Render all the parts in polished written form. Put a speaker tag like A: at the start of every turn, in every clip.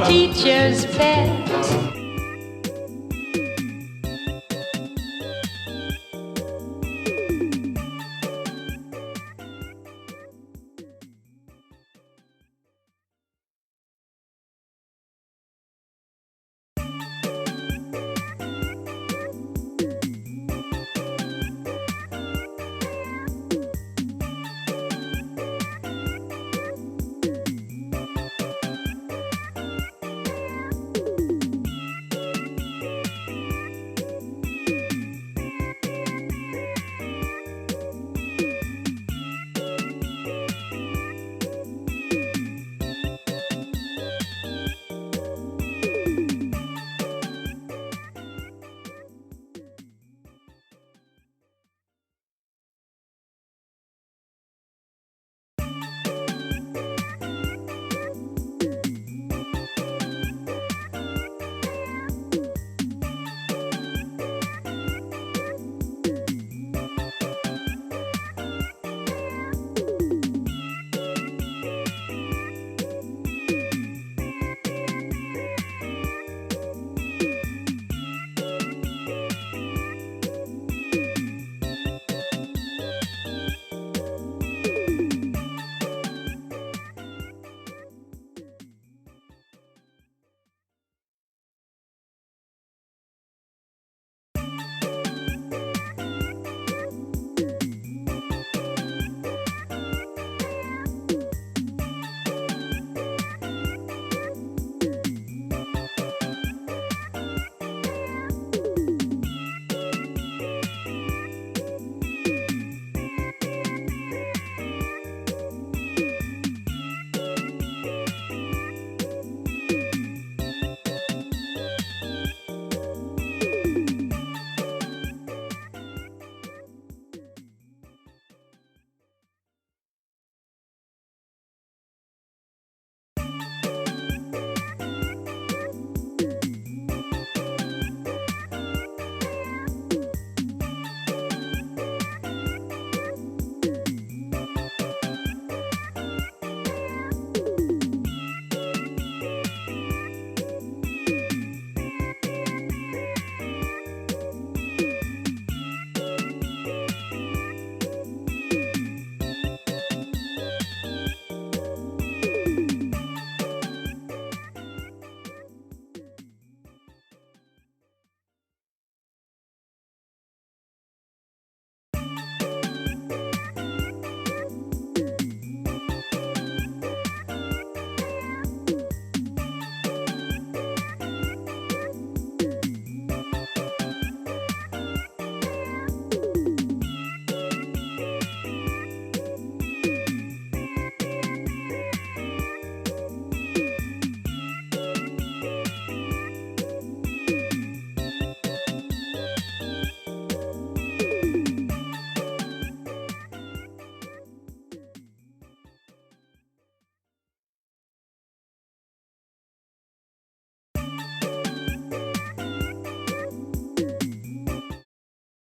A: teacher's pet.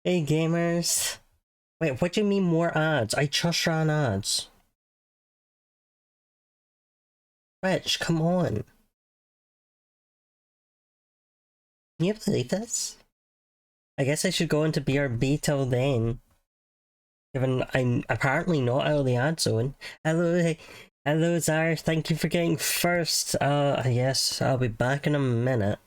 B: Hey gamers! Wait, what do you mean more ads? I just ran ads. Rich, come on. Can you believe this? I guess I should go into BRB till then. Given I'm apparently not out of the ad zone. Hello Zar, thank you for getting first. Yes, I'll be back in a minute.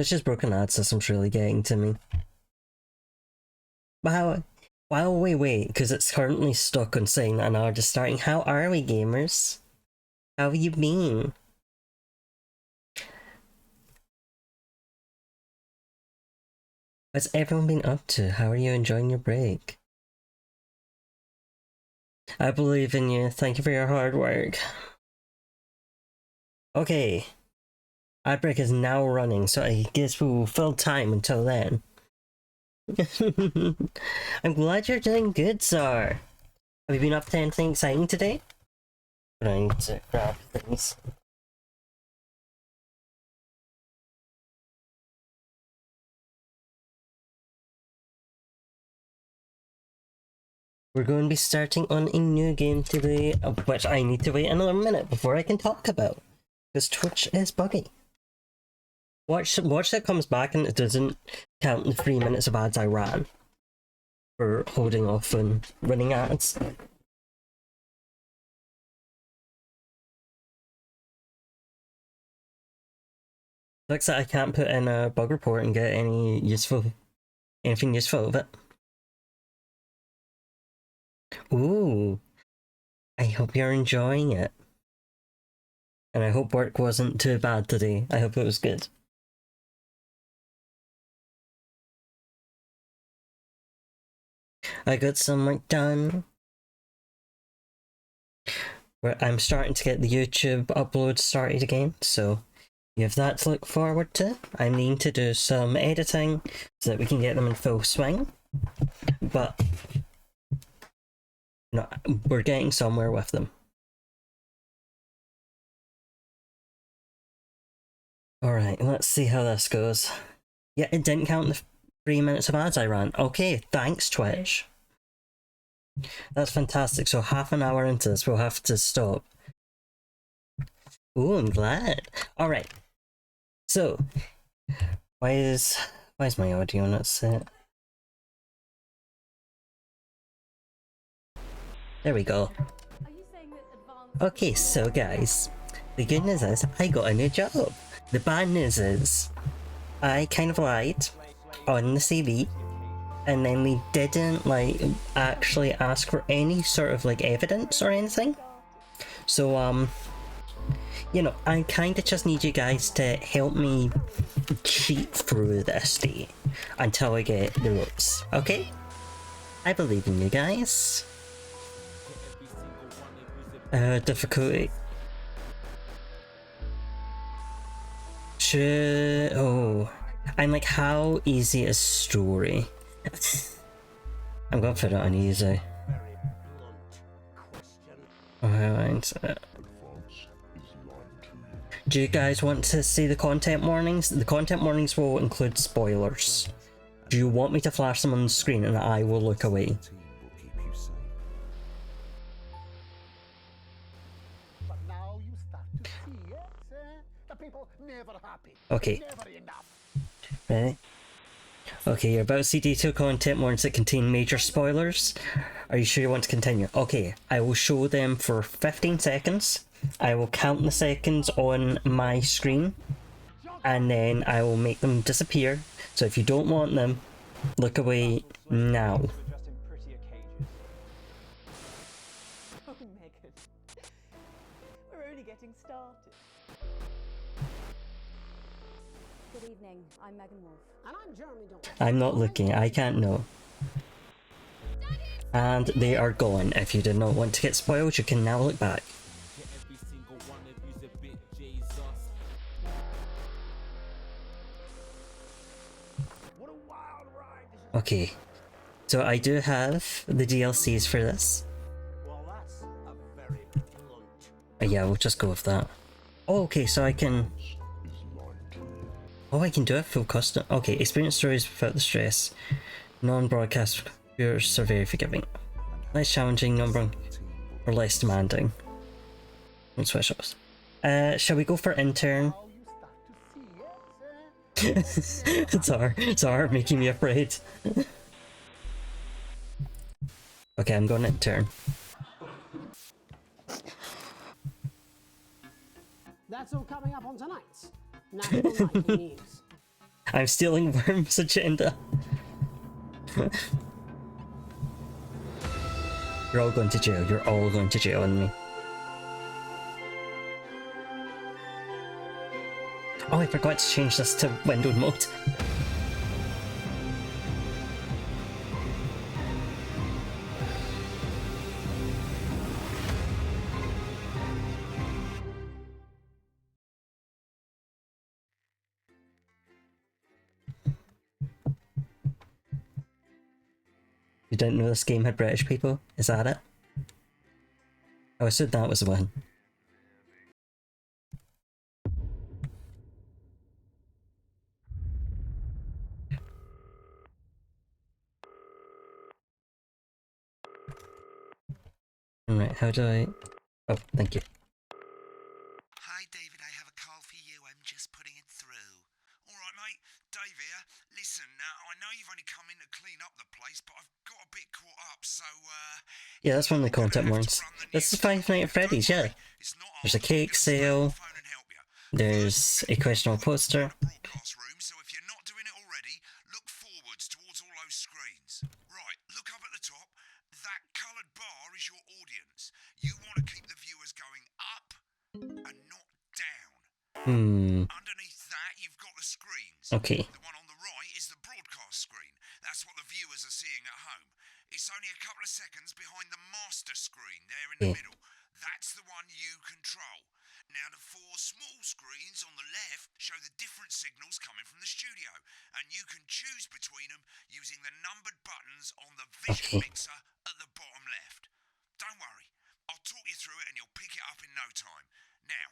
B: It's just broken ad system's really getting to me. But how, wait, because it's currently stuck on saying that an hour just starting. How are we, gamers? How have you been? What's everyone been up to? How are you enjoying your break? I believe in you. Thank you for your hard work. Okay. Ad break is now running, so I guess we will fill time until then. I'm glad you're doing good, sir. Have you been up to anything exciting today? I need to grab things. We're going to be starting on a new game today, which I need to wait another minute before I can talk about. Because Twitch is buggy. Watch that comes back and it doesn't count the 3 minutes of ads I ran for holding off and running ads. Looks like I can't put in a bug report and get anything useful of it. Ooh, I hope you're enjoying it. And I hope work wasn't too bad today. I hope it was good. I got some work done. I'm starting to get the YouTube upload started again, so you have that to look forward to. I need to do some editing so that we can get them in full swing. But no, we're getting somewhere with them. Alright, let's see how this goes. Yeah, it didn't count the 3 minutes of ads I ran. Okay, thanks Twitch. That's fantastic. So half an hour into this, we'll have to stop. Ooh, I'm glad. Alright. So, why is my audio not set? There we go. Okay, so guys, the good news is I got a new job. The bad news is I kind of lied on the CV, and then they didn't actually ask for any sort of evidence or anything. So you know, I kind of just need you guys to help me cheat through this day until I get the ropes, okay? I believe in you guys. Difficulty. Oh, I'm like, how easy is story? I'm gonna put it on easy. Do you guys want to see the content warnings? The content warnings will include spoilers. Do you want me to flash them on the screen and I will look away? Okay. Ready? Okay, you're about to see detailed content warnings that contain major spoilers. Are you sure you want to continue? Okay, I will show them for 15 seconds. I will count the seconds on my screen, and then I will make them disappear. So if you don't want them, look away now.
C: Oh, Megan. We're only getting started. Good evening, I'm Megan Wolf. And I'm Jeremy Dawn.
B: I'm not looking, I can't know. And they are gone. If you did not want to get spoiled, you can now look back. Okay, so I do have the DLCs for this. Yeah, we'll just go with that. Oh, okay, so I can... Oh, I can do it full custom. Okay, experience stories without the stress. Non-broadcast viewers are very forgiving. Less challenging, or less demanding. Let's switch those. Shall we go for intern? It's hard making me afraid. Okay, I'm going intern.
D: That's all coming up on tonight's National Nightly News.
B: I'm stealing Worm's agenda. You're all going to jail. You're all going to jail on me. Oh, I forgot to change this to windowed mode. You didn't know this game had British people? Is that it? I assumed that was the one. Alright, how do I... Oh, thank you.
D: Hi, David, I have a call for you. I'm just putting it through. All right, mate. Dave here. Listen, I know you've only come in to clean up the place, but I've got a bit caught up, so,
B: Yeah, that's one of the content warnings. This is Five Nights at Freddy's, yeah. There's a cake sale. There's a questionable poster.
D: So if you're not doing it already, look forwards towards all those screens. Right, look up at the top. That coloured bar is your audience. You want to keep the viewers going up and not down. Underneath that, you've got the screens.
B: Okay.
D: The one on the right is the broadcast screen. That's what the viewers are seeing at home. It's only a couple of seconds behind the master screen there in the middle. That's the one you control. Now, the four small screens on the left show the different signals coming from the studio, and you can choose between them using the numbered buttons on the vision mixer at the bottom left. Don't worry, I'll talk you through it and you'll pick it up in no time. Now,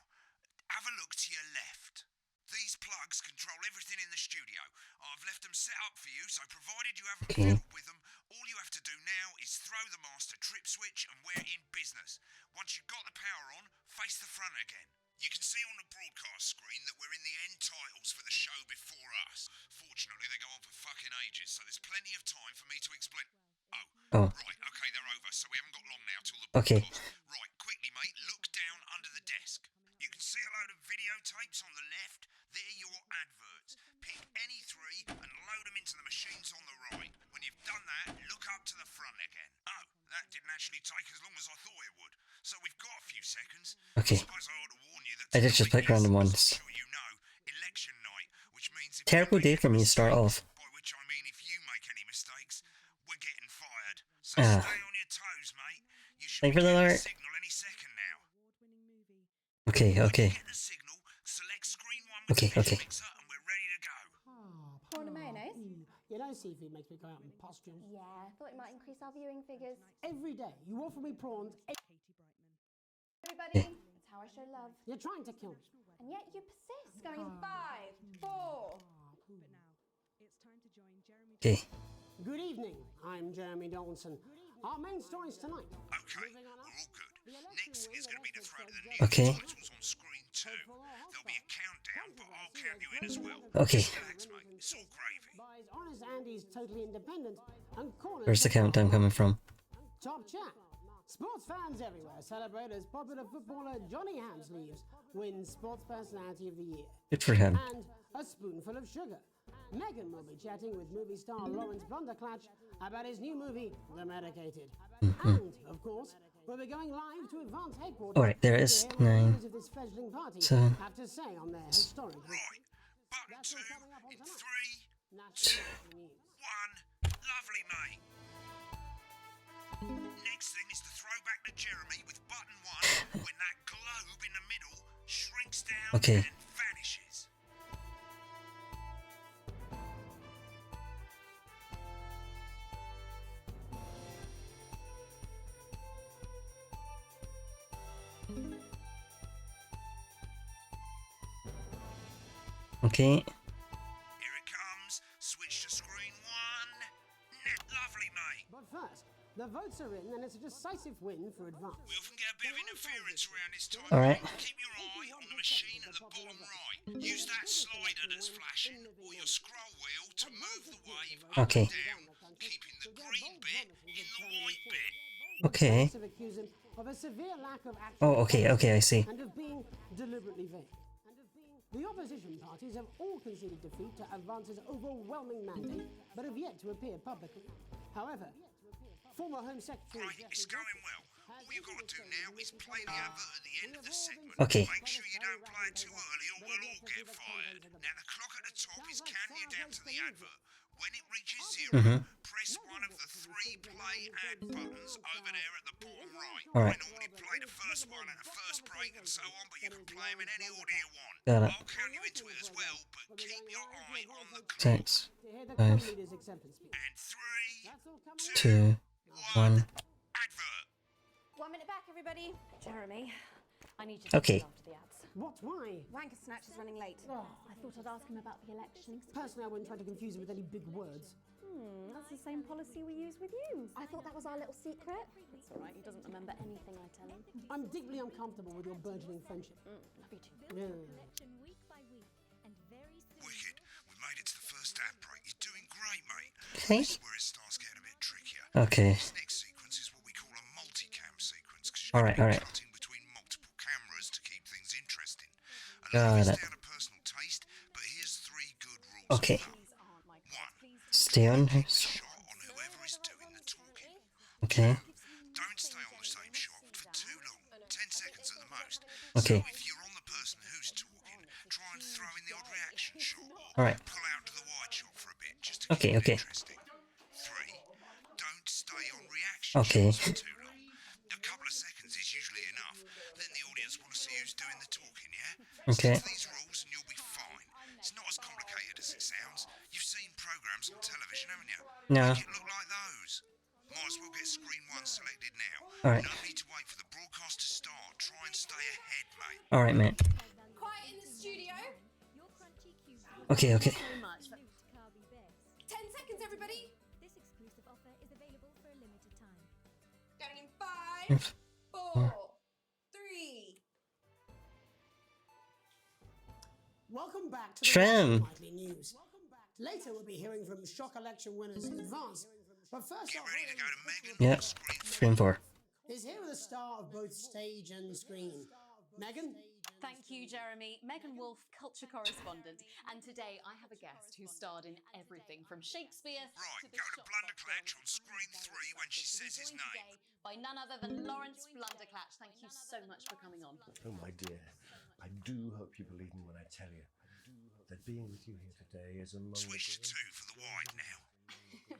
D: have a look to your left. These plugs control everything in the studio. I've left them set up for you, so provided you haven't fiddled with them, all you have to do now is throw the master trip switch and we're in business. Once you've got the power on, face the front again. You can see on the broadcast screen that we're in the end titles for the show before us. Fortunately, they go on for fucking ages, so there's plenty of time for me to explain... Oh. Right, okay, they're over, so we haven't got long now till the broadcast. Right, quickly, mate, look down under the desk. You can see a load of videotapes on the left. They're your adverts. Pick any three and load them into the machines on the right. When you've done that, look up to the front again. Oh, that didn't actually take as long as I thought it would. So we've got a few seconds.
B: Okay.
D: I suppose I ought to warn you that
B: I did just pick random ones.
D: I'm sure you know, election night, which means if
B: Terrible
D: you
B: day
D: make
B: for me to start off.
D: by which I mean if you make any mistakes, we're getting fired. So stay on your toes, mate. You should
B: Thank you for the alert.
D: signal any second now.
B: Okay.
D: Get the signal, select screen one with the vision mixer, and we're ready to go.
C: Prawn and mayonnaise?
E: You know seafood makes me go out in pustules.
C: Yeah, thought it might increase our viewing figures.
E: Every day, you offer me prawns.
C: Everybody, that's how I show love.
E: You're trying to kill me.
C: And yet you persist, going in 5, 4.
B: Okay.
E: Good evening, I'm Jeremy Donaldson. Our main stories tonight.
D: Okay,
E: Moving on
D: we're
E: up.
D: all good.
E: The election
D: Next
E: will
D: is going to be to throw the new
B: Okay.
D: titles on screen 2. There'll be a countdown, but I'll count you in as well.
B: Okay.
D: Relax, mate. It's all gravy.
E: Buys Honest Andy's Totally Independent and corners
B: Where's the countdown coming from?
E: Top chat. Sports fans everywhere celebrate as popular footballer Johnny Hamsleeves wins Sports Personality of the Year.
B: Good for him.
E: And a spoonful of sugar. Megan will be chatting with movie star Lawrence Blunderclatch about his new movie, The Medicated. And, of course, we'll be going live to Advance headquarters.
B: Alright, there it is.
E: to hear what
B: 9,
E: members of this fledgling party
B: 7.
E: have to say on their historic
D: Right. Button
E: That's
D: 2
E: all coming up on
D: in
E: tonight.
D: 3,
E: national news.
D: 1. Lovely, mate. Next thing is to throw back to Jeremy with button 1 when that globe in the middle shrinks down
B: Okay.
D: and vanishes.
B: Okay.
D: Here it comes. Switch to screen 1. Lovely, mate.
E: But first, the votes are in and it's a decisive win for Advance.
D: We often get a bit of interference around this time.
B: Alright.
D: Keep your eye on the machine at the bottom right. Use that slider that's flashing or your scroll wheel to move the wave up
B: Okay.
D: and down, keeping the green bit in the white bit.
B: Okay.
E: Progressive accuse him of a severe lack of action.
B: Oh, okay, I see.
E: And of being deliberately vague. The opposition parties have all conceded defeat to Advance's overwhelming mandate, but have yet to appear publicly. However, former Home Secretary...
D: Right, it's going well. All you've got to do now is play the advert at the end of the segment.
B: Okay.
D: Make sure you don't play it too early or we'll all get fired. Now the clock at the top is counting you down to the advert. When it reaches 0, press one of the 3 play ad buttons over there at the bottom right.
B: Alright.
D: I normally play the first one at the first break and so on, but you can play them in any order you want.
B: Got it.
D: I'll count you into it as well, but keep your eye on the clock.
B: 6,
E: To hear the
B: 5,
E: co-leader's acceptance speech.
D: And 3,
E: That's all coming
B: 2, 1.
D: advert.
C: 1 minute back, everybody. Jeremy, I need you to
B: Okay.
C: stay after the ads.
E: What? Why?
C: Wanker Snatch is running late. I thought I'd ask him about the elections.
E: Personally, I wouldn't try to confuse him with any big words.
C: That's the same policy we use with you. I thought that was our little secret. It's all right, he doesn't remember anything I tell him.
E: I'm deeply uncomfortable with your burgeoning friendship.
C: Love you too.
E: Yeah.
D: Wicked. We made it to the first ad break. You're doing great, mate.
B: Okay.
D: This is where it starts getting a bit trickier.
B: Okay.
D: This next sequence is what we call a multicam sequence, because
B: Alright,
D: you're
B: alright.
D: cutting between multiple cameras to keep things interesting. A lot
B: Got
D: of it's
B: it.
D: down to personal taste, but here's 3 good rules.
B: Okay.
D: of thumb. 1.
B: Stay on his.
D: Shot on whoever is doing the talking.
B: Okay.
D: Don't stay on the same shot for too long. 10 seconds at the most.
B: Okay.
D: So if you're on the person who's talking, try and throw in the odd reaction shot or
B: Alright.
D: pull out to the wide shot for a bit just to
B: Okay,
D: keep
B: okay.
D: it interesting. 3. Don't stay on reaction
B: Okay.
D: shots for too long. A couple of seconds is usually enough. Then the audience want to see who's doing the talking, yeah?
B: Okay.
D: Stick to these rules and you'll be fine. It's not as complicated as it sounds. You've seen programs on television, haven't you?
B: No.
D: Make it look like those. Might as well get screen 1 selected now.
B: Alright.
D: No need to wait for the broadcast to start. Try and stay ahead, mate.
B: Alright, mate.
C: Quiet in the studio.
B: Okay, okay.
C: So much. 10 seconds, everybody.
F: This exclusive offer is available for a limited time.
C: Going in 5, 4, 3.
E: Welcome back to
B: Trim.
E: the Nightly News. Later, we'll be hearing from shock election winners in advance. But first,
D: Get ready to go to Megan.
B: Yep.
D: Screen
B: 3 and 4.
E: is here with a star of both stage and screen. Megan?
G: Thank you, Jeremy. Megan Wolf, culture correspondent. And today I have a guest who starred in everything from Shakespeare
D: Right,
G: to the
D: go to
G: shock
D: Blunderclatch
G: film
D: on screen 3 when she says his
G: joined
D: name.
G: today by none other than Lawrence Blunderclatch. Thank you so much for coming on.
H: Oh, my dear, I do hope you believe me when I tell you that being with you here today is among
D: Switch to 2 for the wide now.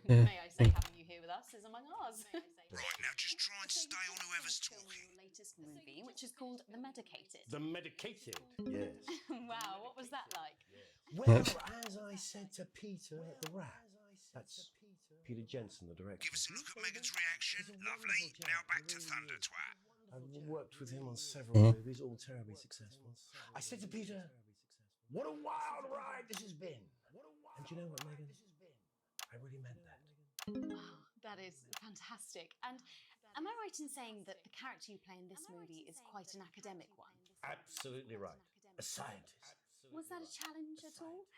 G: May I say having you here with us is among ours.
D: Right, now just try and stay on whoever's talking.
G: Your latest movie, which is called The Medicated.
H: the medicated. Yes.
G: Wow, what was that like?
H: Well, as I said to Peter at the Rat, that's Peter Jensen, the director.
D: Give us a look at Megan's reaction. Lovely. Now back to Thunder Twat.
H: I've worked with him on several movies, all terribly successful. I said to Peter, what a wild ride this has been. And you know what, Megan? I really meant that.
G: Wow, that is fantastic. And am I right in saying that the character you play in this movie is quite an academic one?
H: Absolutely right. A scientist.
G: Was that a challenge at all?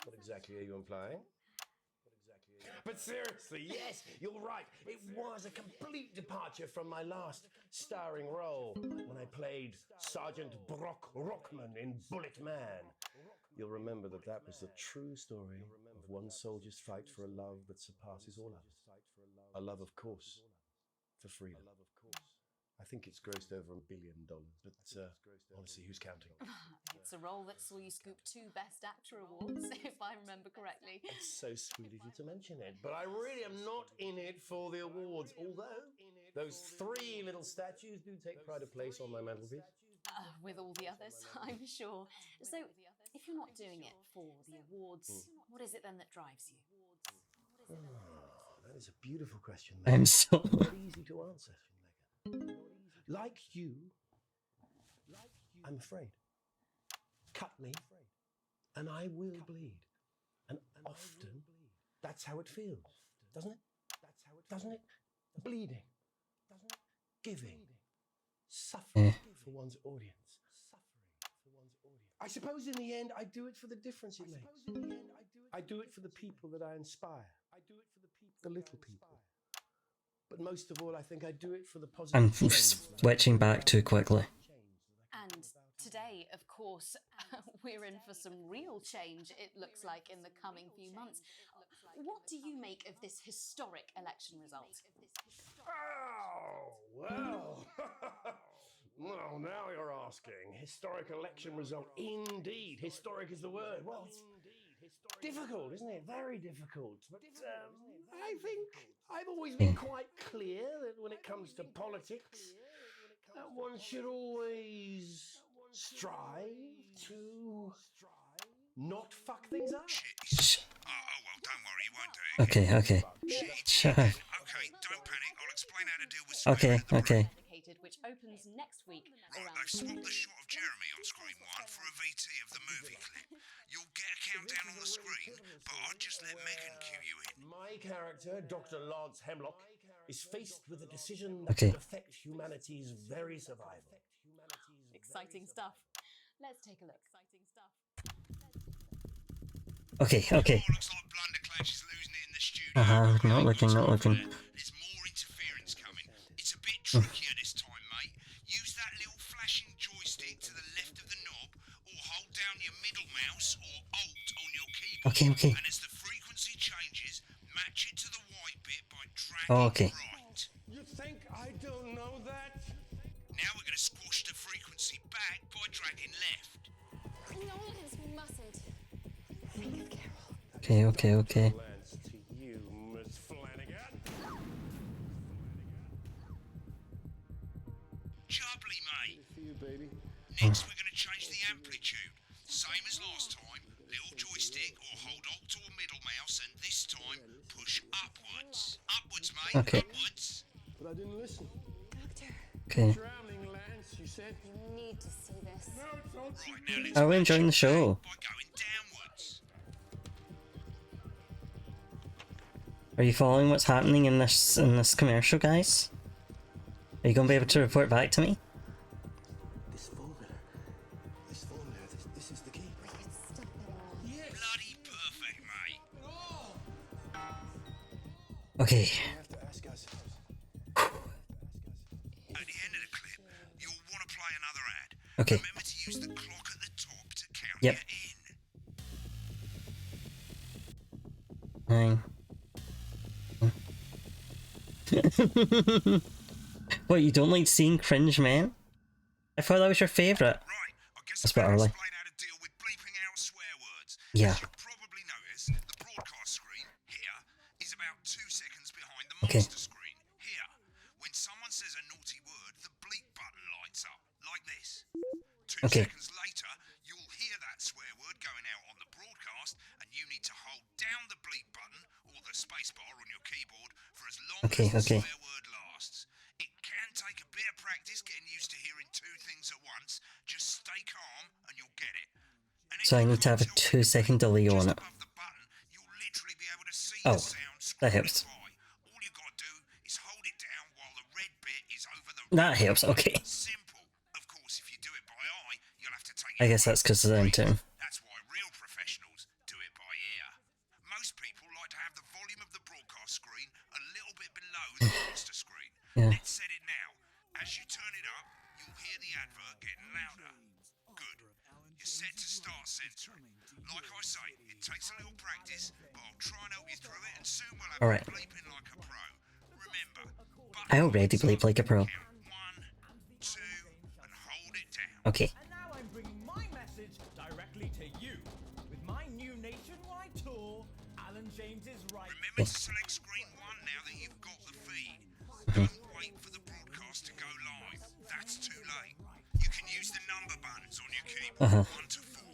H: What exactly are you implying? But seriously, yes, you're right. It was a complete departure from my last starring role when I played Sergeant Brock Rockman in Bullet Man. You'll remember that that was the true story of one soldier's fight for a love that surpasses all others. A love, of course, for freedom. I think it's grossed over $1 billion, but honestly, who's counting?
G: It's a role that saw you scoop 2 Best Actor awards, if I remember correctly.
H: It's so sweet of you to mention it, but I really am not in it for the awards, although those 3 little statues do take pride of place on my mantelpiece.
G: With all the others, I'm sure. So, if you're not doing it for the awards, what is it then that drives you?
H: That is a beautiful question,
B: I'm
H: Megan.
B: so.
H: Not easy to answer, Megan. Like you, I'm afraid. Cut me, and I will bleed. And often, that's how it feels, doesn't it? Doesn't it? Bleeding, giving, suffering for one's audience. I suppose in the end, I do it for the difference it makes. I do it for the people that I inspire. The little people. But most of all, I think I do it for the positive
B: I'm
H: change.
B: switching back too quickly.
G: And Today, of course, we're in for some real change, it looks like, in the coming few months. What do you make of this historic election result?
H: Oh, well. Well, now you're asking. Historic election result. Indeed. Historic is the word. Well, it's difficult, isn't it? Very difficult. But I think I've always been quite clear that when it comes to politics, one should always strive to not fuck things up.
D: Shit. Oh, well, don't worry, you won't do it again.
B: Okay.
D: Shit. Okay, don't panic. I'll explain how to deal with swearing at the
B: Okay.
G: Which opens next week.
D: Right, they've swapped the shot of Jeremy on screen 1 for a VT of the movie clip. You'll get a countdown on the screen, but I'll just let Megan cue you in.
H: My character, Dr. Lance Hemlock, is faced with a decision that
B: Okay.
H: could affect humanity's very survival.
G: Exciting stuff. Let's take a look.
B: Okay.
D: Oh, looks like Blunderclash is losing it in the studio.
B: Not looking.
D: There's more interference coming. It's a bit trickier this time, mate. Use that little flashing joystick to the left of the knob, or hold down your middle mouse or Alt on your keyboard.
B: Okay.
D: And as the frequency changes, match it to the white bit by dragging
B: Okay.
D: right.
H: You think I don't know that?
D: Now we're going to squash the frequency back by dragging left.
C: No, Lance, we mustn't. Think of Carol.
B: Okay.
H: Lance, to you, Miss Flanagan.
D: Jubbly, mate.
H: For you, baby.
D: Next, we're going to change the amplitude. Same as last time. Little joystick or hold Alt or middle mouse, and this time push upwards. Upwards, mate.
B: Okay.
D: Upwards.
H: But I didn't listen.
C: Doctor,
B: Okay.
H: Drowning, Lance, you said.
C: you need to see this.
D: Right, now let's
B: Are we
D: match
B: enjoying the
D: it
B: show?
D: back by going downwards.
B: Are you following what's happening in this commercial, guys? Are you gonna be able to report back to me?
H: This formula, this is the key.
C: Step it on.
D: Bloody perfect, mate.
B: Okay.
H: We have to ask ourselves.
D: At the end of the clip, you'll want to play another ad.
B: Okay.
D: Remember to use the clock at the top to count
B: Yep. you in. What, you don't like seeing cringe, man? I thought that was your favourite.
D: Right, I guess
B: That's
D: I better
B: better,
D: explain how to deal with bleeping out swear words.
B: Yeah.
D: As you'll probably notice, the broadcast screen here is about 2 seconds behind the
B: Okay.
D: master screen here. When someone says a naughty word, the bleep button lights up, like this. 2
B: Okay.
D: seconds later, you'll hear that swear word going out on the broadcast, and you need to hold down the bleep button or the space bar on your keyboard for as long
B: Okay.
D: as the swear word lasts. It can take a bit of practice getting used to hearing 2 things at once. Just stay calm and you'll get it. And
B: So I need to have a 2-second delay on it.
D: above the button, you'll literally be able to see
B: Oh,
D: the sound
B: that
D: scrolling
B: helps.
D: by. All you gotta do is hold it down while the red bit is over the
B: That helps, okay.
D: Simple. Of course, if you do it by eye, you'll have to take it
B: I guess
D: away
B: that's because of them too.
D: That's why real professionals do it by ear. Most people like to have the volume of the broadcast screen a little bit below the master screen.
B: Yeah.
D: Let's set it now. As you turn it up, you'll hear the advert getting louder. Good. You're set to start censoring. Like I say, it takes a little practice, but I'll try and help you through it, and soon we'll have
B: Alright.
D: you bleeping like a pro. Remember,
B: I already bleep like a pro.
D: count 1, 2, and hold it down.
B: Okay.
I: And now I'm bringing my message directly to you. With my new nationwide tour, Alan James is right.
D: Remember to select screen 1 now that you've got the feed. Don't wait for the broadcast to go live. That's too late. You can use the number buttons on your keyboard 1 to 4.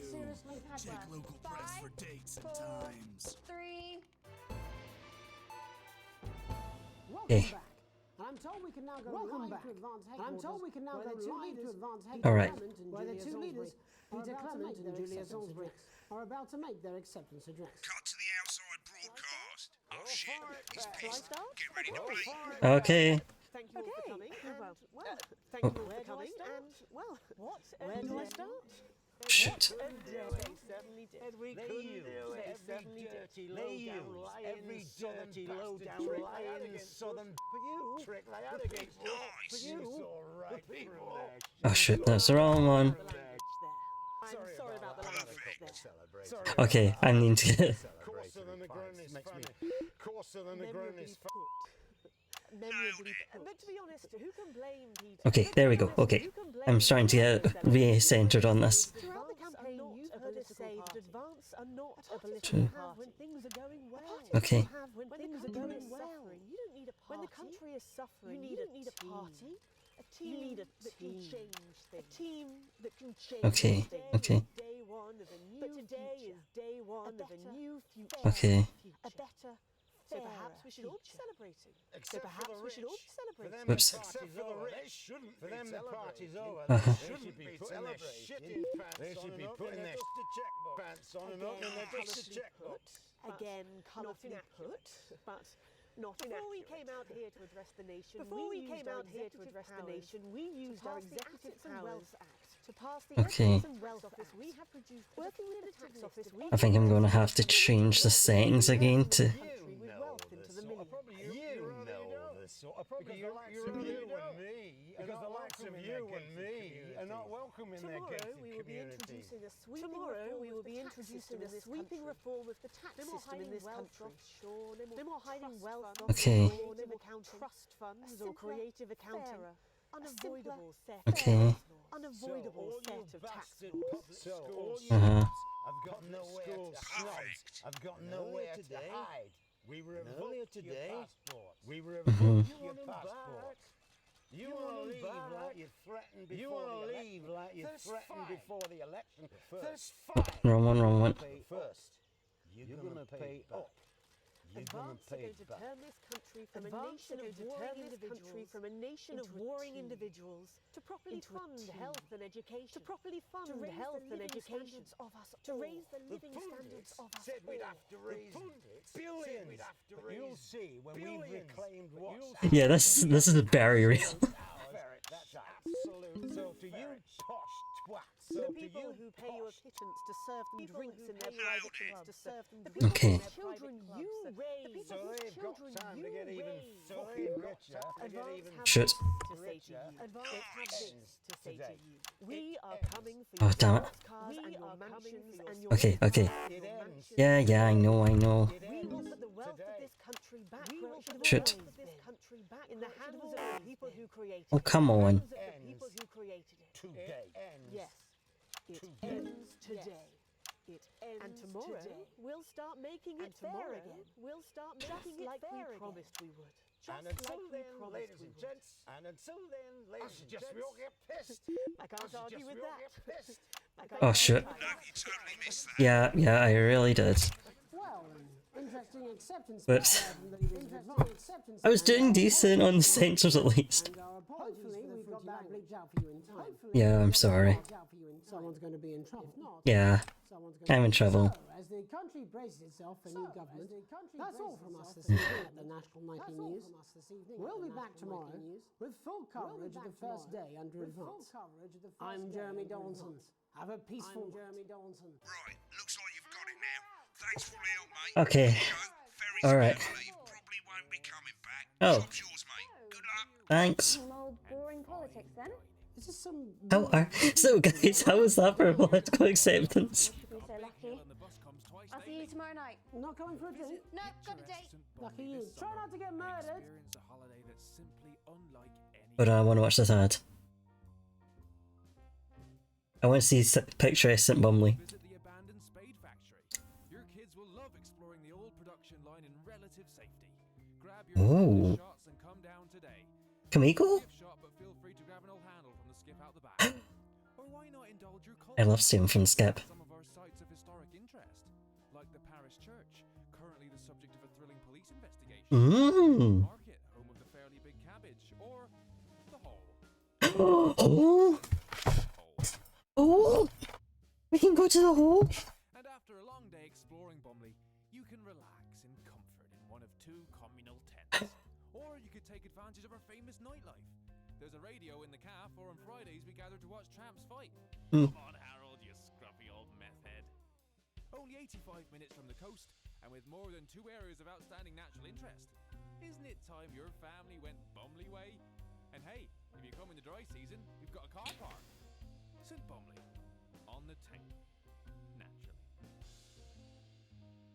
C: Seriously, Check local press for dates and times. 3.
B: Okay.
E: Back. And I'm told we can now go live to advance headquarters. I'm told we can now go live to advance headquarters.
B: All right.
E: Where the two leaders, Peter Clement and Julia Salisbury, are about to make their acceptance address.
D: Cut to the outside broadcast. Oh shit, he's pissed. Get ready to bleep.
B: Okay.
J: Thank you all for coming. Thank you all for coming. And well, where do I start?
B: Shit.
J: They certainly did. They certainly did.
H: every dirty low-down lying southern trick they had against us. You saw right through their
B: Oh shit, that's the wrong one.
J: I'm sorry about the language there.
B: Okay, I need to get.
H: Coarser than a grown is funny. Coarser than a grown is funny.
J: But to be honest, who can blame Peter?
B: Okay, there we go. Okay, I'm starting to get re-centered on this.
J: Throughout the campaign, you've heard us say that advance are not a political
B: True.
J: party. When things are going well.
B: Okay.
J: When things are going well. You don't need a party. When the country is suffering, you don't need a party. A team you need a that can change things. A team that can change
B: Okay,
J: things.
B: okay.
J: Day one of a new but today future. Is day one of a new future.
B: Okay.
J: A better. So perhaps we should all be celebrating.
H: Except
J: so perhaps we should all be celebrating.
B: Whoops.
H: Except for the rich, shouldn't for them the party's over.
B: Uh-huh.
H: They shouldn't be putting their shitting pants on. They should be putting their pants on and opening their dusty checkbook.
J: Again, colourfully put, but not before we came out here to address the nation. Before we came out here to address the nation, we used our executive powers to pass the
B: Okay.
J: Assets and Wealth Office. We have produced working with the tax office.
B: I think I'm going to have to change the settings again to.
H: You know this sort of because the likes of you and me, because the likes of you and me are not welcome in their gated community.
J: Tomorrow we will be introducing a sweeping reform of the tax system in this country. No more hiding wealth
B: Okay.
J: trust funds or creative accounting. Unavoidable set.
B: Okay.
J: Unavoidable set of tax laws.
H: So all you
B: Uh-huh.
H: I've got nowhere to hide. I've got nowhere to hide. We revoked your passport. We revoked your passport. You want to leave like you threatened before the election. You want to leave like you threatened before the election. That's fine.
B: Wrong one, wrong one.
H: First, you're going to pay up. You're going to pay
J: to
H: back.
J: turn this country from a nation of warring individuals, from a nation of warring individuals, to properly fund health and education, to properly fund health and education, of us, to raise the living standards of us.
H: Said we'd have to raise billions. But you'll see when we've reclaimed what's
B: Yeah, this is very real.
H: That's absolute. So to you posh twats. So
J: The
H: to
J: people
H: you
J: who pay you a pittance to serve them drinks in their private clubs, to serve them
B: people Okay.
J: The children you raise,
H: so they've got time to get even fucking richer. To get even
B: Shit.
J: to say to you, Advance have this to say to you. We are coming for
B: Oh,
J: your
B: damn it.
J: sports cars and your mansions and your
B: Okay, okay.
H: It ends.
B: Yeah, I know.
J: We will put the wealth of this country back where it should have
B: Shit.
J: always been. In the hands of the people who created
B: Oh,
J: it.
B: come
J: In the
B: on.
J: hands of the people who created it.
H: Today.
J: Yes. It ends today. It ends and tomorrow we'll start making it fair again. We'll start making it like we promised we would.
H: And until then, ladies and gents, we all get pissed.
J: I can't argue with that. I can't
B: Oh shit.
D: No, you totally missed that.
B: Yeah, I really did.
E: Well, interesting acceptance.
B: Whoops.
E: Interesting acceptance.
B: I was doing decent on the censors at least.
E: And our apologies for the got that bleeped out for you in time.
B: Yeah, I'm sorry.
E: Someone's going to be in trouble. If not,
B: Yeah,
E: someone's going
B: I'm in trouble.
E: So, as the country braces itself for new government, that's all from us this evening at the National Nightly News. We'll be back tomorrow with full coverage of the first day under advance. I'm Jeremy Donaldson. Have a peaceful Jeremy Donaldson.
D: Right, looks like you've got it now. Thanks for all the help, mate.
B: Okay.
D: Here you go. Ferry's
B: Alright.
D: about to leave. Probably won't be coming back.
B: Oh.
D: Job's yours, mate. Good luck.
B: Thanks.
C: Some old boring politics then.
E: Is this some...
B: So guys, how was that for political acceptance?
C: You're so lucky. I'll see you tomorrow night.
E: Not coming for a drink?
C: No, got a date.
E: Lucky you. Try not to get murdered.
B: But I want to watch this ad. I want to see picture of St. Bumley.
I: Visit the abandoned spade factory. Your kids will love exploring the old production line in relative safety. Grab your
B: Ooh.
I: shots and come down today.
B: Can we go?
I: Gift shop, but feel free to grab an old handle from the skip out the back. Or why not indulge your
B: I love seeing from Skip.
I: some of our sites of historic interest, like the parish church, currently the subject of a thrilling police investigation.
B: Mmm.
I: Market, home of the fairly big cabbage, or the hole.
B: Oh, oh, we can go to the hole.
I: And after a long day exploring Bumley, you can relax in comfort in one of two communal tents. Or you could take advantage of our famous nightlife. There's a radio in the calf, or on Fridays we gather to watch tramps fight. Come on, Harold, you scruffy old meth head. Only 85 minutes from the coast, and with more than 2 areas of outstanding natural interest. Isn't it time your family went Bumley way? And hey, if you come in the dry season, we've got a car park. St. Bumley, on the Thames, naturally.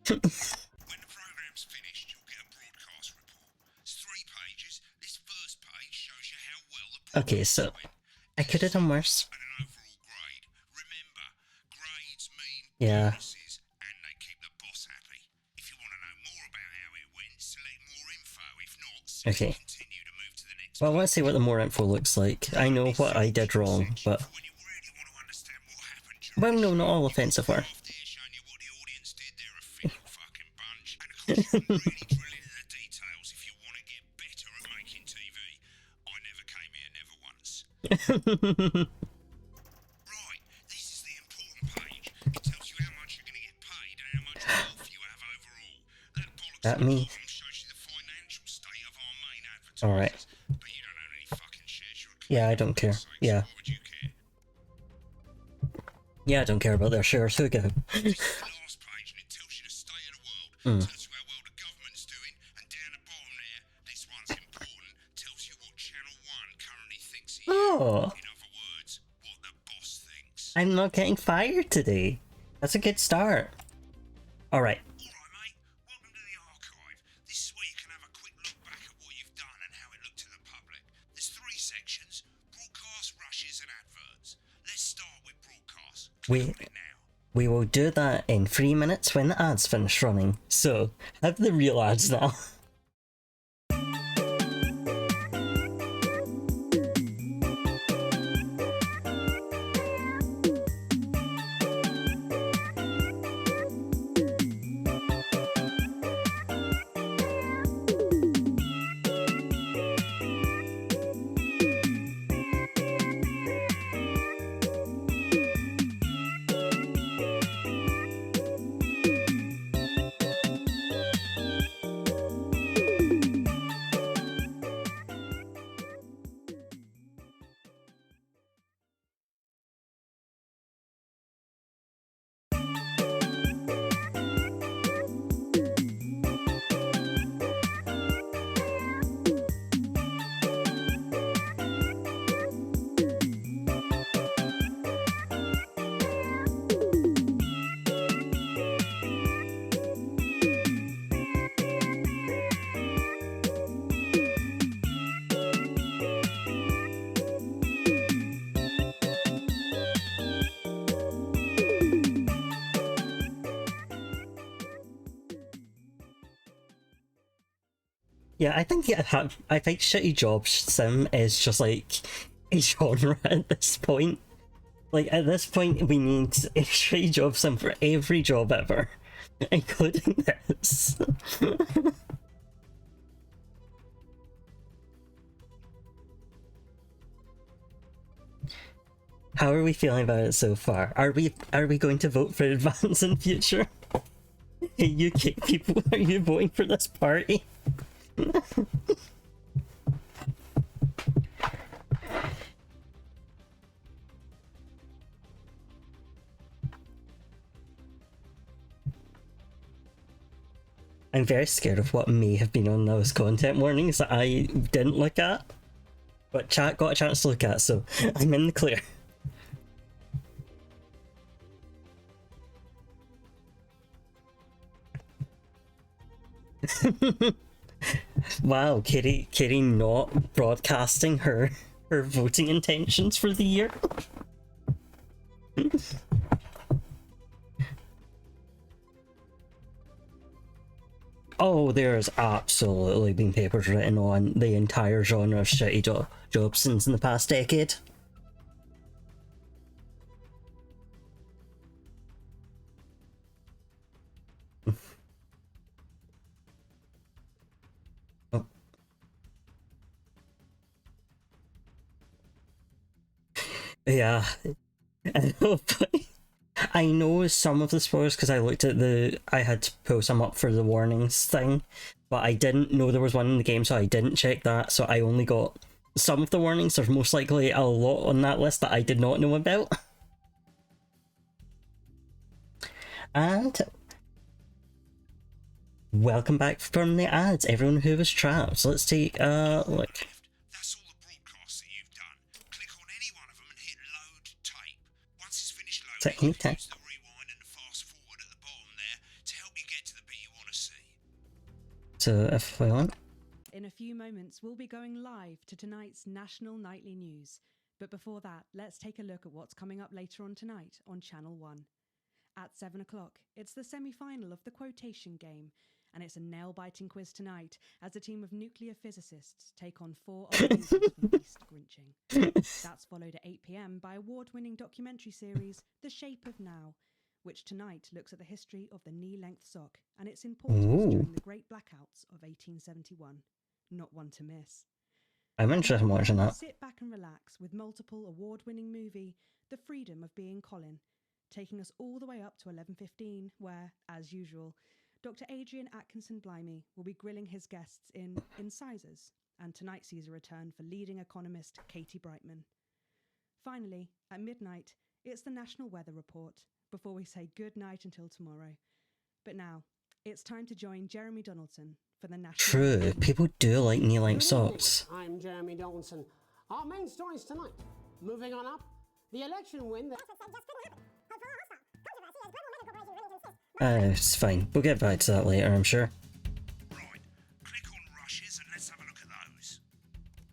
D: When the programme's finished, you'll get a broadcast report. It's 3 pages. This first page shows you how well the broadcast
B: Okay, so
D: went.
B: I could have done worse.
D: And an overall grade. Remember, grades mean
B: Yeah.
D: bonuses, and they keep the boss happy. If you want to know more about how it went, select more info. If not,
B: Okay.
D: continue to move to the next
B: Well, let's see what the more info looks like. I know what I did wrong, but...
D: when you really want to understand what happened during
B: Well, no, not all offensive were.
D: after showing you what the audience did. They're a fickle fucking bunch. And of course, you can really drill into the details if you want to get better at making TV. I never came here, never once. Right, this is the important page. It tells you how much you're going to get paid and how much wealth you have overall. That bollocks
B: That
D: at the
B: me.
D: bottom shows you the financial state of our main advertisers.
B: Alright.
D: But you don't own any fucking shares. You're a
B: Yeah, I don't care. Yeah.
D: Why would you care?
B: Yeah, I don't care about their shares. Who gives?
D: This is the last page, and it tells you the state of the world. Tells you how well the government's doing, and down the bottom there, this one's important. Tells you what Channel 1 currently thinks of you.
B: Oh,
D: In other words, what the boss thinks.
B: I'm not getting fired today. That's a good start. Alright.
D: Alright, mate. Welcome to the archive. This is where you can have a quick look back at what you've done and how it looked to the public. There's 3 sections: broadcast, rushes, and adverts. Let's start with broadcast. Click on it now.
B: We will do that in 3 minutes when the ads finish running. So, have the real ads now. Yeah, I think I think Shitty Job Sim is just like a genre at this point. Like at this point, we need a Shitty Job Sim for every job ever, including this. How are we feeling about it so far? Are we going to vote for Advance in future? Hey, UK people, are you voting for this party? I'm very scared of what may have been on those content warnings that I didn't look at, but chat got a chance to look at, so I'm in the clear. Wow, Kitty not broadcasting her voting intentions for the year. Oh, there's absolutely been papers written on the entire genre of shitty Jobsons in the past decade. Yeah, I know some of the spoilers because I looked at I had to pull some up for the warnings thing, but I didn't know there was one in the game, so I didn't check that, so I only got some of the warnings. There's most likely a lot on that list that I did not know about. And Welcome back from the ads, everyone who was trapped. So let's take a look.
D: That's all the broadcasts that you've done. Click on any one of them and hit load tape. Once it's finished
B: So
D: loading, you can
B: anytime.
D: use the rewind and the fast forward at the bottom there to help you get to the bit you want to see.
B: So if we want.
K: In a few moments, we'll be going live to tonight's national nightly news. But before that, let's take a look at what's coming up later on tonight on Channel 1. At 7 o'clock, it's the semi-final of the quotation game, and it's a nail-biting quiz tonight as a team of nuclear physicists take on 4 old ladies from East Grinching. That's followed at 8 p.m. by award-winning documentary series The Shape of Now, which tonight looks at the history of the knee-length sock and its importance during the Great Blackouts of 1871. Not one to miss.
B: I'm interested in watching that.
K: Sit back and relax with multiple award-winning movie The Freedom of Being Colin, taking us all the way up to 11:15, where, as usual, Dr. Adrian Atkinson Blimey will be grilling his guests in Incisors, and tonight sees a return for leading economist Katie Brightman. Finally, at midnight, it's the National Weather Report, before we say good night until tomorrow. But now, it's time to join Jeremy Donaldson for the National
B: True,
K: Weather.
B: people do like knee-length socks.
E: I'm Jeremy Donaldson. Our main stories tonight. Moving on up, the election win that...
B: It's fine. We'll get back to that later, I'm sure.
D: Right, click on rushes and let's have a look at those.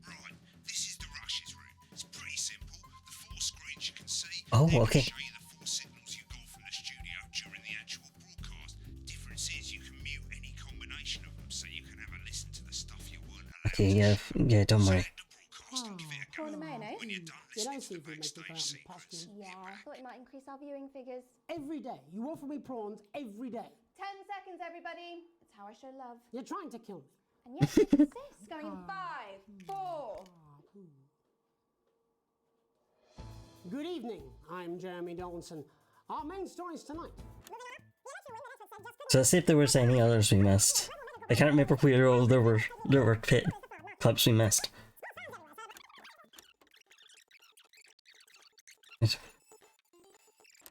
D: Right, this is the rushes room. It's pretty simple. The 4 screens you can see.
B: Oh,
D: They're
B: okay.
D: gonna show you the 4 signals you got from the studio during the actual broadcast. Difference is you can mute any combination of them, so you can have a listen to the stuff you weren't allowed
B: Okay,
D: to.
B: yeah, don't worry.
D: Select the broadcast and give it a go.
C: Corn and mayonnaise?
D: When you're done
E: You don't
D: listening to
E: see
D: the
E: if we make
D: backstage
E: it out
D: sequence.
C: Yeah, I thought it might increase our viewing figures.
E: Every day. You offer me prawns every day.
C: 10 seconds, everybody. It's how I show love.
E: You're trying to kill me.
C: And yet you persist. Going in 5, 4.
E: Good evening. I'm Jeremy Donaldson. Our main stories tonight.
B: So let's see if there was any others we missed. I can't remember where all there were clips we missed.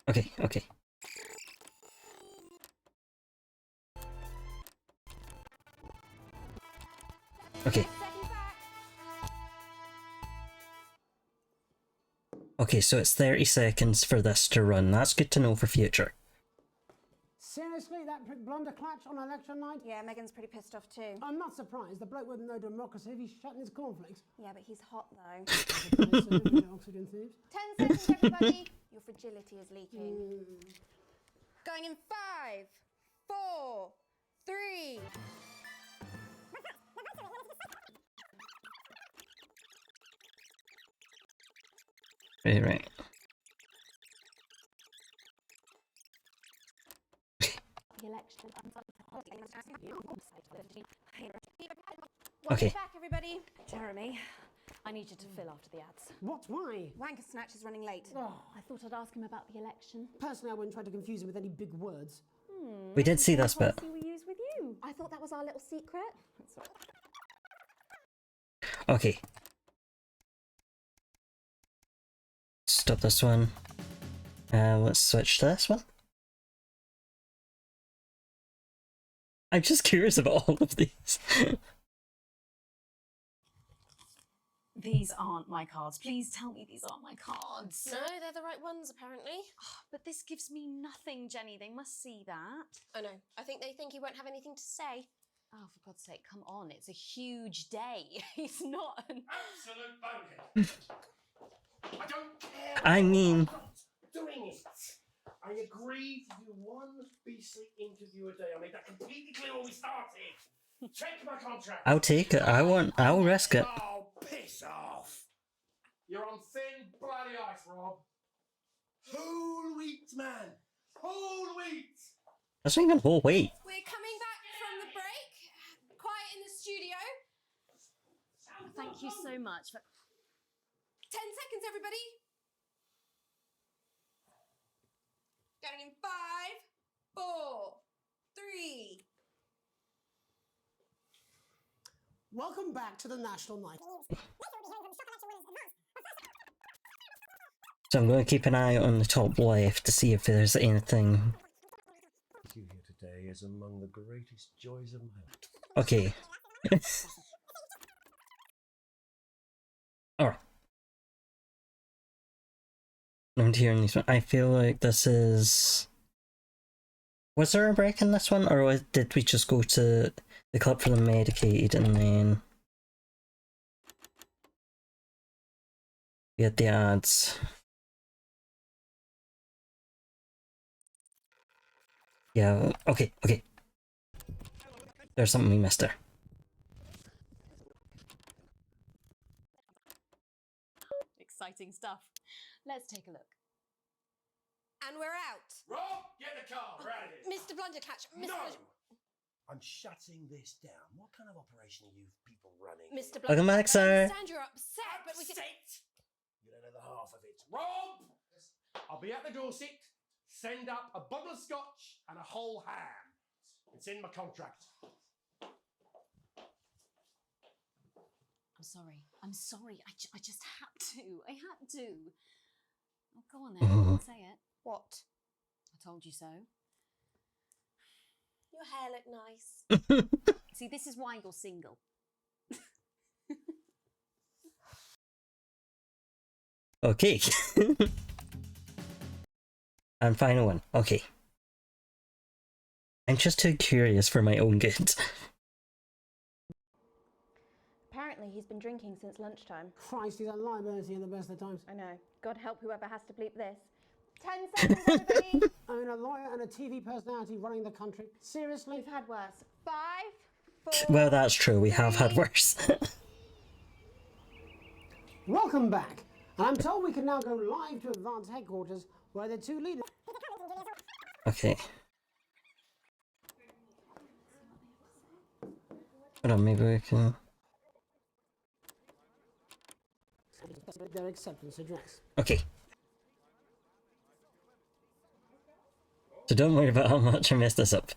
B: Okay, okay. Okay. Okay, so it's 30 seconds for this to run. That's good to know for future.
E: Seriously, that blunder clutch on election night?
C: Yeah, Megan's pretty pissed off too.
E: I'm not surprised. The bloke with no democracy, he's shutting his cornflakes.
C: Yeah, but he's hot though.
E: 10
C: 10 seconds, everybody. Your fragility is leaking. Going in 5, 4, 3.
B: Right.
C: The election.
B: Okay.
C: Welcome back, everybody. Jeremy, I need you to fill after the ads.
E: What? Why?
C: Wanker Snatch is running late.
E: Oh.
C: I thought I'd ask him about the election.
E: Personally, I wouldn't try to confuse him with any big words.
B: We did see this bit.
C: Policy we use with you. I thought that was our little secret.
B: Okay. Stop this one. Let's switch to this one. I'm just curious about all of these.
G: These aren't my cards. Please tell me these aren't my cards.
L: No, they're the right ones, apparently.
G: But this gives me nothing, Jenny. They must see that.
L: Oh no, I think they think you won't have anything to say.
G: Oh, for God's sake, come on. It's a huge day. He's not an...
H: Absolute bonehead. I don't care.
B: I mean...
H: I'm not doing it. I agreed to do one beastly interview a day. I made that completely clear when we started. Check my contract.
B: I'll take it. I'll risk it.
H: Oh, piss off. You're on thin bloody ice, Rob. Whole wheat, man. Whole wheat.
B: That's not even whole weight.
L: We're coming back from the break. Quiet in the studio.
G: Thank you so much.
L: 10 seconds, everybody. Going in 5, 4, 3.
E: Welcome back to the National Night.
B: So I'm going to keep an eye on the top left to see if there's anything.
H: You here today, is among the greatest joys of my life.
B: Okay. Alright. I'm hearing these one. I feel like this is... Was there a break in this one, or did we just go to the club for the medicated and then... we had the ads? Yeah, okay. There's something we missed there.
G: Exciting stuff. Let's take a look.
L: And we're out.
H: Rob, get the car, we're out of here.
L: Mr. Blundercatch, Mr.
H: No!
L: Blunder-
H: I'm shutting this down. What kind of operation are you people running?
L: Mr.
B: Welcome back, sir.
L: I understand you're upset, but we can...
H: You don't know the half of it. Rob! I'll be at the Dorset. Send up a bottle of scotch and a whole ham. It's in my contract.
G: I'm sorry. I just had to. I had to. Oh, go on then. Say it.
L: What?
G: I told you so.
L: Your hair looked nice.
G: See, this is why you're single.
B: Okay. And final one. Okay. I'm just too curious for my own good.
C: Apparently, he's been drinking since lunchtime.
E: Christ, he's a liability at the best of times.
C: I know. God help whoever has to bleep this. 10 seconds, everybody!
E: I mean, a lawyer and a TV personality running the country. Seriously?
C: We've had worse. 5, 4...
B: Well, that's true. We have had worse.
E: Welcome back. And I'm told we can now go live to Advance Headquarters, where the two leaders...
B: Okay. Hold on, maybe we can...
E: their acceptance address.
B: Okay. So don't worry about how much I messed this up.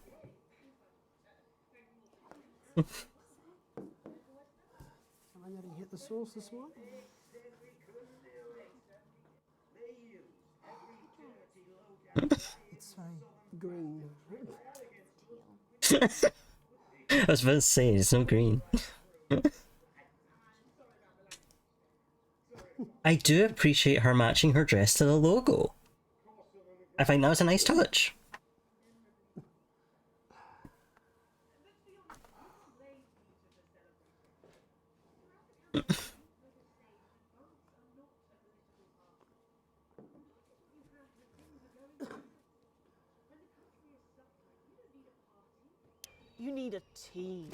E: Am I going to hit the source this morning? It's very green.
B: I was about to say, it's so green. I do appreciate her matching her dress to the logo. I find that was a nice touch.
J: You need a team.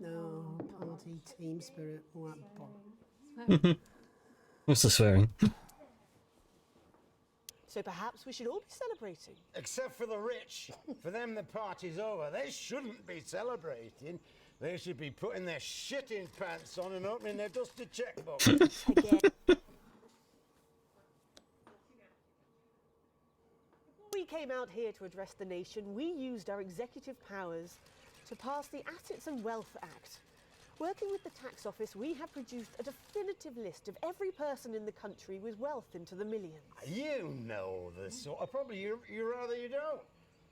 E: No, party, team spirit, all that bollocks.
B: What's the swearing?
J: So perhaps we should all be celebrating.
M: Except for the rich. For them, the party's over. They shouldn't be celebrating. They should be putting their shitting pants on and opening their dusty checkbook.
J: Again. We came out here to address the nation. We used our executive powers to pass the Assets and Wealth Act. Working with the tax office, we have produced a definitive list of every person in the country with wealth into the millions.
M: You know the sort of... Probably you rather you don't.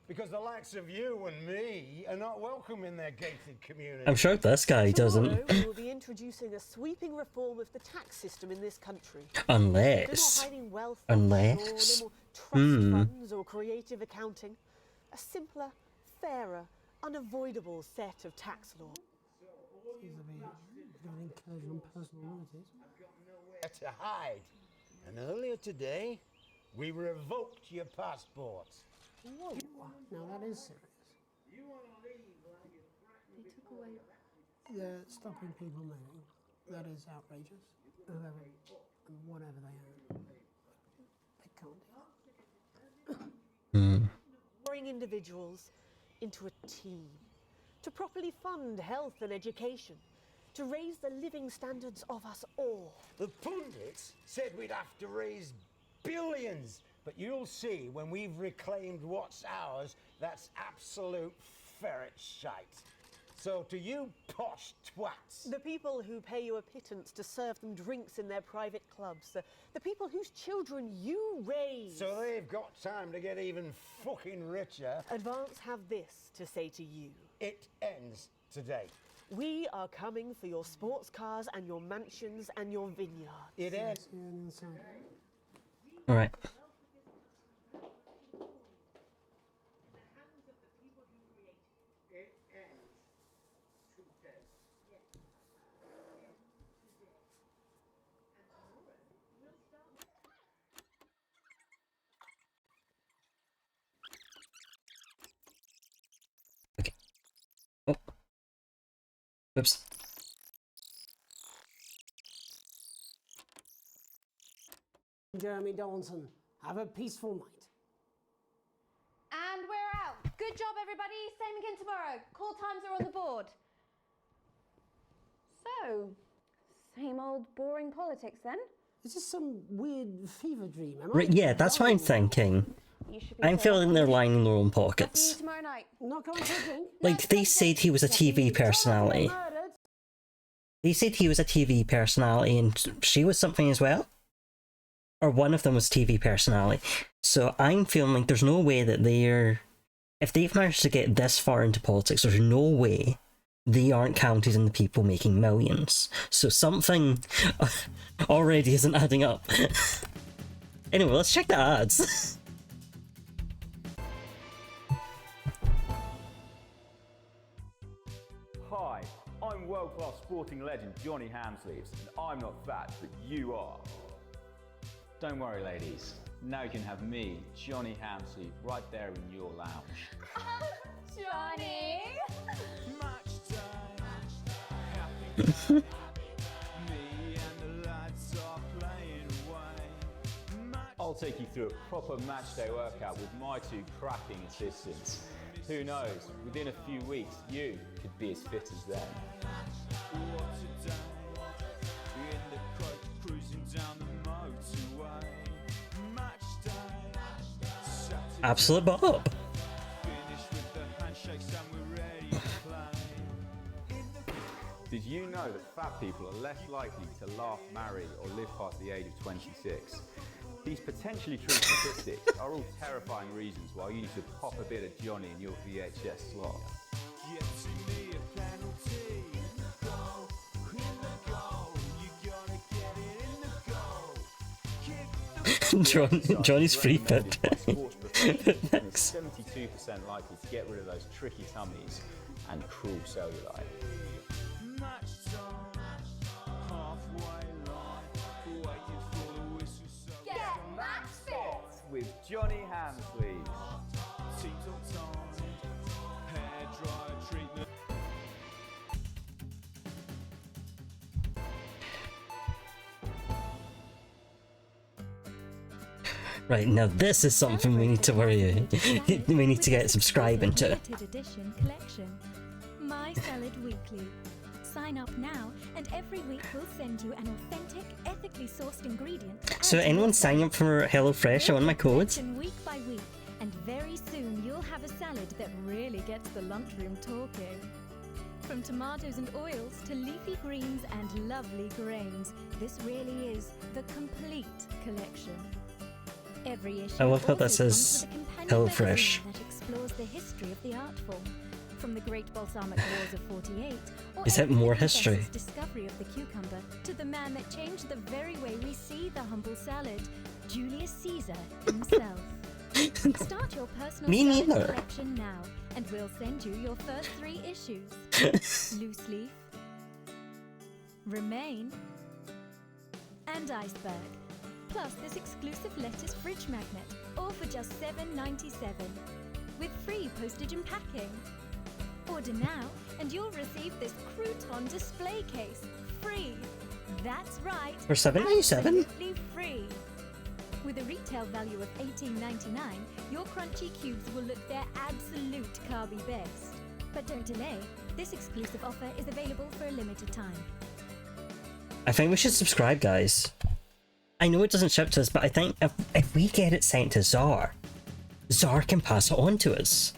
M: Because the likes of you and me are not welcome in their gated community.
B: I'm sure this guy doesn't.
J: Tomorrow, we will be introducing a sweeping reform of the tax system in this country.
B: Unless.
J: No more hiding wealth
B: Unless.
J: offshore, no more trust funds or creative accounting. A simpler, fairer, unavoidable set of tax laws.
E: Seems to be an incursion on personal liberties.
M: Nowhere to hide. And earlier today, we revoked your passports.
E: Whoa, now that is serious.
C: They took away...
E: They're stopping people moving. That is outrageous. Whoever, whatever they are, they can't do that.
J: Empowering individuals into a team. To properly fund health and education. To raise the living standards of us all.
M: The pundits said we'd have to raise billions. But you'll see when we've reclaimed what's ours, that's absolute ferret shite. So to you posh twats,
J: The people who pay you a pittance to serve them drinks in their private clubs. The people whose children you raise.
M: so they've got time to get even fucking richer.
J: Advance have this to say to you.
M: It ends today.
J: We are coming for your sports cars and your mansions and your vineyards.
M: It ends.
B: All right. Okay. Oh. Oops.
E: Jeremy Donaldson, have a peaceful night.
C: And we're out. Good job, everybody. Same again tomorrow. Call times are on the board. So, same old boring politics then?
E: Is this some weird fever dream? Am I
B: Right, yeah, that's what I'm thinking.
C: You should be
B: I'm feeling they're lining their own
C: See you
B: pockets.
C: tomorrow night.
E: Not going for a drink?
B: Like, they said he was a TV personality.
E: Murdered.
B: They said he was a TV personality and she was something as well. Or one of them was TV personality. So I'm feeling like there's no way that they're... If they've managed to get this far into politics, there's no way they aren't counted in the people making millions. So something already isn't adding up. Anyway, let's check the ads.
N: Hi, I'm world-class sporting legend Johnny Hamsleeves, and I'm not fat, but you are. Don't worry, ladies. Now you can have me, Johnny Hamsleeve, right there in your lounge.
C: Johnny!
N: I'll take you through a proper match day workout with my two cracking assistants. Who knows, within a few weeks, you could be as fit as them.
B: Absolute Bob.
N: Did you know that fat people are less likely to laugh, marry, or live past the age of 26? These potentially true statistics are all terrifying reasons why you need to pop a bit of Johnny in your VHS slot.
B: Johnny's free fit.
N: Thanks. 72% likely to get rid of those tricky tummies and cruel cellulite.
C: Get match fit!
N: With Johnny Hamsleeves.
B: Right, now this is something we need to worry. We need to get subscribing to.
F: Limited edition collection. My Salad Weekly. Sign up now, and every week we'll send you an authentic, ethically sourced ingredient. to
B: So
F: add to
B: anyone
F: your
B: sign up for HelloFresh on my codes?
F: selection week by week, and very soon you'll have a salad that really gets the lunchroom talking. From tomatoes and oils to leafy greens and lovely grains, this really is the complete collection. Every issue
B: I love how that
F: also comes
B: says
F: with a companion
B: HelloFresh.
F: magazine that explores the history of the art form, from the Great Balsamic Wars of 48, or
B: Is that
F: Edward
B: more
F: Levi
B: history?
F: Bess's discovery of the cucumber, to the man that changed the very way we see the humble salad, Julius Caesar himself. Start your personal
B: Me
F: salad
B: neither.
F: collection now, and we'll send you your first 3 issues. Loose leaf, Remain, and Iceberg. Plus this exclusive lettuce fridge magnet, all for just $7.97, with free postage and packing. Order now, and you'll receive this crouton display case, free. That's right.
B: For $7.97?
F: Absolutely free. With a retail value of $18.99, your crunchy cubes will look their absolute carby best. But don't delay. This exclusive offer is available for a limited time.
B: I think we should subscribe, guys. I know it doesn't ship to us, but I think if we get it sent to Czar, Czar can pass it on to us.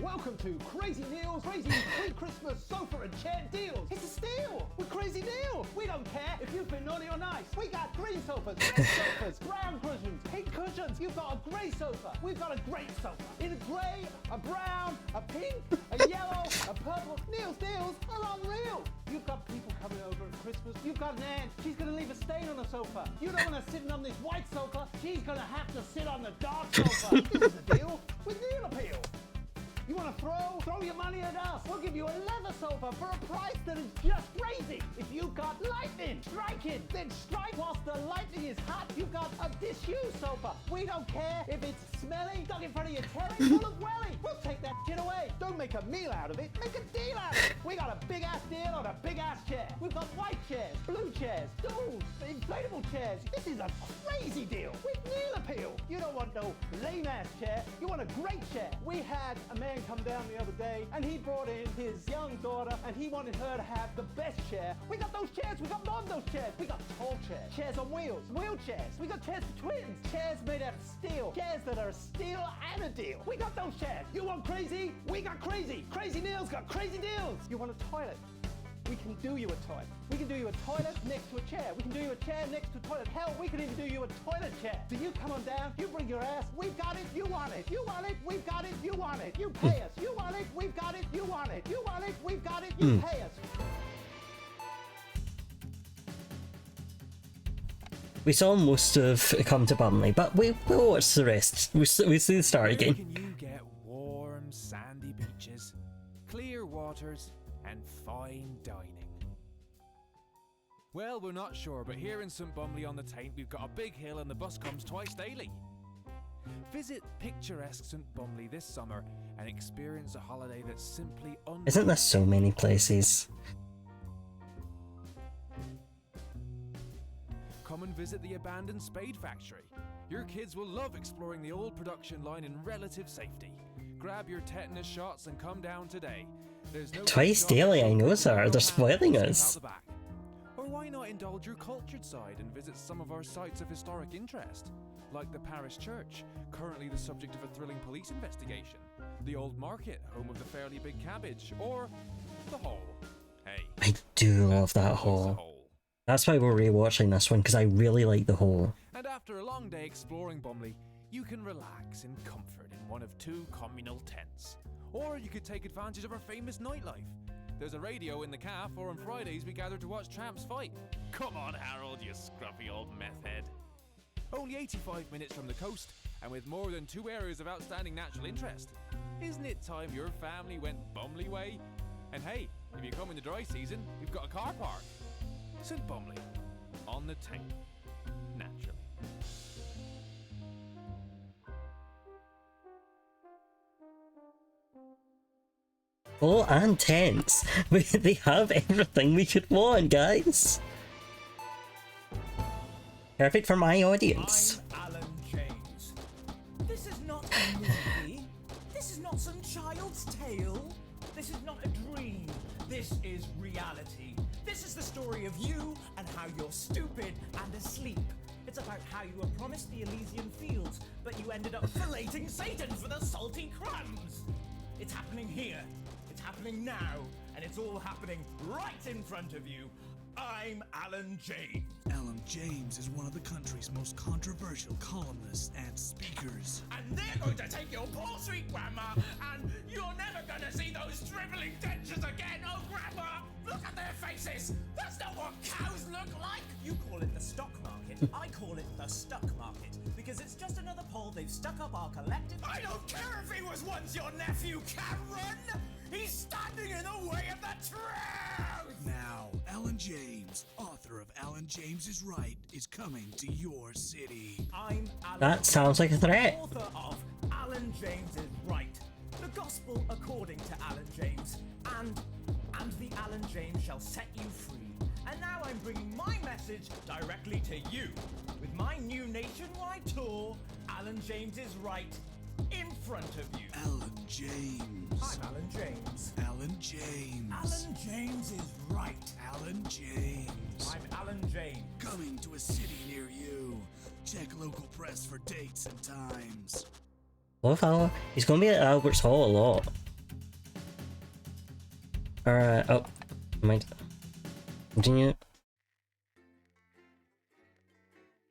O: Welcome to Crazy Neil's Crazy Pre-Christmas Sofa and Chair Deals. It's a steal with Crazy Neil. We don't care if you've been naughty or nice. We got green sofas, red sofas, brown cushions, pink cushions. You've got a grey sofa. We've got a great sofa. In a grey, a brown, a pink, a yellow, a purple. Neil's deals are unreal. You've got people coming over at Christmas. You've got an aunt. She's going to leave a stain on the sofa. You don't want her sitting on this white sofa. She's going to have to sit on the dark sofa. This is the deal with Neil Appeal. You want to throw your money at us. We'll give you a leather sofa for a price that is just crazy. If you've got lightning striking, then strike whilst the lightning is hot. You've got a disused sofa. We don't care if it's smelly, stuck in front of your telly, full of welly. We'll take that shit away. Don't make a meal out of it. Make a deal out of it. We got a big ass deal on a big ass chair. We've got white chairs, blue chairs, stools, inflatable chairs. This is a crazy deal with Neil Appeal. You don't want no lame ass chair. You want a great chair. We had a man come down the other day and he brought in his young daughter and he wanted her to have the best chair. We got those chairs. We got more of those chairs. We got tall chairs, chairs on wheels, wheelchairs. We got chairs for twins, chairs made out of steel, chairs that are a steal and a deal. We got those chairs. You want crazy? We got crazy. Crazy Neil's got crazy deals. You want a toilet? We can do you a toilet. We can do you a toilet next to a chair. We can do you a chair next to a toilet. Hell, we can even do you a toilet chair. So you come on down, you bring your ass, we've got it, you want it. You want it, we've got it, you want it. You pay us. You want it, we've got it, you want it. You want it, we've got it, you pay us.
B: We saw most of Come to Bumley, but we'll watch the rest. We see the start again.
I: Where can you get warm, sandy beaches, clear waters, and fine dining? Well, we're not sure, but here in St Bumley on the Taint, we've got a big hill and the bus comes twice daily. Visit picturesque St Bumley this summer and experience a holiday that's simply unreal.
B: Isn't there so many places?
I: Come and visit the abandoned spade factory. Your kids will love exploring the old production line in relative safety. Grab your tetanus shots and come down today. There's no
B: Twice daily, I know, sir. They're spoiling us.
I: Or why not indulge your cultured side and visit some of our sites of historic interest, like the parish church, currently the subject of a thrilling police investigation, the old market, home of the fairly big cabbage, or the Hole. Hey,
B: I do love that hole. That's why we're rewatching this one, because I really like the hole.
I: And after a long day exploring Bumley, you can relax in comfort in one of 2 communal tents. Or you could take advantage of our famous nightlife. There's a radio in the calf, or on Fridays we gather to watch tramps fight. Come on, Harold, you scruffy old meth head. Only 85 minutes from the coast, and with more than 2 areas of outstanding natural interest. Isn't it time your family went Bumley way? And hey, if you come in the dry season, we've got a car park. St Bumley, on the Taint, naturally.
B: Oh, and tents. They have everything we could want, guys. Perfect for my audience.
P: I'm Alan James. This is not a movie. This is not some child's tale. This is not a dream. This is reality. This is the story of you and how you're stupid and asleep. It's about how you were promised the Elysian fields, but you ended up filleting Satan for the salty crumbs. It's happening here. It's happening now. And it's all happening right in front of you. I'm Alan James.
Q: Alan James is one of the country's most controversial columnists and speakers.
P: And they're going to take your poor sweet grandma, and you're never going to see those dribbling dentures again. Oh, grandma, look at their faces. That's not what cows look like. You call it the stock market. I call it the stuck market, because it's just another pole they've stuck up our collective... I don't care if he was once your nephew, Cameron. He's standing in the way of the truth.
Q: Now, Alan James, author of Alan James is Right, is coming to your city.
P: I'm Alan
B: That sounds like a threat.
P: Author of Alan James is Right, the gospel according to Alan James, and the Alan James shall set you free. And now I'm bringing my message directly to you. With my new nationwide tour, Alan James is Right, in front of you.
Q: Alan James.
P: I'm Alan James.
Q: Alan James.
P: Alan James is right.
Q: Alan James.
P: I'm Alan James.
Q: Coming to a city near you. Check local press for dates and times.
B: Love how he's going to be at Albert's Hall a lot. Alright, oh, mind. Continue.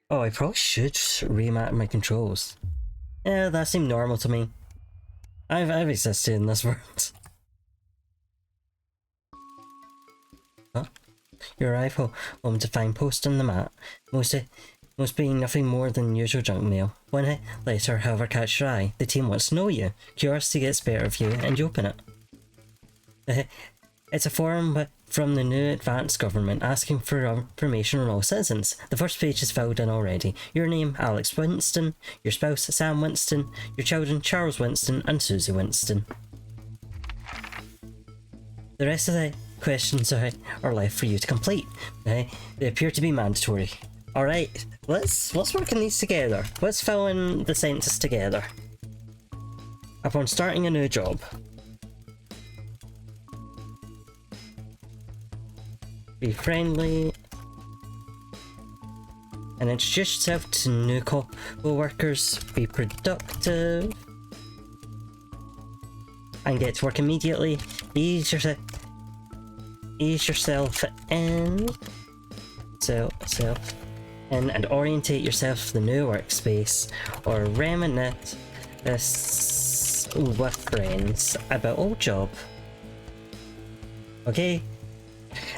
B: Oh, I probably should remap my controls. Yeah, that seemed normal to me. I've existed in this world. Huh? You arrive home to find post on the mat. Most being nothing more than usual junk mail. One hit later, however, catch your eye. The team wants to know you. Curiosity gets better of you, and you open it. It's a form from the new advanced government asking for information on all citizens. The first page is filled in already. Your name, Alex Winston. Your spouse, Sam Winston. Your children, Charles Winston and Susie Winston. The rest of the questions are left for you to complete. They appear to be mandatory. Alright, let's work on these together. Let's fill in the census together. Upon starting a new job, be friendly and introduce yourself to new co-workers. Be productive and get to work immediately. Ease yourself in, and orientate yourself to the new workspace, or reminisce with friends about old job. Okay?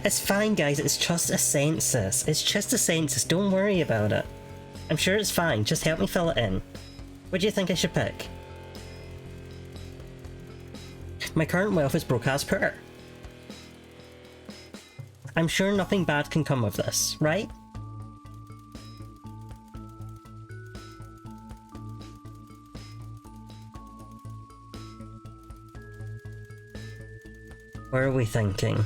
B: It's fine, guys, it's just a census. It's just a census, don't worry about it. I'm sure it's fine, just help me fill it in. What do you think I should pick? My current wealth is broke as per. I'm sure nothing bad can come of this, right? What are we thinking?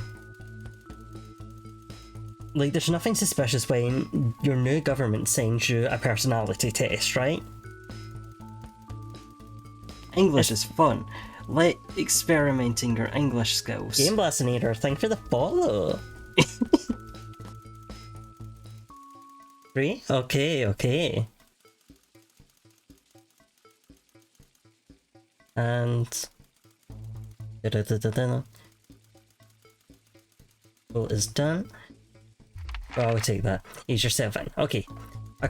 B: Like, there's nothing suspicious when your new government sends you a personality test, right? English is fun. Let experimenting your English skills. Game Blastinator, thank for the follow. 3? Okay. And... Well, is done. Well, I'll take that. Ease yourself in. Okay. A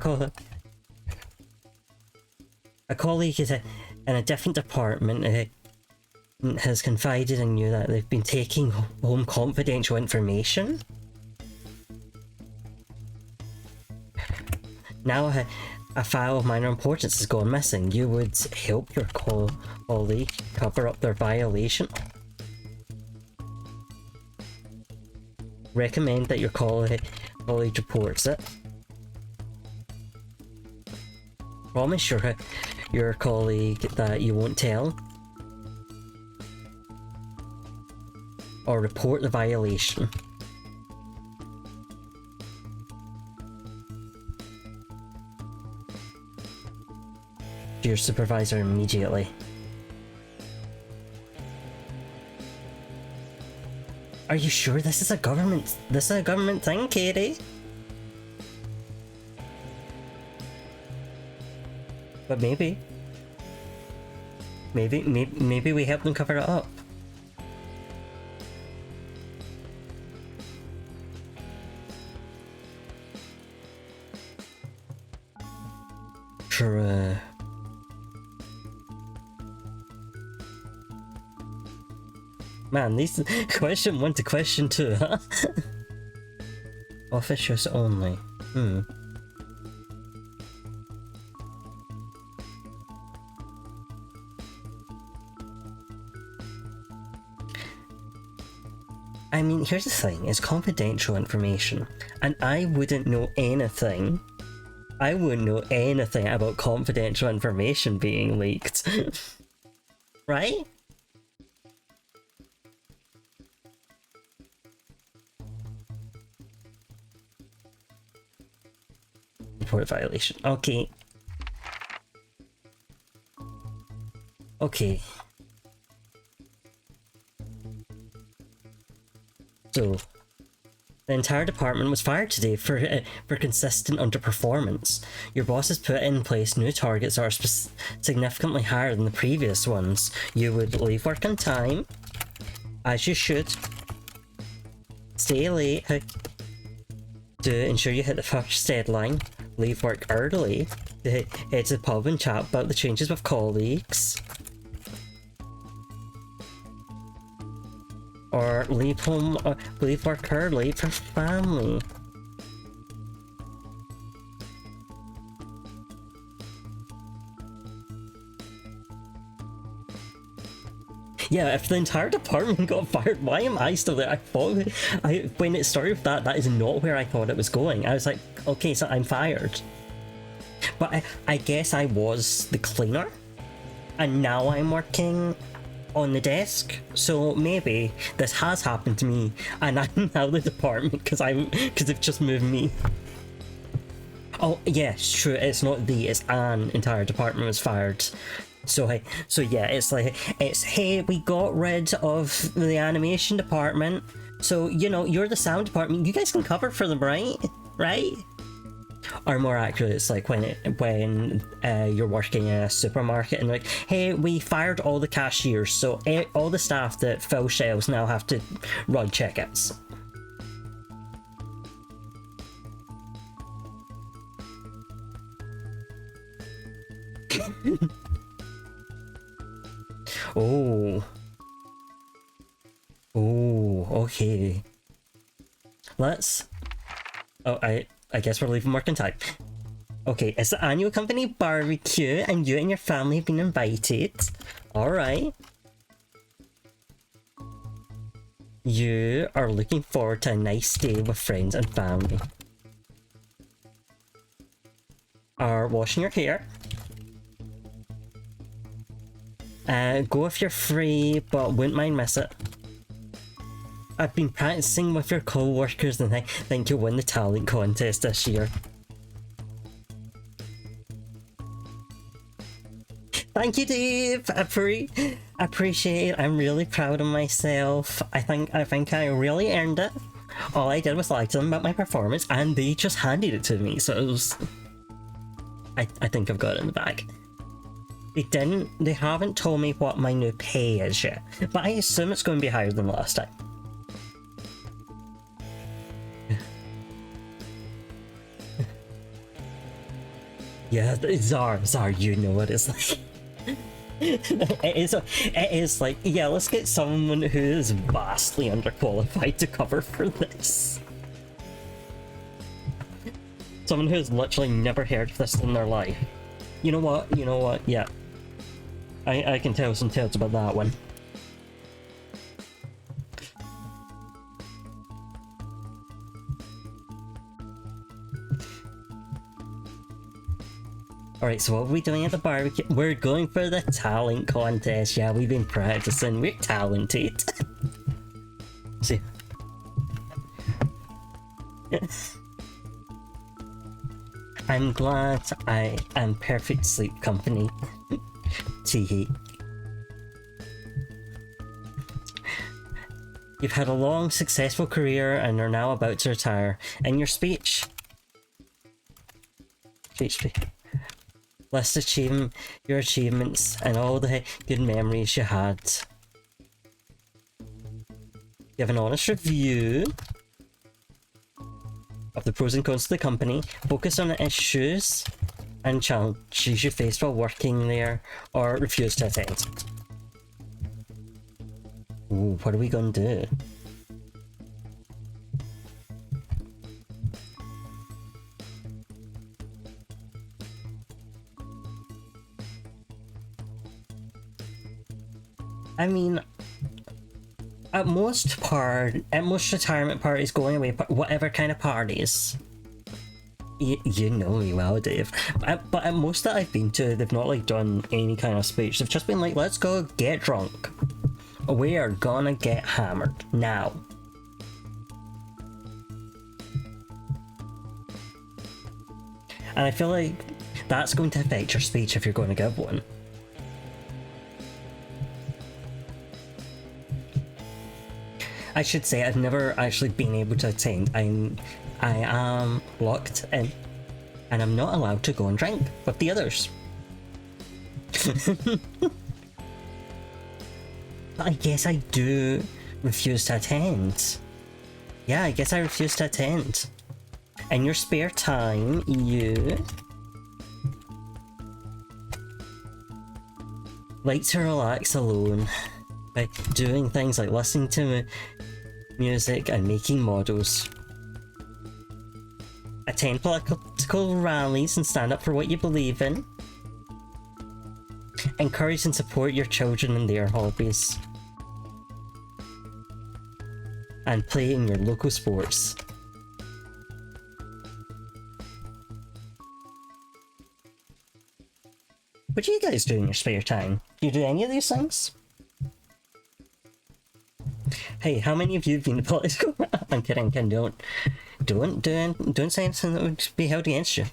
B: colleague is in a different department has confided in you that they've been taking home confidential information. Now a file of minor importance has gone missing. You would help your colleague cover up their violation. Recommend that your colleague reports it. Promise your colleague that you won't tell. Or report the violation. To your supervisor immediately. Are you sure this is a government thing, Katie? But maybe we help them cover it up. True. Man, these question 1 to question 2, huh? Office use only. I mean, here's the thing, it's confidential information, and I wouldn't know anything. I wouldn't know anything about confidential information being leaked. Right? Report violation. Okay. Okay. So, the entire department was fired today for consistent underperformance. Your boss has put in place new targets that are significantly higher than the previous ones. You would leave work on time, as you should, stay late. To ensure you hit the first deadline. Leave work early. To head to the pub and chat about the changes with colleagues. Or leave work early for family. Yeah, if the entire department got fired, why am I still there? When it started with that is not where I thought it was going. I was like, okay, so I'm fired. But I guess I was the cleaner, and now I'm working on the desk. So maybe this has happened to me, and I'm now the department because they've just moved me. Oh yes, true. It's not it's an entire department was fired. So yeah, it's hey, we got rid of the animation department, so you know, you're the sound department, you guys can cover for them, right? Or more accurate, it's like when you're working in a supermarket and like, hey, we fired all the cashiers, so all the staff that fill shelves now have to run checkouts. Oh, okay. I guess we're leaving work in time. Okay, it's the annual company barbecue, and you and your family have been invited. Alright. You are looking forward to a nice day with friends and family. Are washing your hair. Go if you're free, but wouldn't mind miss it. I've been practicing with your co-workers and I think you'll win the talent contest this year. Thank you, Dave! Appreciate it. I'm really proud of myself. I think I really earned it. All I did was lie to them about my performance and they just handed it to me, so it was... I think I've got it in the bag. They haven't told me what my new pay is yet, but I assume it's going to be higher than last time. Yeah, Zar, you know what it's like. It is like, yeah, let's get someone who is vastly underqualified to cover for this. Someone who's literally never heard of this in their life. You know what, yeah. I can tell some tales about that one. Alright, so what are we doing at the barbecue? We're going for the talent contest. Yeah, we've been practicing. We're talented. See. I'm glad I am perfect sleep company. Teehee. You've had a long, successful career and are now about to retire. In your speech, list your achievements and all the good memories you had. Give an honest review of the pros and cons of the company. Focus on the issues and challenges you faced while working there, or refuse to attend. Ooh, what are we gonna do? I mean, at most retirement parties, going away, whatever kind of parties. You know me well, Dave. But at most that I've been to, they've not like done any kind of speech. They've just been like, let's go get drunk. We are gonna get hammered now. And I feel like that's going to affect your speech if you're going to give one. I should say I've never actually been able to attend. I am locked in, and I'm not allowed to go and drink with the others. But I guess I do refuse to attend. Yeah, I guess I refuse to attend. In your spare time, you like to relax alone by doing things like listening to music and making models. Attend political rallies and stand up for what you believe in. Encourage and support your children in their hobbies. And play in your local sports. What do you guys do in your spare time? Do you do any of these things? Hey, how many of you have been to political? I'm kidding, don't say anything that would be held against you.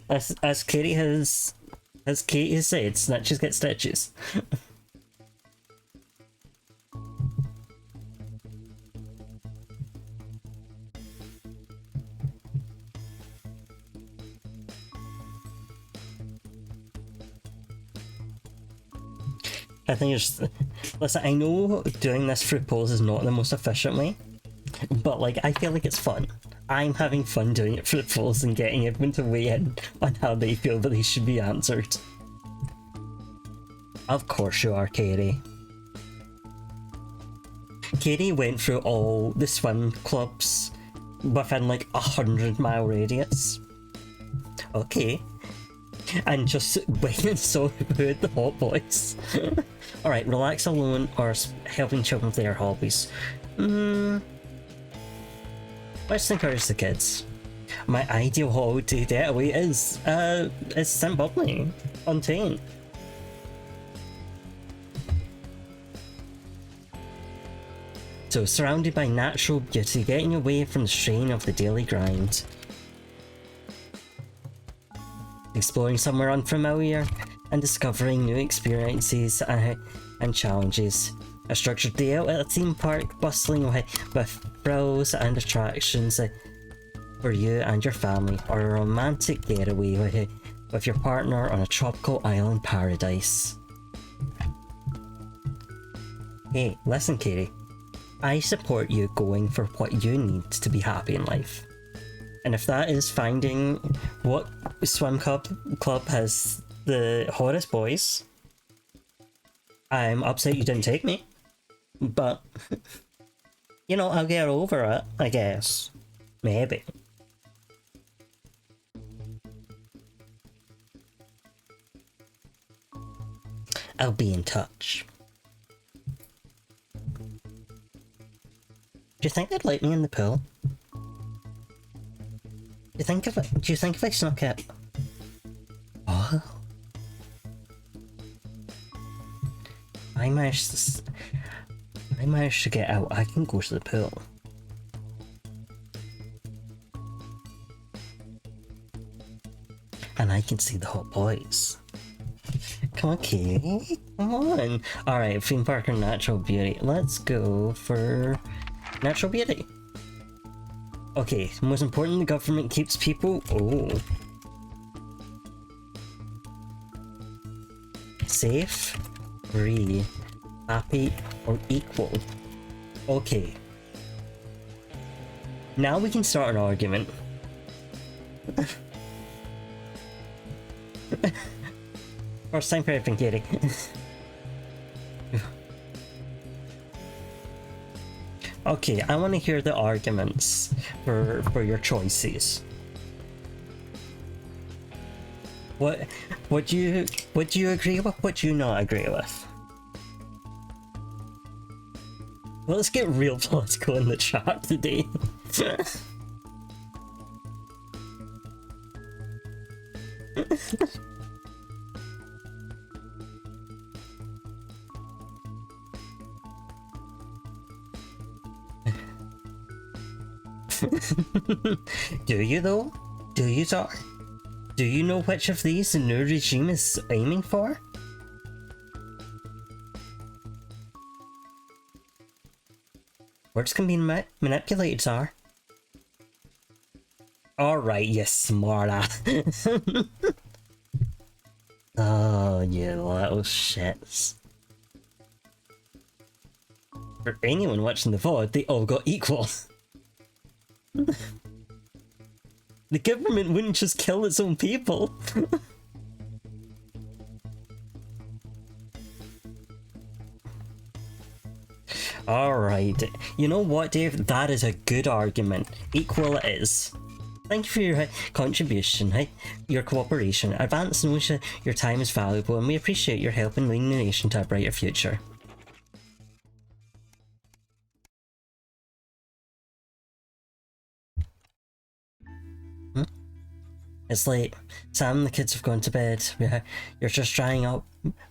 B: As Katie has said, snitches get stitches. I think it's... Listen, I know doing this through polls is not the most efficient way, but like, I feel like it's fun. I'm having fun doing it through polls and getting everyone to weigh in on how they feel that they should be answered. Of course you are, Katie. Katie went through all the swim clubs within like 100-mile radius. Okay. And just went and saw who had the hot boys. Alright, relax alone or helping children with their hobbies. Let's encourage the kids. My ideal holiday getaway is simply Untamed. So, surrounded by natural beauty, getting away from the strain of the daily grind. Exploring somewhere unfamiliar and discovering new experiences and challenges. A structured day out at a theme park, bustling with thrills and attractions for you and your family, or a romantic getaway with your partner on a tropical island paradise. Hey, listen, Katie. I support you going for what you need to be happy in life. And if that is finding what swim club has the hottest boys, I'm upset you didn't take me. But, you know, I'll get over it, I guess. Maybe. I'll be in touch. Do you think they'd like me in the pool? Do you think if I snuck it? Oh. I managed to get out. I can go to the pool. And I can see the hot boys. Come on, Katie. Come on. Alright, theme park or natural beauty. Let's go for natural beauty. Okay, most important, the government keeps people... Oh. Safe, free, happy, or equal. Okay. Now we can start an argument. First time for everything, Katie. Okay, I want to hear the arguments for your choices. What do you agree with? What do you not agree with? Let's get real political in the chat today. Do you though? Do you, Zar? Do you know which of these the new regime is aiming for? Words can be manipulated, Zar. Alright, you smartass. Oh, you little shits. For anyone watching the VoD, they all got equal. The government wouldn't just kill its own people. Alright, you know what, Dave? That is a good argument. Equal it is. Thank you for your contribution, your cooperation. Advance knows your time is valuable and we appreciate your help in leading the nation to a brighter future. It's late. Sam and the kids have gone to bed. You're just drying up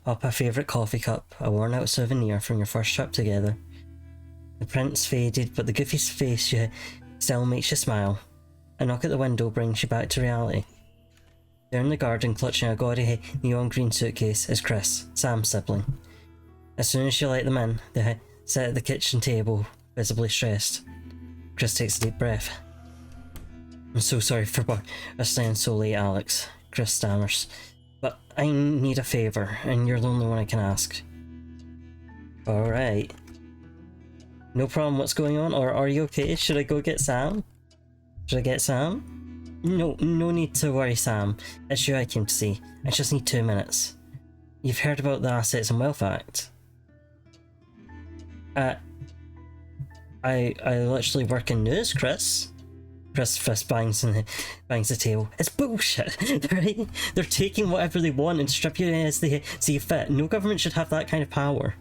B: a favourite coffee cup, a worn out souvenir from your first trip together. The print's faded, but the goofy face still makes you smile. A knock at the window brings you back to reality. There in the garden, clutching a gaudy neon green suitcase, is Chris, Sam's sibling. As soon as you let them in, they sit at the kitchen table, visibly stressed. Chris takes a deep breath. I'm so sorry for staying so late, Alex, Chris stammers. But I need a favour, and you're the only one I can ask. Alright. No problem, what's going on? Or are you okay? Should I go get Sam? Should I get Sam? No need to worry, Sam. It's you I came to see. I just need 2 minutes. You've heard about the Assets and Wealth Act? I literally work in news, Chris. Chris fist bangs the table. It's bullshit, right? They're taking whatever they want and distributing it as they see fit. No government should have that kind of power.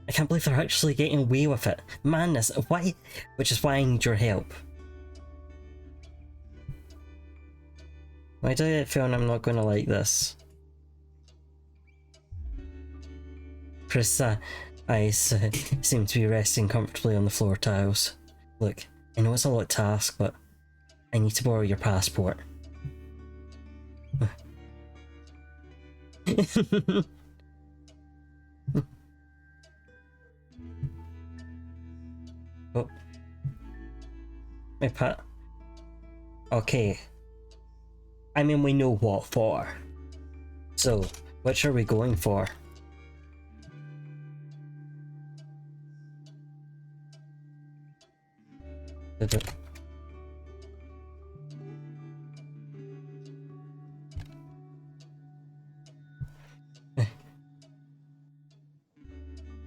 B: I can't believe they're actually getting away with it. Madness. Why? Which is why I need your help. Why do I feel I'm not going to like this? Chris' eyes seem to be resting comfortably on the floor tiles. Look, I know it's a lot to ask, but I need to borrow your passport. Oh. My Okay. I mean, we know what for. So, which are we going for?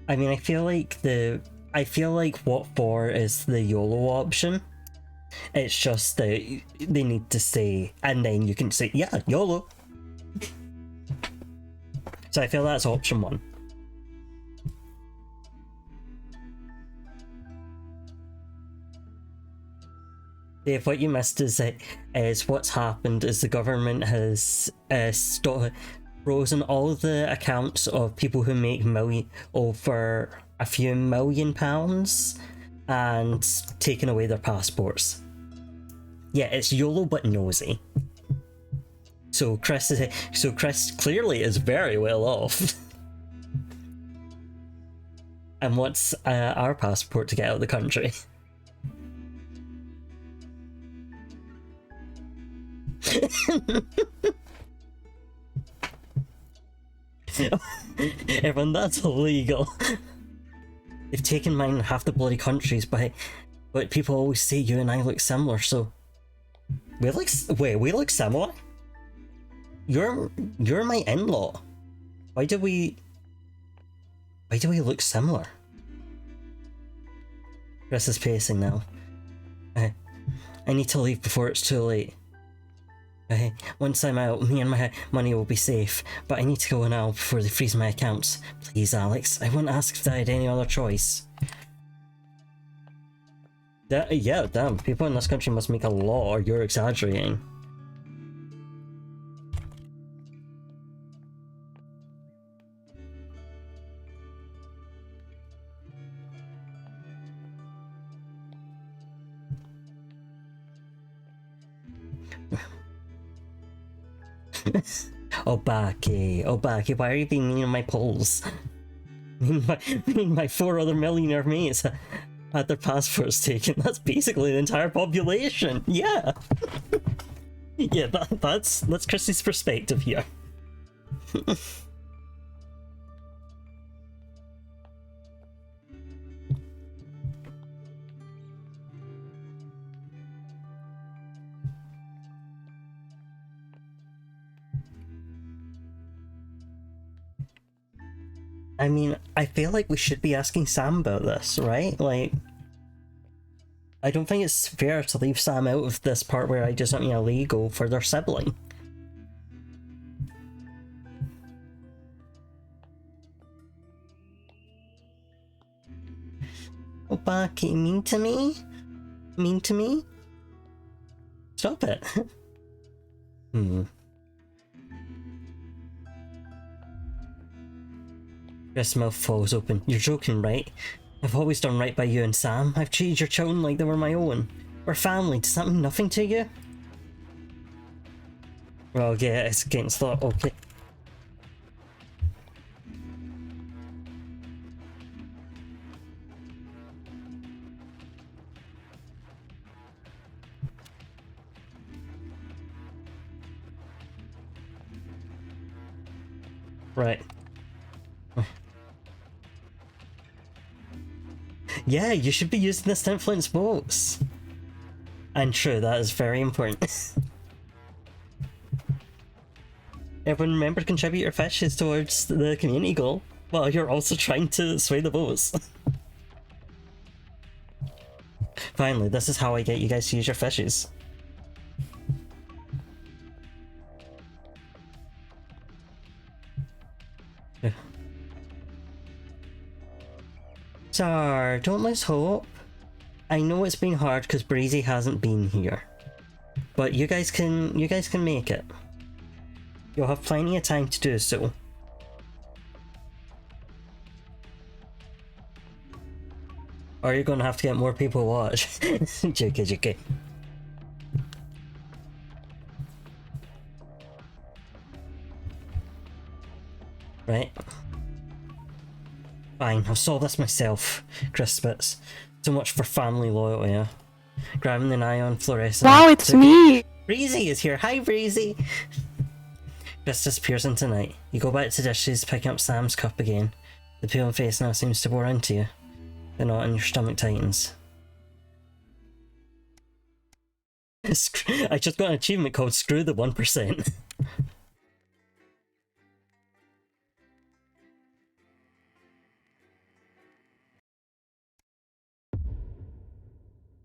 B: I mean, I feel like what for is the YOLO option. It's just that they need to say, and then you can say, yeah, YOLO. So I feel that's option 1. Dave, what you missed is what's happened is the government has frozen all the accounts of people who make over a few £1 million and taken away their passports. Yeah, it's YOLO but nosy. So Chris clearly is very well off. And wants our passport to get out of the country. Everyone, that's illegal. They've taken mine in half the bloody countries, but people always say you and I look similar, so... we look similar? You're my in-law. Why do we look similar? Chris is pacing now. I need to leave before it's too late. Once I'm out, me and my money will be safe, but I need to go now before they freeze my accounts. Please, Alex, I wouldn't ask if I had any other choice. Yeah, damn, people in this country must make a law or you're exaggerating. Obaki, why are you being mean on my polls? My 4 other millionaire mates had their passports taken. That's basically the entire population. Yeah. Yeah, that's Chrissy's perspective here. I mean, I feel like we should be asking Sam about this, right? Like, I don't think it's fair to leave Sam out of this part where I just something illegal for their sibling. Oppa, can you mean to me? Mean to me? Stop it. Chris' mouth falls open. You're joking, right? I've always done right by you and Sam. I've treated your children like they were my own. We're family. Does that mean nothing to you? Well, yeah, it's against law. Okay. Right. Yeah, you should be using the St. Flint's boats. And true, that is very important. Everyone remember to contribute your fishes towards the community goal, while you're also trying to sway the boats. Finally, this is how I get you guys to use your fishes. Sir, don't lose hope. I know it's been hard because Breezy hasn't been here, but you guys can make it. You'll have plenty of time to do so. Or you're gonna have to get more people to watch. JK. Right. Fine, I'll solve this myself, Crispits. So much for family loyalty, yeah. Grabbing the neon fluorescent.
R: Wow, it's me!
B: Breezy is here. Hi, Breezy! Chris disappears into night. You go back to dishes, picking up Sam's cup again. The pale face now seems to bore into you. The knot in your stomach tightens. I just got an achievement called Screw the 1%.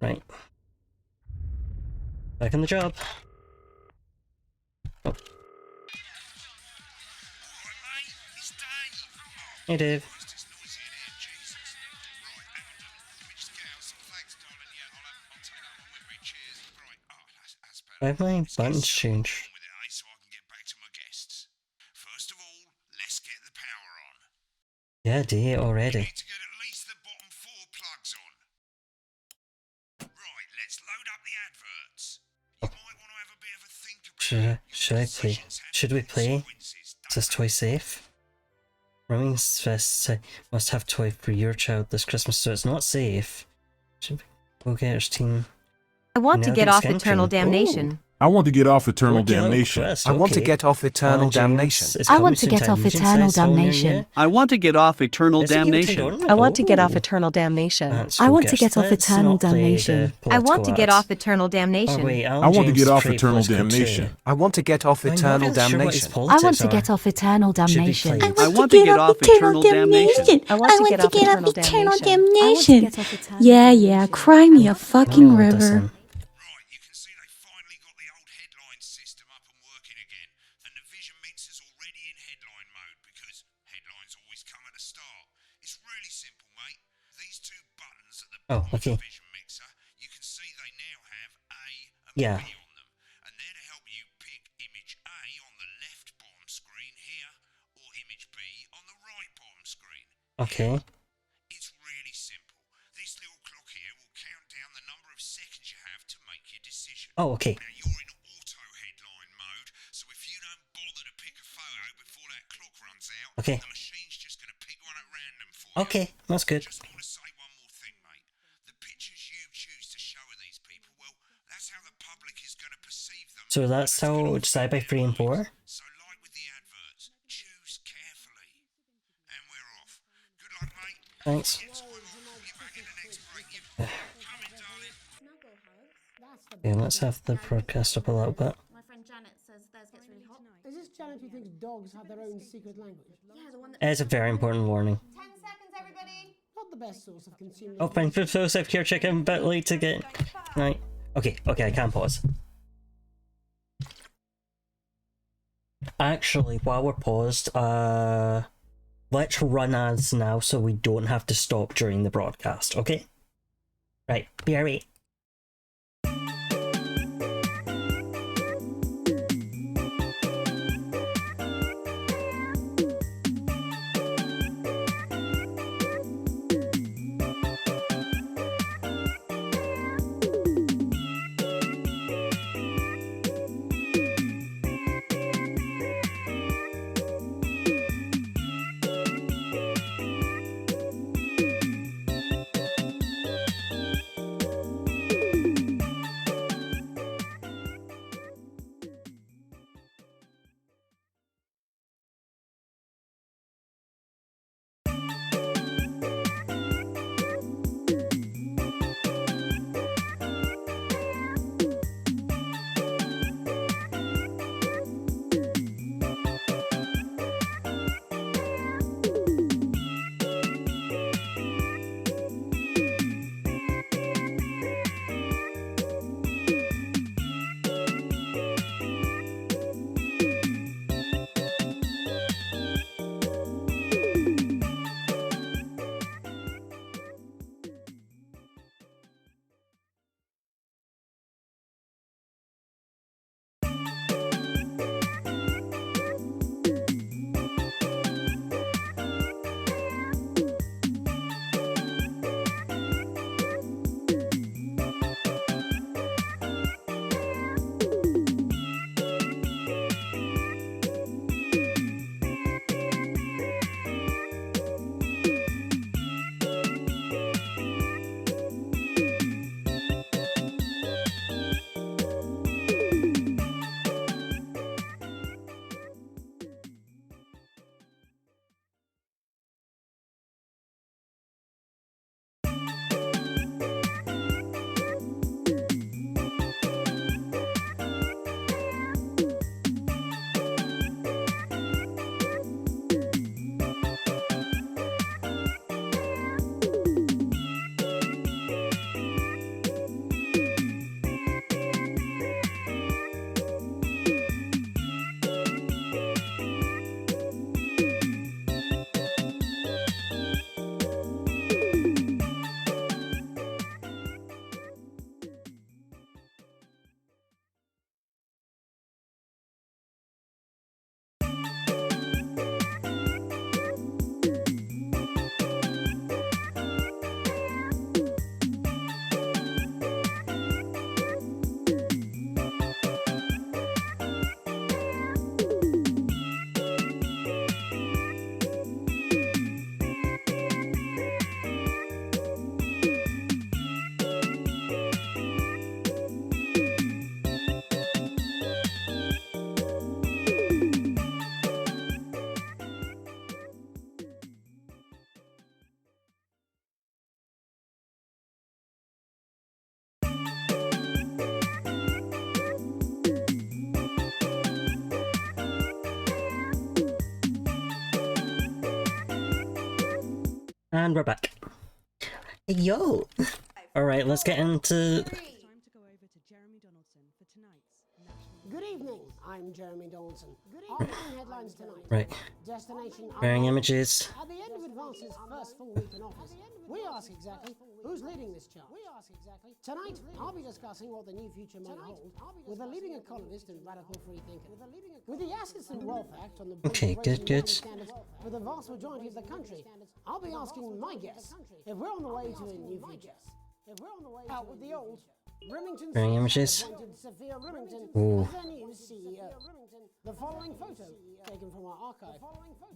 B: Right. Back on the job. Oh. Hey, Dave. Why have my buttons changed? Yeah, D8 already. Should I play? Should we play? Is this toy safe? Rumming's Fest must have toy for your child this Christmas, so it's not safe. Should we go get our team?
R: I want to get off eternal damnation.
S: I want to get off eternal damnation.
T: I want to get off eternal damnation.
R: I want to get off eternal damnation.
U: I want to get off eternal damnation.
R: I want to get off eternal damnation. I want to get off eternal damnation. I want to get off eternal damnation.
S: I want to get off eternal damnation.
T: I want to get off eternal damnation.
R: I want to get off eternal damnation.
U: I want to get off eternal damnation.
R: I want to get off eternal damnation. Yeah, cry me a fucking river.
B: Oh, okay. Yeah. Okay.
D: It's really simple. This little clock here will count down the number of seconds you have to make your decision.
B: Oh, okay.
D: Now you're in auto headline mode, so if you don't bother to pick a photo before that clock runs out,
B: okay.
D: The machine's just going to pick one at random for you.
B: Okay, that's good.
D: Just want to say one more thing, mate. The pictures you choose to show of these people, well, that's how the public is going to perceive them.
B: So that's how decide by 3 and 4?
D: So like with the adverts, choose carefully. And we're off. Good luck, mate.
B: Thanks. Yeah, let's have the broadcast up a little bit.
C: My friend Janet says theirs gets really hot.
E: Is this channel who thinks dogs have their own secret language?
C: Yeah, the one that...
B: It's a very important warning.
C: 10 seconds, everybody.
E: Not the best source of consumer...
B: Oh, thanks for so safe here, chicken. Bit late to get... Right. Okay, I can pause. Actually, while we're paused, let's run ads now so we don't have to stop during the broadcast, okay? Right, BRE. And we're back. Yo! Alright, let's get into...
E: Good evening, I'm Jeremy Donaldson. Our main headlines tonight.
B: Right.
E: Destination
B: Bearing images.
E: At the end of Advance's first full week in office, we ask exactly who's leading this charge. Tonight, I'll be discussing what the new future might hold with a leading economist and radical free thinker. With the Assets and Wealth Act on the
B: Okay, good.
E: For the vast majority of the country, I'll be asking my guess if we're on the way to a new future. Out with the old. Remington
B: Bearing images.
E: Sophia Remington
B: Ooh.
E: as their new CEO. The following photo, taken from our archive,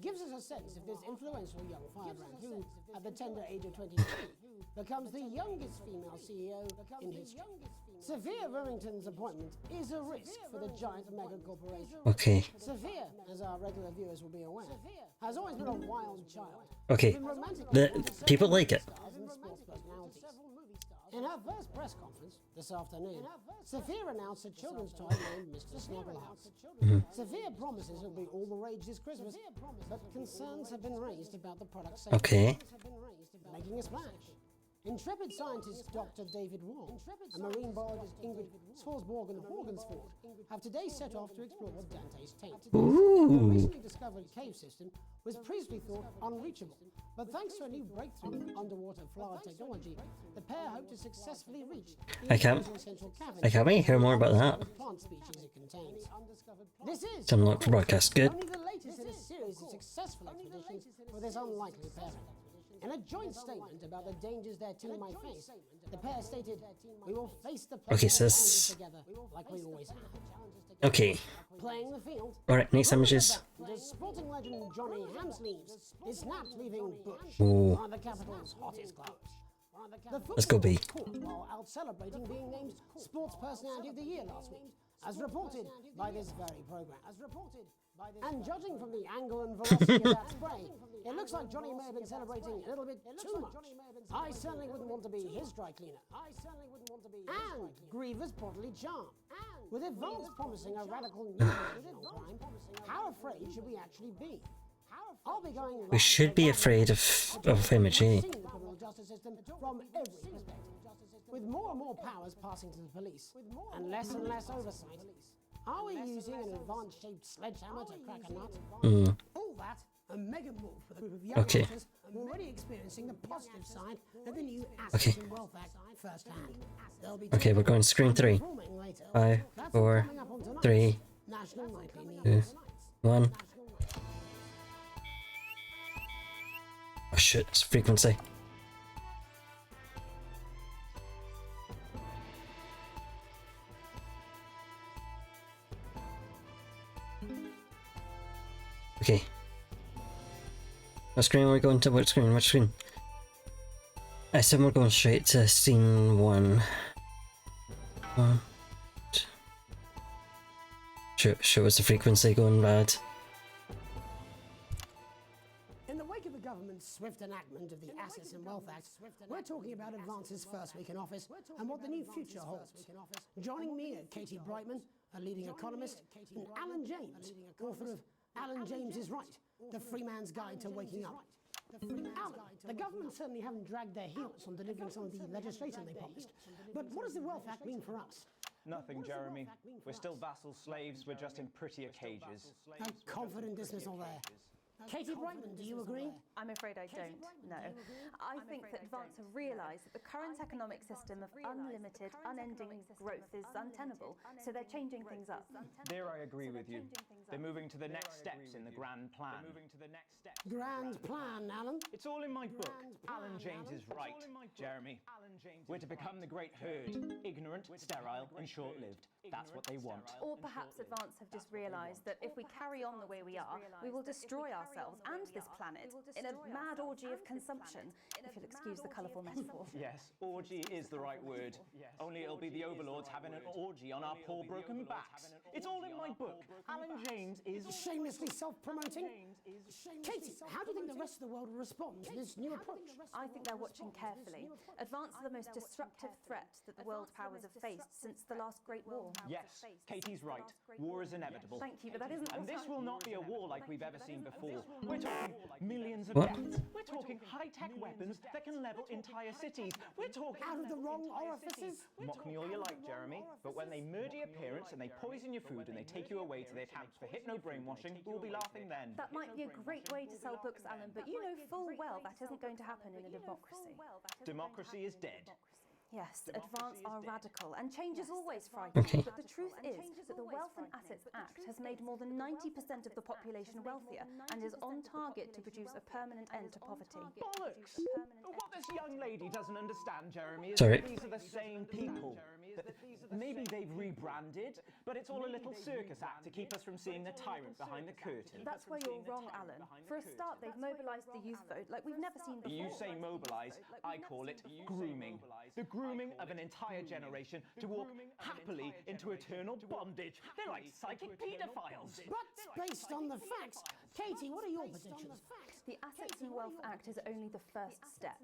E: gives us a sense of this influential young firebrand who, at the tender age of 23, becomes the youngest female CEO in history. Sophia Remington's appointment is a risk for the giant mega corporation.
B: Okay.
E: Sophia, as our regular viewers will be aware, has always been a wild child.
B: Okay. The people like it.
E: In her first press conference, this afternoon, Sophia announced a children's toy named Mr. Snugglehouse. Sophia promises it'll be all the rage this Christmas, but concerns have been raised about the product's safety.
B: Okay.
E: Making a splash. Intrepid scientist Dr. David Wong and marine biologist Ingrid Svorsborgen-Horgensford have today set off to explore Dante's taint.
B: Ooh.
E: The recently discovered cave system was previously thought unreachable, but thanks to a new breakthrough in underwater flower technology, the pair hope to successfully reach the central cavern.
B: I can't wait to hear more about that.
E: Plant species it contains. This is
B: It's unlocked for broadcast. Good.
E: only the latest in a series of successful expeditions for this unlikely pairing. In a joint statement about the dangers their team might face, the pair stated, "We will face the
B: Okay, so
E: challenges
B: this...
E: together, like we always have."
B: Okay.
E: Playing the field.
B: Alright, next images.
E: The sporting legend Johnny Hamsleeves is snapped leaving Bush,
B: Ooh.
E: one of the capital's hottest clubs. The
B: Let's go B.
E: football was caught while out celebrating being named Sports Personality of the Year last week, as reported by this very program. And judging from the angle and velocity of that spray, it looks like Johnny may have been celebrating a little bit too much. I certainly wouldn't want to be his dry cleaner. And Griever's bodily charm. With advance promising a radical new crime, how afraid should we actually be? I'll be going
B: We should be afraid of Image.
E: the criminal justice system from every perspective. With more and more powers passing to the police, and less oversight, are we using an advanced-shaped sledgehammer to crack a nut? All that, a mega move for the group of young officers already experiencing the positive side of the new Assets and Wealth Act firsthand.
B: Okay, we're going screen 3. 5, 4, 3, 2, 1. Oh shit, it's frequency. Okay. What screen are we going to? What screen? Which screen? I said we're going straight to scene 1. Sure, was the frequency going bad?
E: In the wake of the government's swift enactment of the Assets and Wealth Act, we're talking about Advance's first week in office and what the new future holds. Joining me are Katie Brightman, a leading economist, and Alan James, author of Alan James is Right, The Free Man's Guide to Waking Up. Alan, the government certainly haven't dragged their heels on delivering some of the legislation they promised, but what does the Wealth Act mean for us?
A: Nothing, Jeremy. We're still vassal slaves, we're just in prettier cages.
E: A confident dismissal there. Katie Brightman, do you agree?
V: I'm afraid I don't, no. I think that Advance have realised that the current economic system of unlimited, unending growth is untenable, so they're changing things up.
A: There I agree with you. They're moving to the next steps in the grand plan.
E: Grand plan, Alan?
A: It's all in my book. Alan James is right, Jeremy. We're to become the great herd, ignorant, sterile and short-lived. That's what they want.
V: Or perhaps Advance have just realised that if we carry on the way we are, we will destroy ourselves and this planet in a mad orgy of consumption, if you'll excuse the colourful metaphor.
A: Yes, orgy is the right word. Only it'll be the overlords having an orgy on our poor broken backs. It's all in my book. Alan James is...
E: Shamelessly self-promoting? Katie, how do you think the rest of the world will respond to this new approach?
V: I think they're watching carefully. Advance are the most disruptive threat that the world powers have faced since the last Great War.
A: Yes, Katie's right. War is inevitable.
V: Thank you, but that isn't...
A: And this will not be a war like we've ever seen before. We're talking millions of
B: What?
A: deaths. We're talking high-tech weapons that can level entire cities. We're talking...
E: Out of the wrong orifices?
A: Mock me all you like, Jeremy, but when they murder your parents and they poison your food and they take you away to their camps for hypno-brainwashing, we'll be laughing then.
V: That might be a great way to sell books, Alan, but you know full well that isn't going to happen in a democracy.
A: Democracy is dead.
V: Yes, Advance are radical, and change is always frightening, but the truth is that the Wealth and Assets Act has made more than 90% of the population wealthier and is on target to produce a permanent end to poverty.
A: Bollocks! What this young lady doesn't understand, Jeremy, is
B: Sorry.
A: that these are the same people. Maybe they've rebranded, but it's all a little circus act to keep us from seeing the tyrant behind the curtain.
V: That's where you're wrong, Alan. For a start, they've mobilised the youth vote like we've never seen before.
A: You say mobilise, I call it grooming. The grooming of an entire generation to walk happily into eternal bondage. They're like psychic paedophiles.
E: But based on the facts, Katie, what are your predictions?
V: The Assets and Wealth Act is only the first step.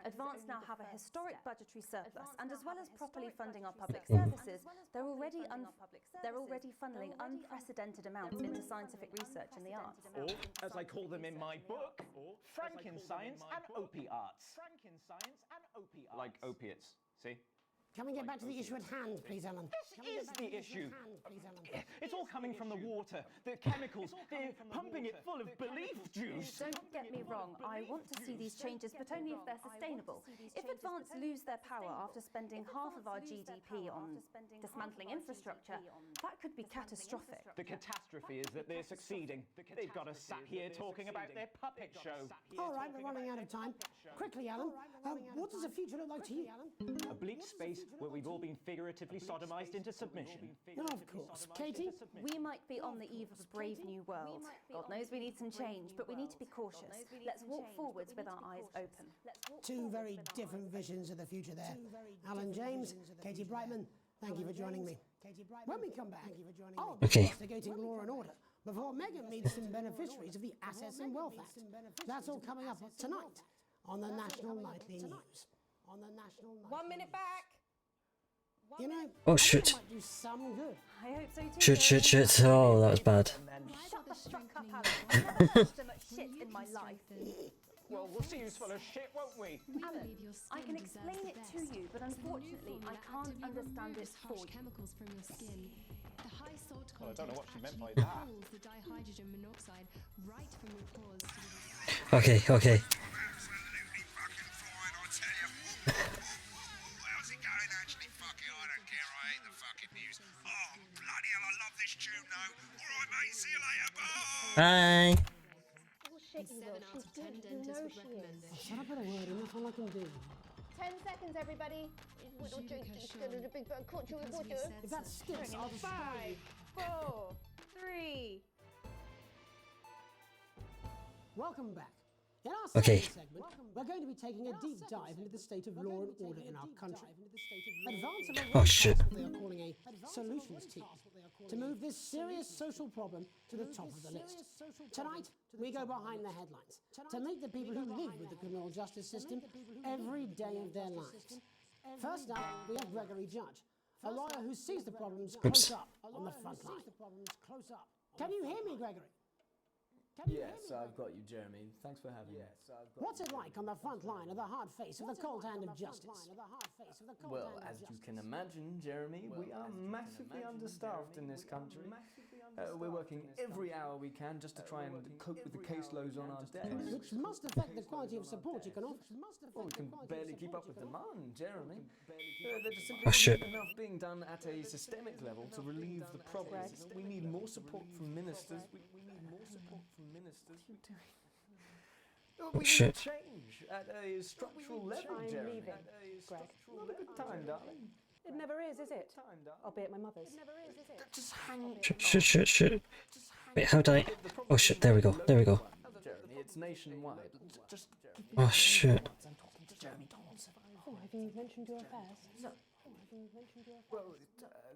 V: Advance now have a historic budgetary surplus, and as well as properly funding our our public services, they're already funneling unprecedented amounts into scientific research in the arts.
A: Or, as I call them in my book, Franken-science and opiates.
N: Like opiates, see?
E: Can we get back to the issue at hand, please, Ellen?
A: This is the issue. It's all coming from the water, the chemicals. They're pumping it full of belief juice.
V: Don't get me wrong, I want to see these changes, but only if they're sustainable. If Advance lose their power after spending half of our GDP on dismantling infrastructure, that could be catastrophic.
A: The catastrophe is that they're succeeding. They've got us sat here talking about their puppet show.
E: All right, we're running out of time. Quickly, Alan, what does the future look like to you?
A: A bleak space where we've all been figuratively sodomized into submission.
E: Of course. Katie?
V: We might be on the eve of a brave new world. God knows we need some change, but we need to be cautious. Let's walk forwards with our eyes open.
E: Two very different visions of the future there. Alan James, Katie Brightman, thank you for joining me. When we come back, I'll be investigating law and order before Megan meets some beneficiaries of the Assets and Wealth Act. That's all coming up tonight on the National Nightly News.
C: 1 minute back.
E: You know,
B: Oh shit.
E: might do some good.
V: I hope so too.
B: Shit. Oh, that was bad.
V: Shut the fuck up, Alan. I've never touched so much shit in my life.
A: Well, we'll see who's full of shit, won't we?
V: Alan, I can explain it to you, but unfortunately, I can't understand it for you.
H: Chemicals from your skin. The high salt
A: Well, I
H: content
A: don't know what she meant by
H: actually
A: that.
H: pulls the dihydrogen monoxide right from your pores to the
B: Okay.
D: Absolutely fucking flying, I tell you. How's it going, actually? Fuck it, I don't care. I hate the fucking news. Oh, bloody hell, I love this tune, though. All right, mate, see you later. Bye.
B: Bye.
H: 7 out of 10 dentists would recommend it.
E: Shut up with a word, and that's all I can do.
C: 10 seconds, everybody.
E: If that skips, I'll just
C: 5, 4, 3.
E: Welcome back. In our
B: Okay.
E: second segment, we're going to be taking a deep dive into the state of law and order in our country. Advance have
B: Oh, shit.
E: what they are calling a solutions team to move this serious social problem to the top of the list. Tonight, we go behind the headlines to meet the people who live with the criminal justice system every day of their lives. First up, we have Gregory Judge, a lawyer who sees the problems close up on the front line. Can you hear me, Gregory?
K: Yes, I've got you, Jeremy. Thanks for having me.
E: What's it like on the front line of the hard face of the cold hand of justice?
K: Well, as you can imagine, Jeremy, we are massively understaffed in this country. We're working every hour we can just to try and cope with the caseloads on our desks.
E: Which must affect the quality of support you can offer.
K: Well, we can barely keep up with demand, Jeremy. There just simply
B: Oh, shit.
K: isn't enough being done at a systemic level to relieve the problems. We need more support from ministers. We need more support from ministers. We need
B: Shit.
K: change at a structural level,
J: I'm
K: Jeremy.
J: leaving, Greg.
K: Not a good time, darling.
J: It never is it? I'll be at my mother's.
K: Just hang.
B: Shit. Wait, how do I... Oh shit, there we go.
K: Jeremy, it's nationwide. Just.
B: Oh shit.
K: Jeremy, don't.
J: Oh, have you mentioned your affairs?
K: No. Well,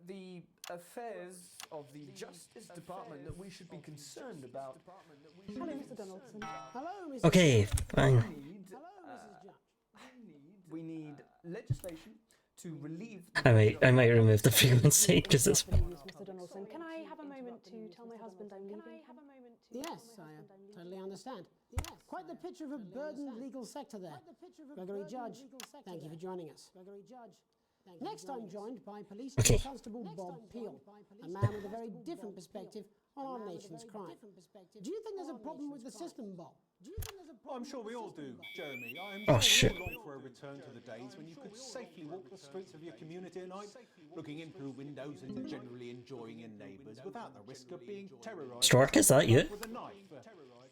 K: the affairs of the Justice Department that we should be concerned about.
J: Hello, Mr. Donaldson.
E: Hello, Mrs.
B: Okay, fine.
K: We need legislation to relieve.
B: I might remove the frequency because it's...
J: Mr. Donaldson, can I have a moment to tell my husband I'm leaving?
E: Yes, I totally understand. Quite the picture of a burdened legal sector there. Gregory Judge, thank you for joining us. Next, I'm joined by Police Constable Bob Peel, a man with a very different perspective on our nation's crime. Do you think there's a problem with the system, Bob?
W: I'm sure we all do, Jeremy.
B: Oh,
W: I'm sure
B: shit.
W: we all long for a return to the days when you could safely walk the streets of your community at night, looking in through windows and generally enjoying your neighbours without the risk of being terrorised.
B: Stork, is that you?
W: With a knife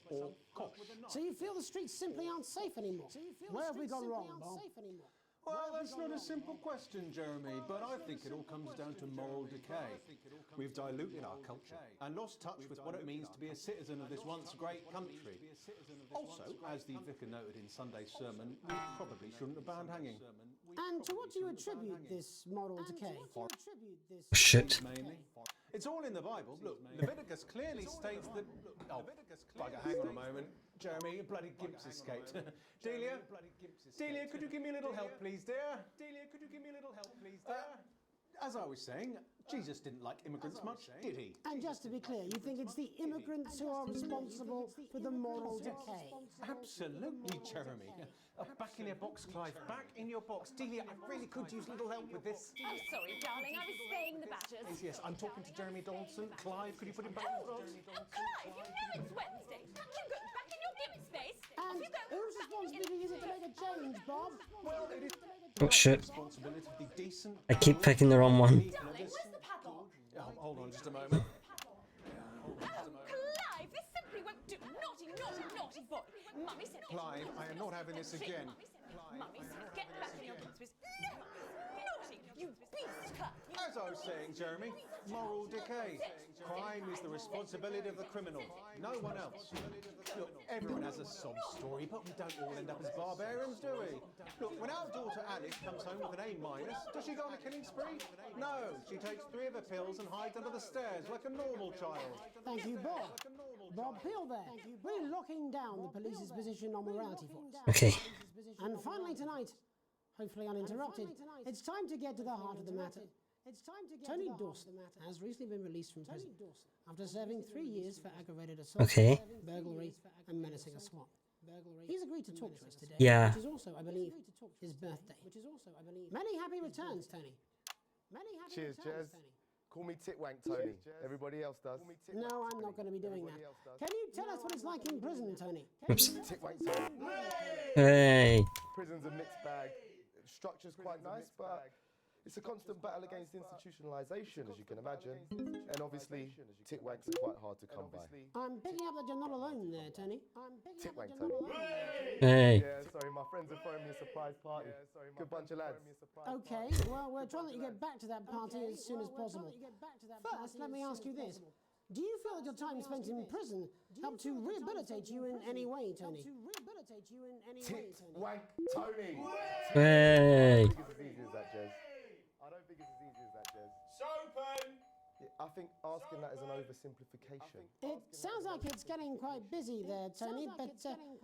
W: or cosh.
E: So you feel the streets simply aren't safe anymore? Where have we gone wrong, Bob?
W: Well, that's not a simple question, Jeremy, but I think it all comes down to moral decay. We've diluted our culture and lost touch with what it means to be a citizen of this once great country. Also, as the vicar noted in Sunday's sermon, we probably shouldn't have banned hanging.
E: And to what do you attribute this moral decay?
B: Shit.
W: Mainly. It's all in the Bible. Look, Leviticus clearly states that... Oh, bugger, hang on a moment. Jeremy, your bloody gimp's escaped. Delia, could you give me a little help, please, dear? As I was saying, Jesus didn't like immigrants much, did he?
E: And just to be clear, you think it's the immigrants who are responsible for the moral decay?
W: Absolutely, Jeremy. Back in your box, Clive. Back in your box. Delia, I really could use little help with this.
G: I'm sorry, darling. I was staying the Badgers.
W: Yes, I'm talking to Jeremy Donaldson. Clive, could you put him back in the box?
G: Clive, you know it's Wednesday. You go back in your gift space.
E: And whose responsibility is it to make a change, Bob?
W: Well, it is
B: Oh shit.
W: responsibility of the decent.
B: I keep picking the wrong one.
G: Darling, where's the padlock?
W: Hold on just a moment.
G: Clive, this simply won't do. Naughty, naughty, naughty boy. Mummy said.
W: Clive, I am not having this again.
G: Mummy said, get back in your gift space. No, naughty, you beast, Clive.
W: As I was saying, Jeremy, moral decay. Crime is the responsibility of the criminal, no one else. Look, everyone has a sob story, but we don't all end up as barbarians, do we? Look, when our daughter Alice comes home with an A-, does she go on a killing spree? No, she takes 3 of her pills and hides under the stairs like a normal child.
E: Thank you, Bob. Bob Peel there. We're locking down the police's position on morality for us.
B: Okay.
E: And finally tonight, hopefully uninterrupted, it's time to get to the heart of the matter. Tony Dawson has recently been released from prison after serving 3 years for aggravated assault, burglary, and menacing a SWAT. He's agreed to talk to us today, which is also, I believe, his birthday. Many happy returns, Tony. Many happy
L: Cheers,
E: returns,
L: Jez.
E: Tony.
L: Call me Titwank Tony. Everybody else does.
E: No, I'm not going to be doing that. Can you tell us what it's like in prison, Tony?
B: Oops.
L: Titwank Tony.
B: Hey.
L: Prison's a mixed bag. Structure's quite nice, but it's a constant battle against institutionalization, as you can imagine. And obviously, titwanks are quite hard to come by.
E: I'm picking up that you're not alone there, Tony.
L: Titwank Tony.
B: Hey.
L: Yeah, sorry, my friends are throwing me a surprise party. Good bunch of lads.
E: Okay, well, we're trying to let you get back to that party as soon as possible. First, let me ask you this. Do you feel that your time spent in prison helped to rehabilitate you in any way, Tony?
L: Titwank Tony.
B: Hey.
L: I don't think it's as easy as that, Jez. I don't think it's as easy as that, Jez. Sopen! I think asking that is an oversimplification.
E: It sounds like it's getting quite busy there, Tony, but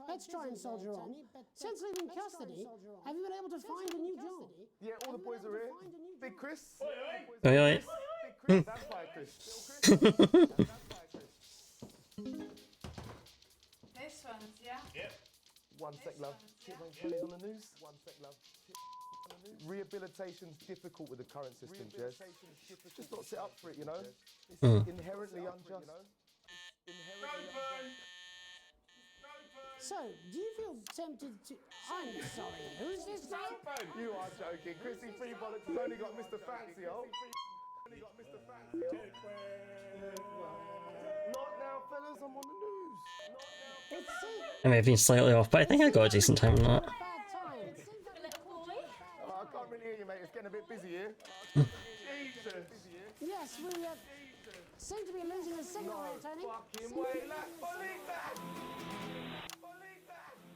E: let's try and soldier on. Since leaving custody, have you been able to find a new job?
L: Yeah, all the boys are here. Big Chris.
B: Oi, oi.
L: Big Chris. That's why Chris.
G: This one's, yeah?
L: Yep. One sec, love. Titwank Tony's on the news. One sec, love. Rehabilitation's difficult with the current system, Jez. Just not set up for it, you know? It's inherently unjust.
E: So, do you feel tempted to... I'm sorry, who's this now?
L: You are joking. Chrissy Free Bollocks has only got Mr. Fancy, oh. Not now, fellas, I'm on the news.
B: I may have been slightly off, but I think I got a decent time on that.
L: I can't really hear you, mate. It's getting a bit busy here. Jesus.
E: Yes, we seem to be losing the signal here, Tony.
L: Fucking way, lad. Believe that.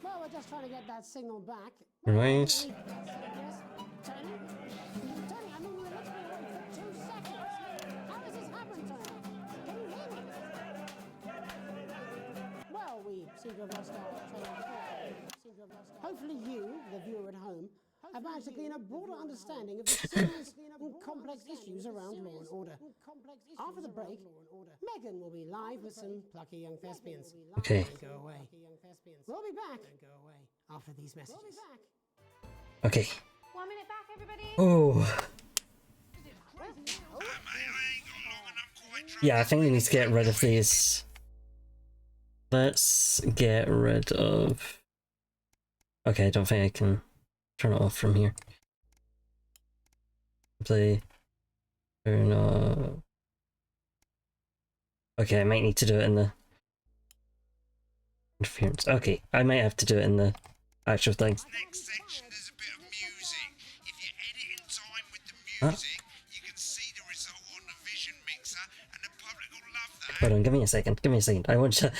E: Well, we're just trying to get that signal back.
B: Right.
E: Yes, Tony? Tony, I mean, we were literally away for 2 seconds. How does this happen, Tony? Can you hear me? Well, we seem to have lost our train of thought. Hopefully you, the viewer at home, have managed to gain a broader understanding of the serious and complex issues around law and order. After the break, Megan will be live with some plucky young thespians.
B: Okay.
E: Don't go away. We'll be back after these messages.
B: Okay.
G: 1 minute back, everybody.
B: Oh. Yeah, I think we need to get rid of these. Let's get rid of... Okay, I don't think I can turn it off from here. Play. Turn off. Okay, I might need to do it in the interference. Okay, I might have to do it in the actual thing.
D: Next section, there's a bit of music. If you edit in time with the music, you can see the result on the vision mixer, and the public will love that.
B: Hold on, give me a second. Give me a second. I want to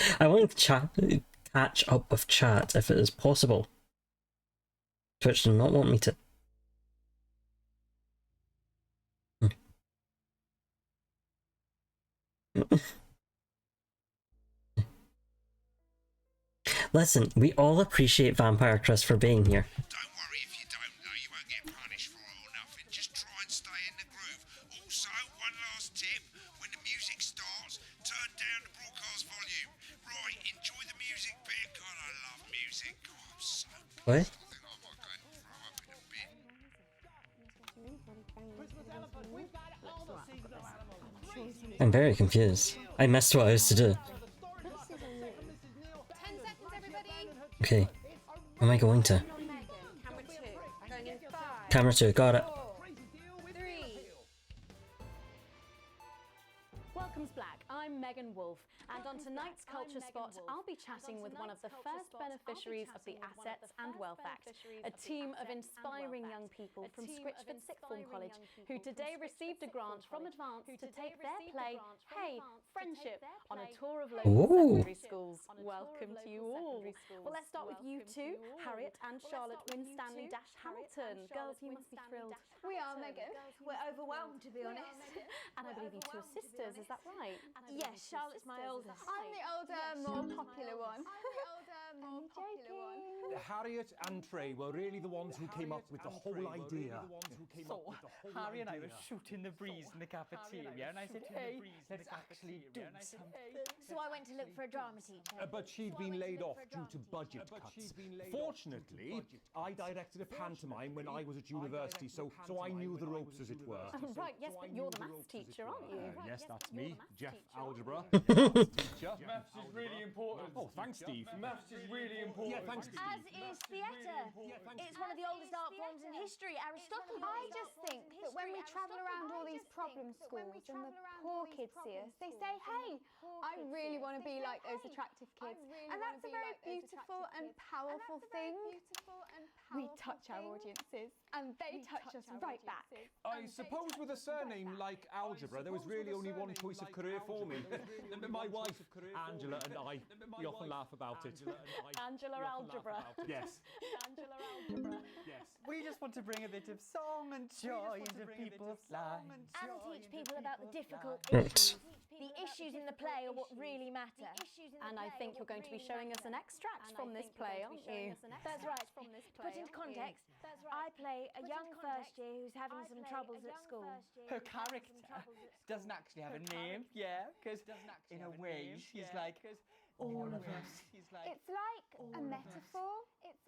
B: catch up with chat if it is possible. Twitch does not want me to. Listen, we all appreciate Vampire Chris for being here.
D: Don't worry if you don't know, you won't get punished for it or nothing. Just try and stay in the groove.
B: What? I'm very confused. I missed what I was to do.
C: 10 seconds, everybody.
B: Okay. Where am I going to?
C: Camera 2. Going in 5.
B: Camera 2, got it.
C: 3.
F: Welcome's Black. I'm Megan Wolfe, and on tonight's Culture Spot, I'll be chatting with one of the first beneficiaries of the Assets and Wealth Act, a team of inspiring young people from Scritchford Sixth Form College who today received a grant from Advance to take their play, Hey, Friendship, on a tour of local secondary schools. Welcome to you all. Well, let's start with you two, Harriet and Charlotte Winstanley-Hamilton. Girls, you must be thrilled.
C: We are, Megan. We're overwhelmed, to be honest.
F: And I believe you two are sisters, is that right?
C: Yes, Charlotte's my oldest. I'm the older, more popular one.
M: Harriet and Trey were really the ones who came up with the whole idea.
A: So, Harry and I were shooting the breeze in the cafeteria, and I said, hey, let's actually do something.
C: So I went to look for a drama teacher.
M: But she'd been laid off due to budget cuts. Fortunately, I directed a pantomime when I was at university, so I knew the ropes, as it were.
F: Right, yes, but you're the maths teacher, aren't you?
M: Yes, that's me, Jeff Algebra.
A: Teacher. Maths is really important.
M: Oh, thanks, Steve.
A: Maths is really important.
M: Yeah, thanks, Steve.
C: As is theatre. It's one of the oldest art forms in history. Aristotle. I just think that when we travel around all these problem schools and the poor kids see us, they say, hey, I really want to be like those attractive kids. And that's a very beautiful and powerful thing. We touch our audiences and they touch us right back.
M: I suppose with a surname like Algebra, there was really only one choice of career for me. My wife, Angela, and I, we often laugh about it.
F: Angela Algebra.
M: Yes.
F: Angela Algebra.
M: Yes.
A: We just want to bring a bit of song and joy into people's lives.
C: And teach people about the difficult issues. The issues in the play are what really matter.
F: And I think you're going to be showing us an extract from this play, aren't you?
C: That's right. To put into context, I play a young first year who's having some troubles at school.
A: Her character doesn't actually have a name, yeah, because in a way she's like all of us.
C: It's like a metaphor.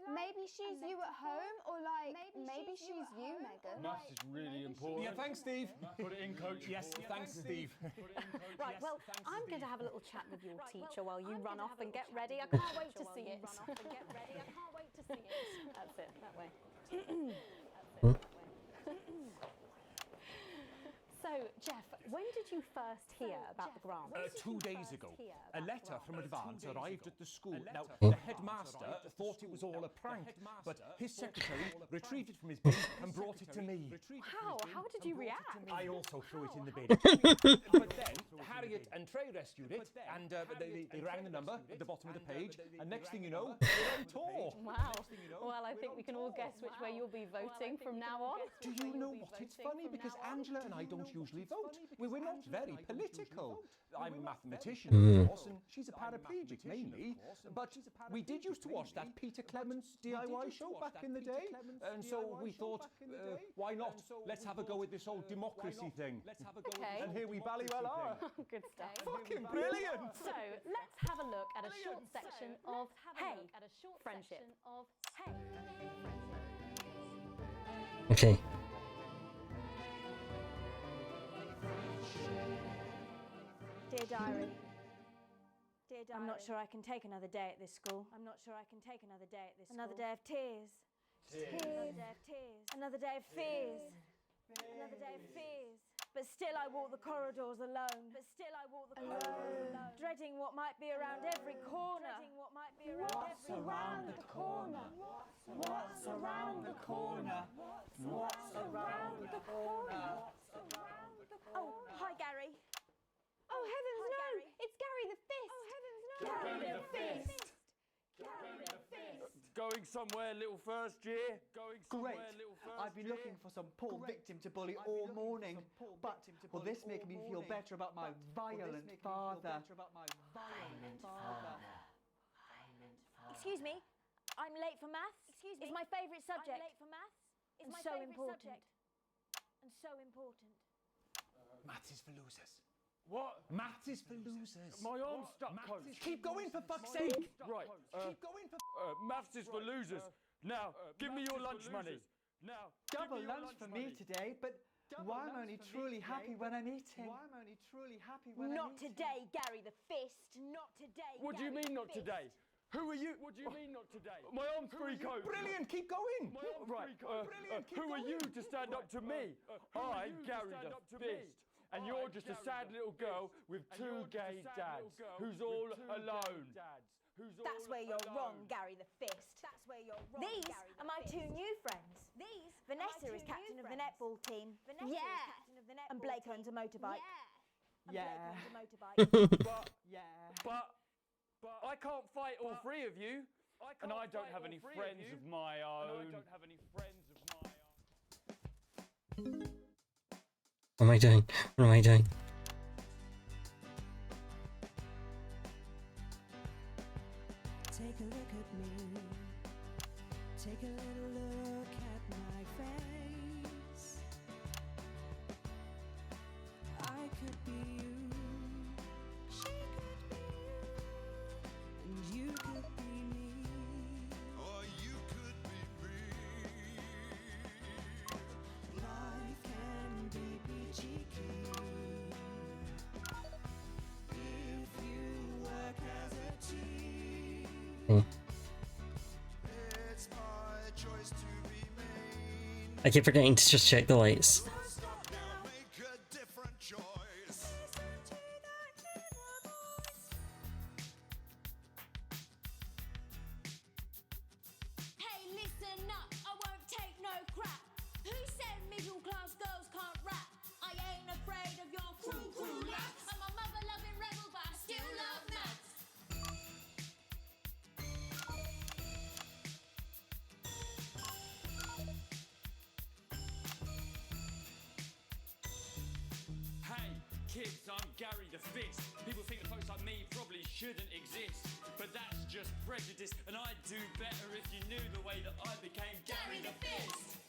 C: Maybe she's you at home, or like maybe she's you, Megan.
A: Maths is really important.
M: Yeah, thanks, Steve.
A: Put it in, coach.
M: Yes, thanks, Steve.
F: Right, well, I'm going to have a little chat with your teacher while you run off and get ready. I can't wait to see it. That's it, that way. So, Jeff, when did you first hear about the grant?
M: 2 days ago, a letter from Advance arrived at the school. Now, the headmaster thought it was all a prank, but his secretary retrieved it from his bin and brought it to me.
F: How? How did you react?
M: I also threw it in the bin. But then, Harriet and Trey rescued it, and they rang the number at the bottom of the page, and next thing you know, we're on tour.
F: Wow. Well, I think we can all guess which way you'll be voting from now on.
M: Do you know what? It's funny, because Angela and I don't usually vote. We're not very political. I'm a mathematician, of course, and she's a paraplegic mainly. But we did used to watch that Peter Clements DIY show back in the day, and so we thought, why not? Let's have a go with this old democracy thing.
F: Okay.
M: And here we bally well are.
F: Good stuff.
M: Fucking brilliant!
F: So let's have a look at a short section of Hey, Friendship.
B: Okay.
C: Dear Diary. I'm not sure I can take another day at this school. Another day of tears. Another day of fears. But still I walk the corridors alone. Dreading what might be around every corner.
A: What's around the corner? What's around the corner? What's around the corner?
C: Oh, hi Gary. Oh heavens no! It's Gary the Fist!
A: Gary the Fist! Going somewhere, little first year?
O: Great. I've been looking for some poor victim to bully all morning, but will this make me feel better about my violent father?
C: Excuse me, I'm late for maths. It's my favourite subject. And so important.
M: Maths is for losers.
A: What?
M: Maths is for losers.
A: My arm's stuck, coach.
M: Keep going, for fuck's sake.
A: Right.
M: Keep going, for...
A: maths is for losers.
I: Now, give me your lunch money. Now,
O: double lunch for me today, but why am I only truly happy when I'm eating?
G: Not today, Gary the Fist. Not today.
I: What do you mean not today? Who are you? What do you mean not today? My arm's free coat.
M: Brilliant, keep going.
I: Right, who are you to stand up to me? I'm Gary the Fist. And you're just a sad little girl with two gay dads who's all alone.
G: That's where you're wrong, Gary the Fist. That's where you're wrong. These are my two new friends. Vanessa is captain of the netball team. And Blake owns a motorbike.
I: But I can't fight all three of you, and I don't have any friends of my own.
B: What am I doing? What am I doing?
J: Take a look at me. Take a little look at my face. I could be you. She could be you. And you could be me. Or you could be free. Life can be peachy keen if you work as a team. It's my choice to be made.
B: I keep forgetting to just check the lights.
J: Make a different choice.
G: Hey, listen up, I won't take no crap. Who said middle class girls can't rap? I ain't afraid of your cruel lads. I'm a mother loving rebel, but I still love maths.
I: Hey, kids, I'm Gary the Fist. People think that folks like me probably shouldn't exist, but that's just prejudice, and I'd do better if you knew the way that I became Gary the Fist.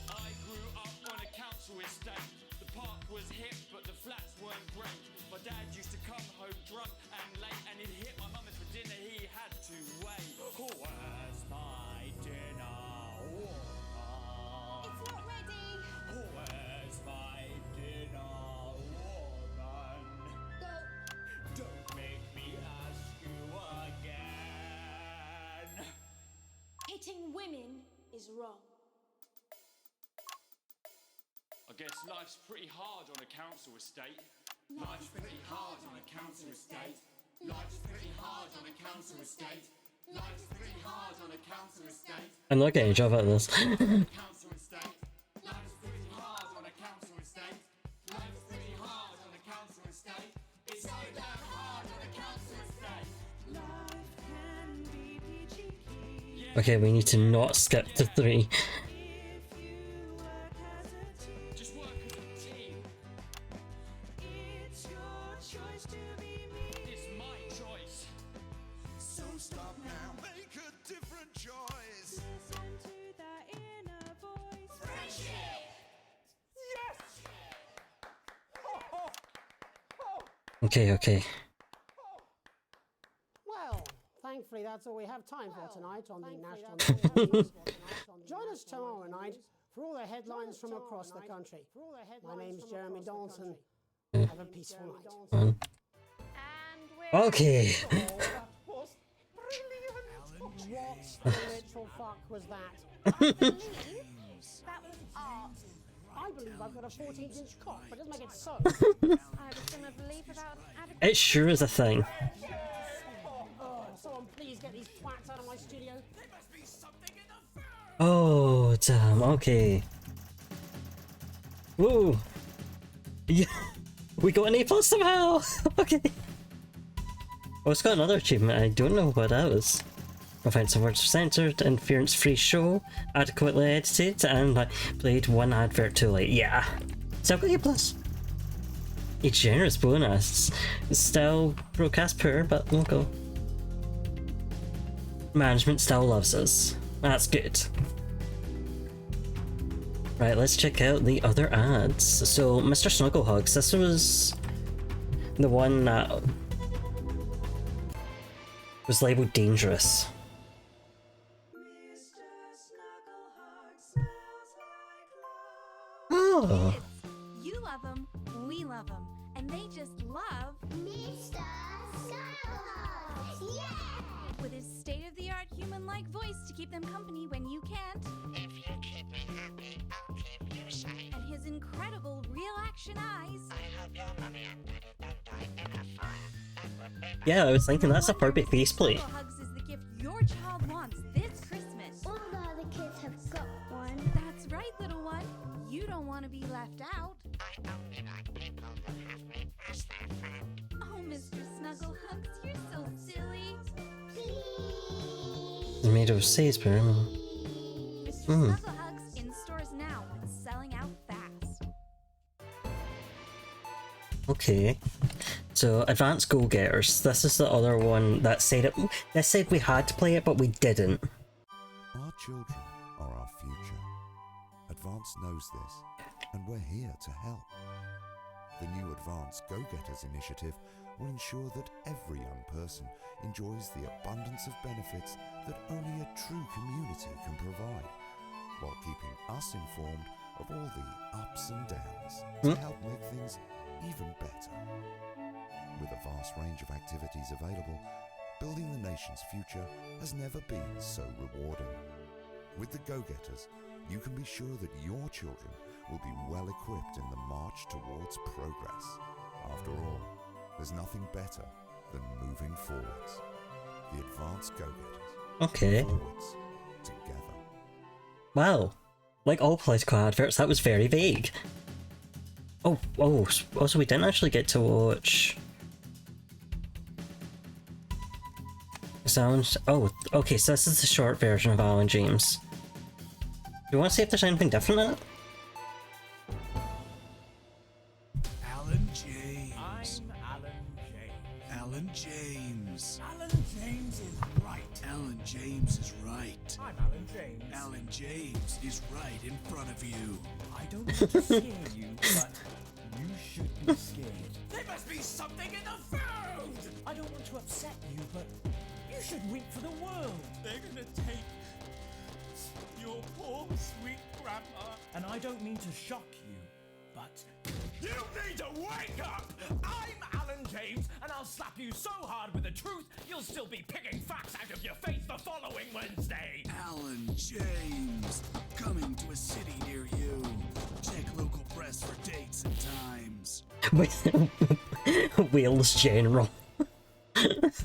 I: I grew up on a council estate. The park was hip, but the flats weren't great. My dad used to come home drunk and late, and he'd hit my mum, and for dinner he had to wait. Where's my dinner?
G: It's not ready.
I: Where's my dinner, woman? Don't make me ask you again.
G: Hitting women is wrong.
I: I guess life's pretty hard on a council estate. Life's pretty hard on a council estate. Life's pretty hard on a council estate. Life's pretty hard on a council estate.
B: I'm not getting a job out of this.
I: Council estate. Life's pretty hard on a council estate. Life's pretty hard on a council estate. It's so damn hard on a council estate.
J: Life can be peachy keen.
B: Okay, we need to not skip to 3.
I: Just work as a team.
J: It's your choice to be me.
I: It's my choice.
J: So stop now, make a different choice. Listen to that inner voice.
G: Friendship!
I: Yes!
B: Okay.
E: Well, thankfully that's all we have time for tonight on the National News. Join us tomorrow night for all the headlines from across the country. My name's Jeremy Donaldson. Have a peaceful night.
B: Okay.
E: What the literal fuck was that?
C: That was art.
E: I believe I've got a 14-inch cock, but it doesn't make it so.
C: I was gonna believe without adequate.
B: It sure is a thing.
E: Oh, someone please get these twats out of my studio.
B: Oh, damn. Okay. Whoa. Yeah. We got an A+ somehow. Okay. Oh, it's got another achievement. I don't know what that was. Offensive words censored, interference-free show, adequately edited, and I played one advert too late. Yeah. So I've got A+. A generous bonus. Still broadcast poor, but we'll go. Management still loves us. That's good. Right, let's check out the other ads. So, Mr. Snugglehugs, this was the one that was labelled dangerous. Oh.
G: You love them, we love them, and they just love Mr. Snugglehugs. Yeah! With his state-of-the-art human-like voice to keep them company when you can't. If you keep me happy, I'll keep you safe. And his incredible real-action eyes. I hope your mommy and daddy don't die in a fire.
B: Yeah, I was thinking that's a perfect faceplate.
G: Snugglehugs is the gift your child wants this Christmas.
C: All the other kids have got one.
G: That's right, little one. You don't want to be left out.
C: I only like people who have me as their friend.
G: Oh, Mr. Snugglehugs, you're so silly.
B: It's made of salisbury.
G: Mr. Snugglehugs in stores now and selling out fast.
B: Okay. So, Advanced Go-Getters. This is the other one that said it. This said we had to play it, but we didn't.
P: Our children are our future. Advance knows this, and we're here to help. The new Advance Go-Getters initiative will ensure that every young person enjoys the abundance of benefits that only a true community can provide, while keeping us informed of all the ups and downs to help make things even better. With a vast range of activities available, building the nation's future has never been so rewarding. With the Go-Getters, you can be sure that your children will be well equipped in the march towards progress. After all, there's nothing better than moving forwards. The Advanced Go-Getters.
B: Okay.
P: Forwards together.
B: Wow. Like all political adverts, that was very vague. Oh, also we didn't actually get to watch... Sounds... Oh, okay, so this is the short version of Alan James. Do you want to see if there's anything different in it?
Q: Alan James.
I: I'm Alan James.
Q: Alan James.
I: Alan James is right.
Q: Alan James is right.
I: I'm Alan James.
Q: Alan James is right in front of you.
I: I don't want to scare you, but you should be scared.
Q: There must be something in the food!
I: I don't want to upset you, but you should weep for the world.
Q: They're gonna take your poor sweet grandma.
I: And I don't mean to shock you, but
Q: You need to wake up!
I: I'm Alan James, and I'll slap you so hard with the truth, you'll still be picking facts out of your face the following Wednesday.
Q: Alan James, coming to a city near you. Check local press for dates and times.
B: Wales General.
S: This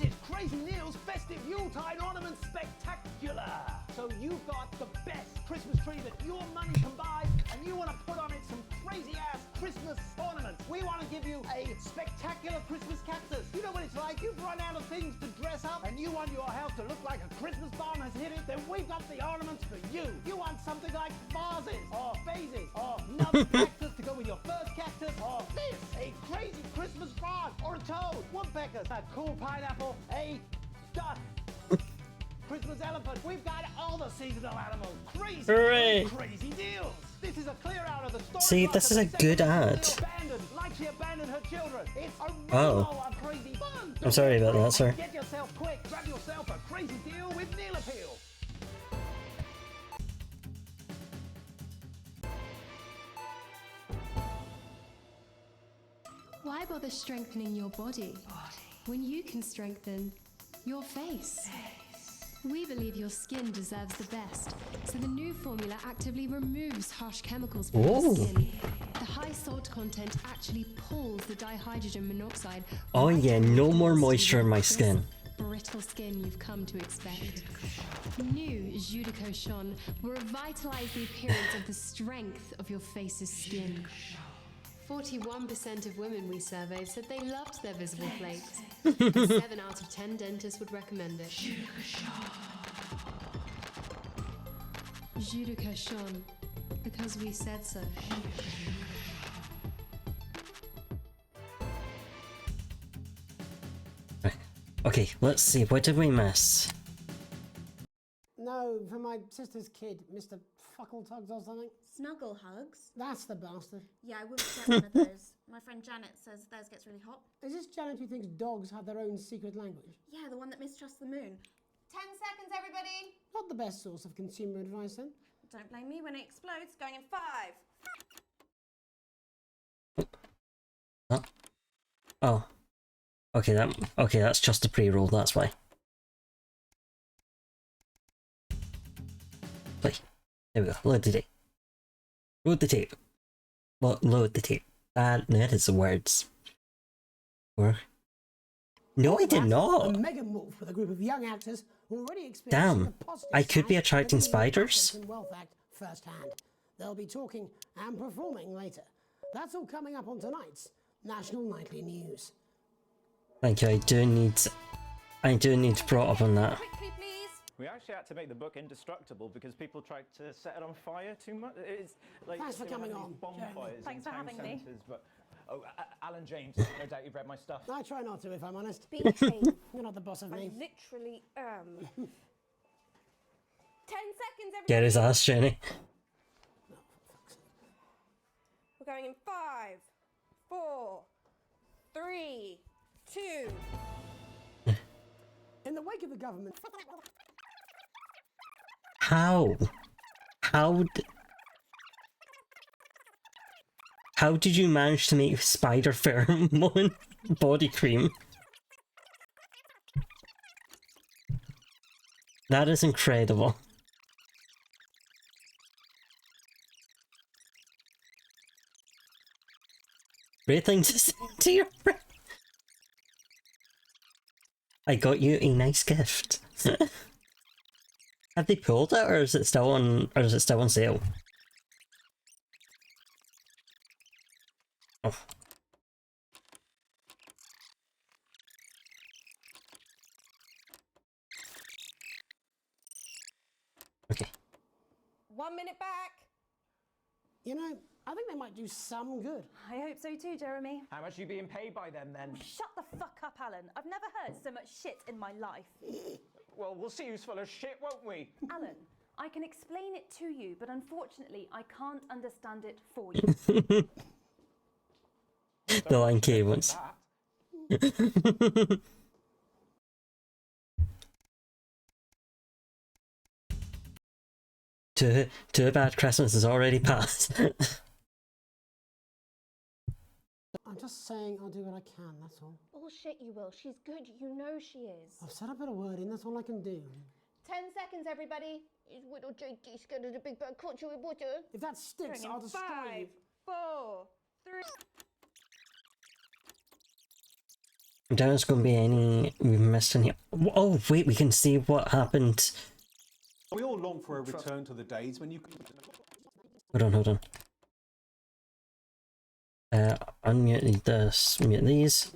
S: is Crazy Neil's Festive Yuletide Ornament Spectacular! So you've got the best Christmas tree that your money can buy, and you want to put on it some crazy-ass Christmas ornaments. We want to give you a spectacular Christmas cactus. You know what it's like? You've run out of things to dress up, and you want your house to look like a Christmas bomb has hit it? Then we've got the ornaments for you. You want something like vases, or phases, or another cactus to go with your first cactus, or this, a crazy Christmas frog, or a toad, woodpeckers, a cool pineapple, a duck, Christmas elephant. We've got all the seasonal animals. Crazy,
B: Hooray.
S: crazy deals. This is a clear out of the story.
B: See, this is a good ad.
S: Like she abandoned her children. It's a
B: Oh.
S: of crazy fun.
B: I'm sorry about that, sir.
S: Get yourself quick. Grab yourself a crazy deal with Neil Appeal.
H: Why bother strengthening your body when you can strengthen your face? We believe your skin deserves the best, so the new formula actively removes harsh chemicals from your
B: Ooh.
H: skin. The high salt content actually pulls the dihydrogen monoxide.
B: Oh
H: right
B: yeah,
H: away
B: no
H: from
B: more
H: your
B: moisture in my
H: crisp,
B: skin.
H: Brittle skin you've come to expect. New Judico Shon will revitalize the appearance of the strength of your face's skin. 41% of women we surveyed said they loved their visible flakes. 7 out of 10 dentists would recommend it. Judico Shon, because we said so.
B: Okay, let's see, what did we miss?
E: No, for my sister's kid, Mr. fuckle tugs or something?
R: Snuggle hugs?
E: That's the bastard.
R: Yeah, I wouldn't get one of those. My friend Janet says theirs gets really hot.
E: Is this Janet who thinks dogs have their own secret language?
R: Yeah, the one that mistrusts the moon. 10 seconds, everybody!
E: Not the best source of consumer advice, then.
R: Don't blame me when it explodes. Going in 5.
B: Huh? Oh. Okay, that's just a pre-roll, that's why. Play. There we go. Load the tape. Load the tape. Load the tape. That is the words. Or... No, I did not!
E: A mega move with a group of young actors already experiencing
B: Damn,
E: the positive
B: I could be
E: side
B: attracting
E: of the
B: spiders.
E: Assets and Wealth Act firsthand. They'll be talking and performing later. That's all coming up on tonight's National Nightly News.
B: Thank you, I do need to brought up on that.
A: We actually had to make the book indestructible because people tried to set it on fire too much. It's like
E: Thanks for coming on,
A: bonfires
R: Thanks
A: in
R: for
A: town
R: having me.
A: centres, but Alan James, no doubt you've read my stuff.
E: I try not to, if I'm honest.
R: BT.
E: You're not the boss of me.
R: I literally am. 10 seconds, everybody!
B: Get his ass, Jenny.
R: We're going in 5, 4, 3, 2.
E: In the wake of the government...
B: How did you manage to make spider pheromone body cream? That is incredible. Great thing to say to your friend. I got you a nice gift. Have they pulled it, or is it still on sale? Oh. Okay.
R: 1 minute back.
E: You know, I think they might do some good.
V: I hope so too, Jeremy.
A: How much are you being paid by them then?
V: Shut the fuck up, Alan. I've never heard so much shit in my life.
A: Well, we'll see who's full of shit, won't we?
V: Alan, I can explain it to you, but unfortunately I can't understand it for you.
B: The line cables. Too bad Christmas is already passed.
E: I'm just saying I'll do what I can, that's all.
R: Bullshit, you will. She's good. You know she is.
E: I've said a bit of word in, that's all I can do.
R: 10 seconds, everybody. Is little JD scared of the big bad culture with water?
E: If that sticks, I'll destroy you.
R: 5, 4, 3.
B: There's gonna be any we've missed in here. Oh wait, we can see what happened.
W: We all long for a return to the days when you...
B: Hold on. Unmute this, mute these.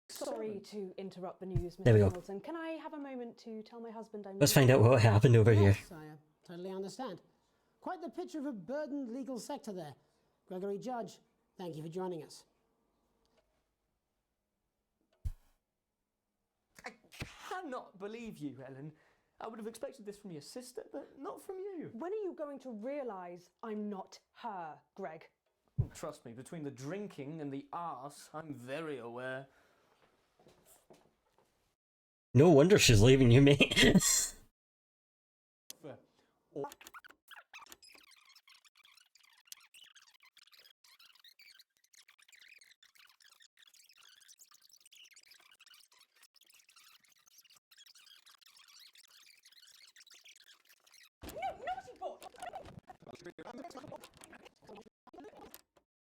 J: Sorry to interrupt the news, Mr.
B: There we go.
J: Hamilton. Can I have a moment to tell my husband I'm...
B: Let's find out what happened over here.
E: Yes, I totally understand. Quite the picture of a burdened legal sector there. Gregory Judge, thank you for joining us.
K: I cannot believe you, Ellen. I would have expected this from your sister, but not from you.
J: When are you going to realise I'm not her, Greg?
K: Trust me, between the drinking and the arse, I'm very aware.
B: No wonder she's leaving you, mate.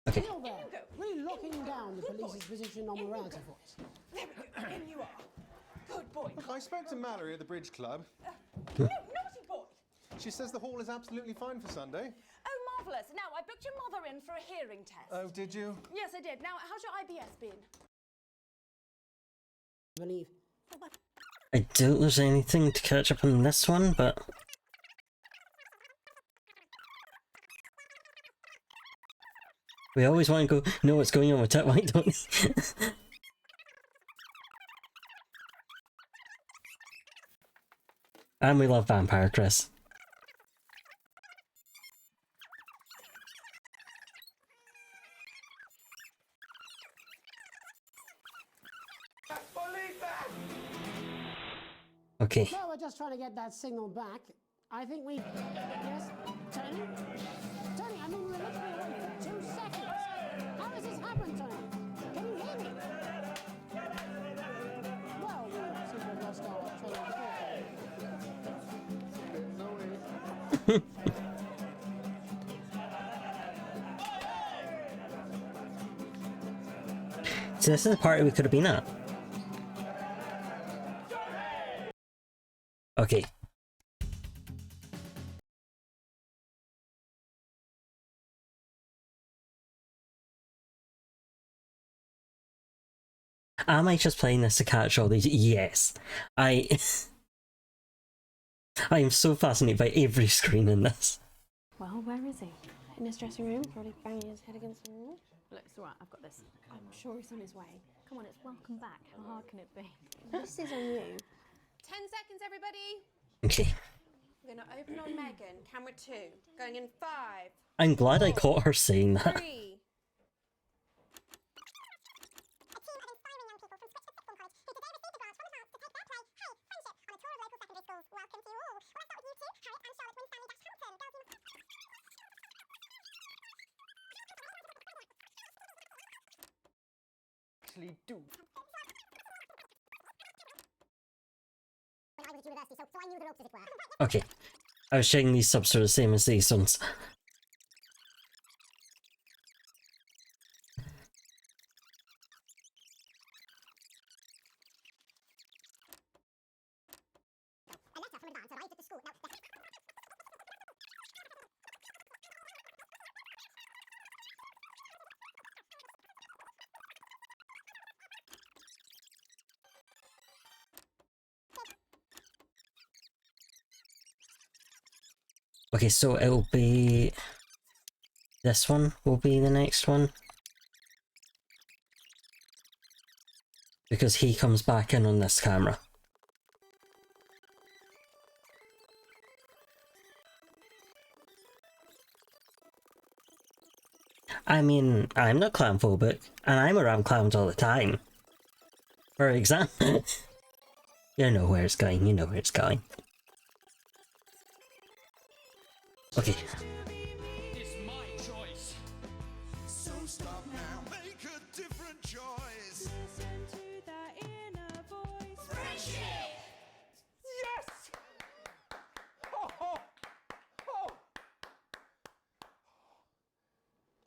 E: Okay. Still there, really locking down the police's position on morality force.
J: There we go, in you are. Good boy.
W: Look, I spoke to Mallory at the Bridge Club.
J: No, naughty boy.
W: She says the hall is absolutely fine for Sunday.
F: Oh, marvellous. Now, I booked your mother in for a hearing test.
W: Oh, did you?
F: Yes, I did. Now, how's your IBS been?
E: Believe.
B: I doubt there's anything to catch up on this one, but... We always want to know what's going on with Titwhite, don't we? And we love Vampire Chris. Okay.
E: No, we're just trying to get that signal back. I think we... Yes? Tony? Tony, I mean, we're literally away for 2 seconds. How has this happened, Tony? Can you hear me? Well, we seem to have lost our train of thought.
B: So this is the party we could have been at. Okay. Am I just playing this to catch all these? Yes. I am so fascinated by every screen in this.
F: Well, where is he?
C: In his dressing room, probably banging his head against the wall.
F: Look, it's alright, I've got this.
C: I'm sure he's on his way.
F: Come on, it's welcome back. How hard can it be?
C: This is on you.
R: 10 seconds, everybody.
B: Okay.
R: We're going to open on Megan. Camera 2. Going in 5.
B: I'm glad I caught her saying that.
R: 3.
O: Actually do.
B: Okay. I was checking these subs are the same as these ones. Okay, so it'll be... This one will be the next one. Because he comes back in on this camera. I mean, I'm not clownphobic, and I'm around clowns all the time. For example... You know where it's going, you know where it's going. Okay.
I: It's my choice.
Q: So stop now, make a different choice. Listen to that inner voice. Friendship!
S: Yes! Oh.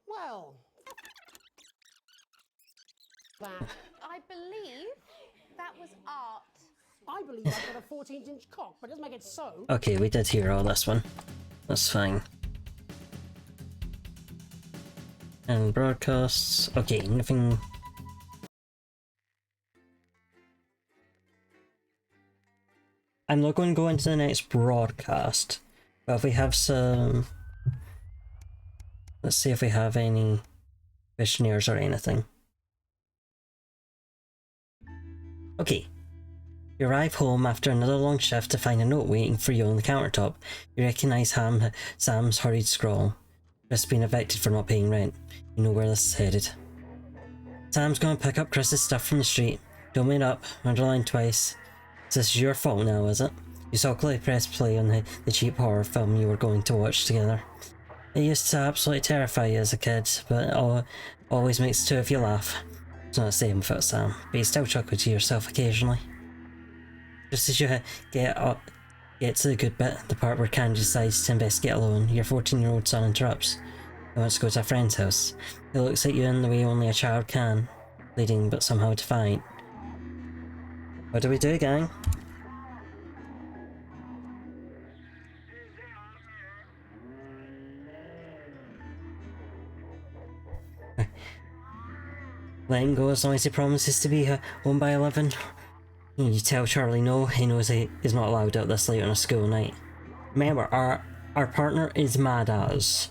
E: Well... That...
R: I believe that was art.
E: I believe I've got a 14-inch cock, but it doesn't make it so.
B: Okay, we did hear all this one. That's fine. And broadcasts. Okay, nothing. I'm not going to go into the next broadcast, but if we have some. Let's see if we have any questionnaires or anything. Okay. You arrive home after another long shift to find a note waiting for you on the countertop. You recognise Sam's hurried scrawl. Chris being evicted for not paying rent. You know where this is headed. Sam's going to pick up Chris's stuff from the street. Don't wait up, underline twice. This is your fault now, is it? You so quickly pressed play on the cheap horror film you were going to watch together. It used to absolutely terrify you as a kid, but it always makes two of you laugh. It's not the same without Sam, but you still chuckle to yourself occasionally. Just as you get to the good bit, the part where Candy decides to investigate alone, your 14-year-old son interrupts. He wants to go to a friend's house. He looks at you in the way only a child can, pleading but somehow defiant. What do we do, gang? Let him go as long as he promises to be home by 11. You tell Charlie no, he knows he's not allowed out this late on a school night. Remember, our partner is mad at us,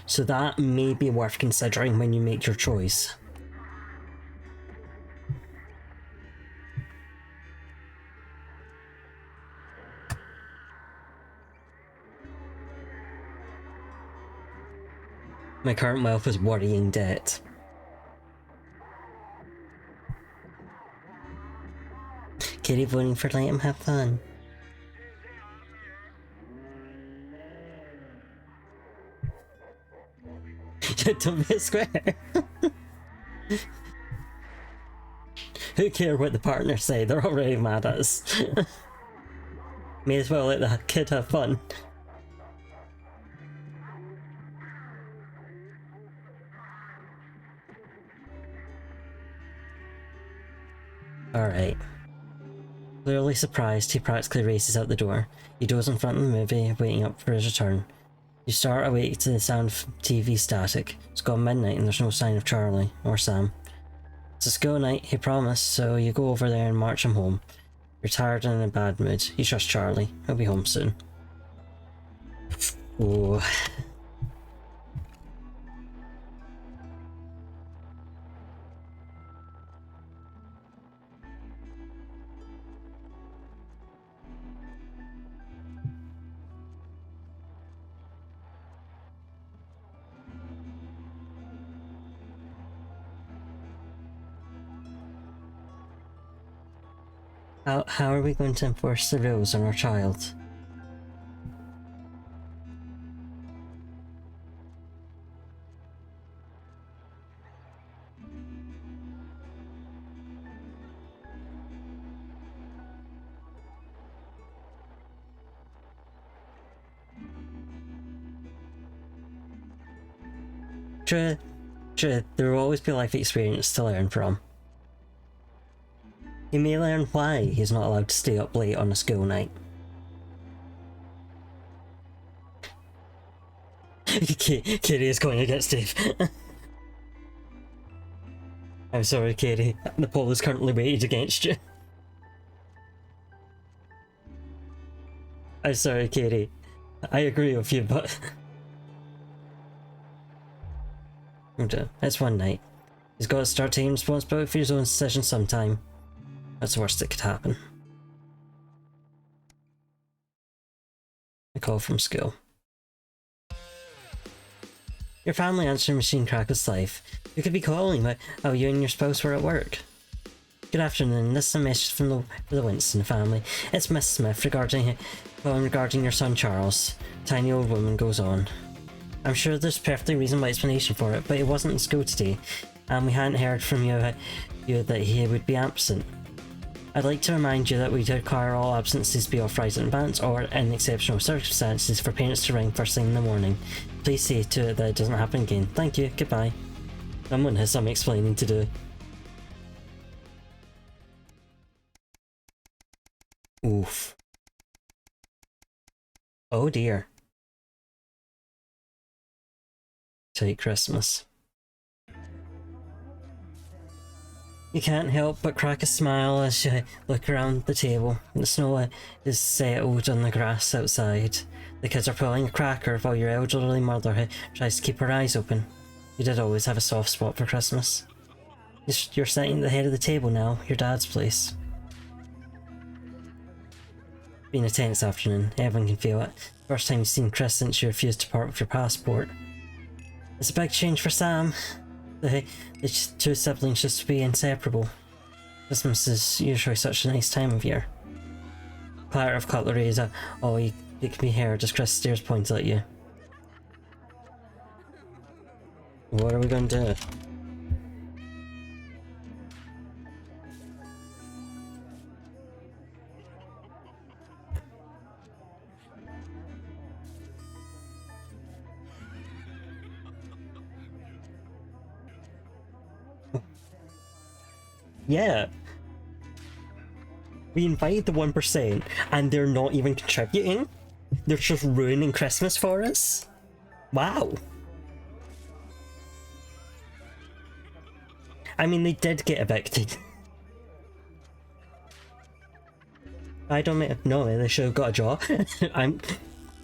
B: so that may be worth considering when you make your choice. My current wealth is worrying debt. Katie voting for let him have fun. Don't be a square. Who cares what the partners say? They're already mad at us. May as well let the kid have fun. Alright. Clearly surprised, he practically races out the door. He goes in front of the movie, waiting up for his return. You start awake to the sound of TV static. It's gone midnight and there's no sign of Charlie or Sam. It's a school night, he promised, so you go over there and march him home. You're tired and in a bad mood. You trust Charlie. He'll be home soon. Ooh. How are we going to enforce the rules on our child? True, there will always be life experience to learn from. You may learn why he's not allowed to stay up late on a school night. Katie is going against Steve. I'm sorry, Katie. The poll is currently weighted against you. I'm sorry, Katie. I agree with you, but... It's one night. He's got to start taking responsibility for his own decisions sometime. That's the worst that could happen. A call from school. Your family answering machine crackles life. You could be calling, but oh, you and your spouse were at work. Good afternoon, this is a message from the Winston family. It's Miss Smith regarding your son Charles. Tiny old woman goes on. I'm sure there's a perfectly reasonable explanation for it, but he wasn't in school today, and we hadn't heard from you that he would be absent. I'd like to remind you that we require all absences to be authorised in advance or in exceptional circumstances for parents to ring first thing in the morning. Please see to it that it doesn't happen again. Thank you, goodbye. Someone has some explaining to do. Oof. Oh dear. Take Christmas. You can't help but crack a smile as you look around the table. The snow is settled on the grass outside. The kids are pulling a cracker while your elderly mother tries to keep her eyes open. You did always have a soft spot for Christmas. You're sitting at the head of the table now, your dad's place. Been a tense afternoon, everyone can feel it. First time you've seen Chris since you refused to part with your passport. It's a big change for Sam. The two siblings used to be inseparable. Christmas is usually such a nice time of year. Clatter of cutlery is all it can be heard as Chris stares points at you. What are we going to do? Yeah. We invited the 1% and they're not even contributing. They're just ruining Christmas for us. Wow. I mean, they did get evicted. I don't know, they should have got a job.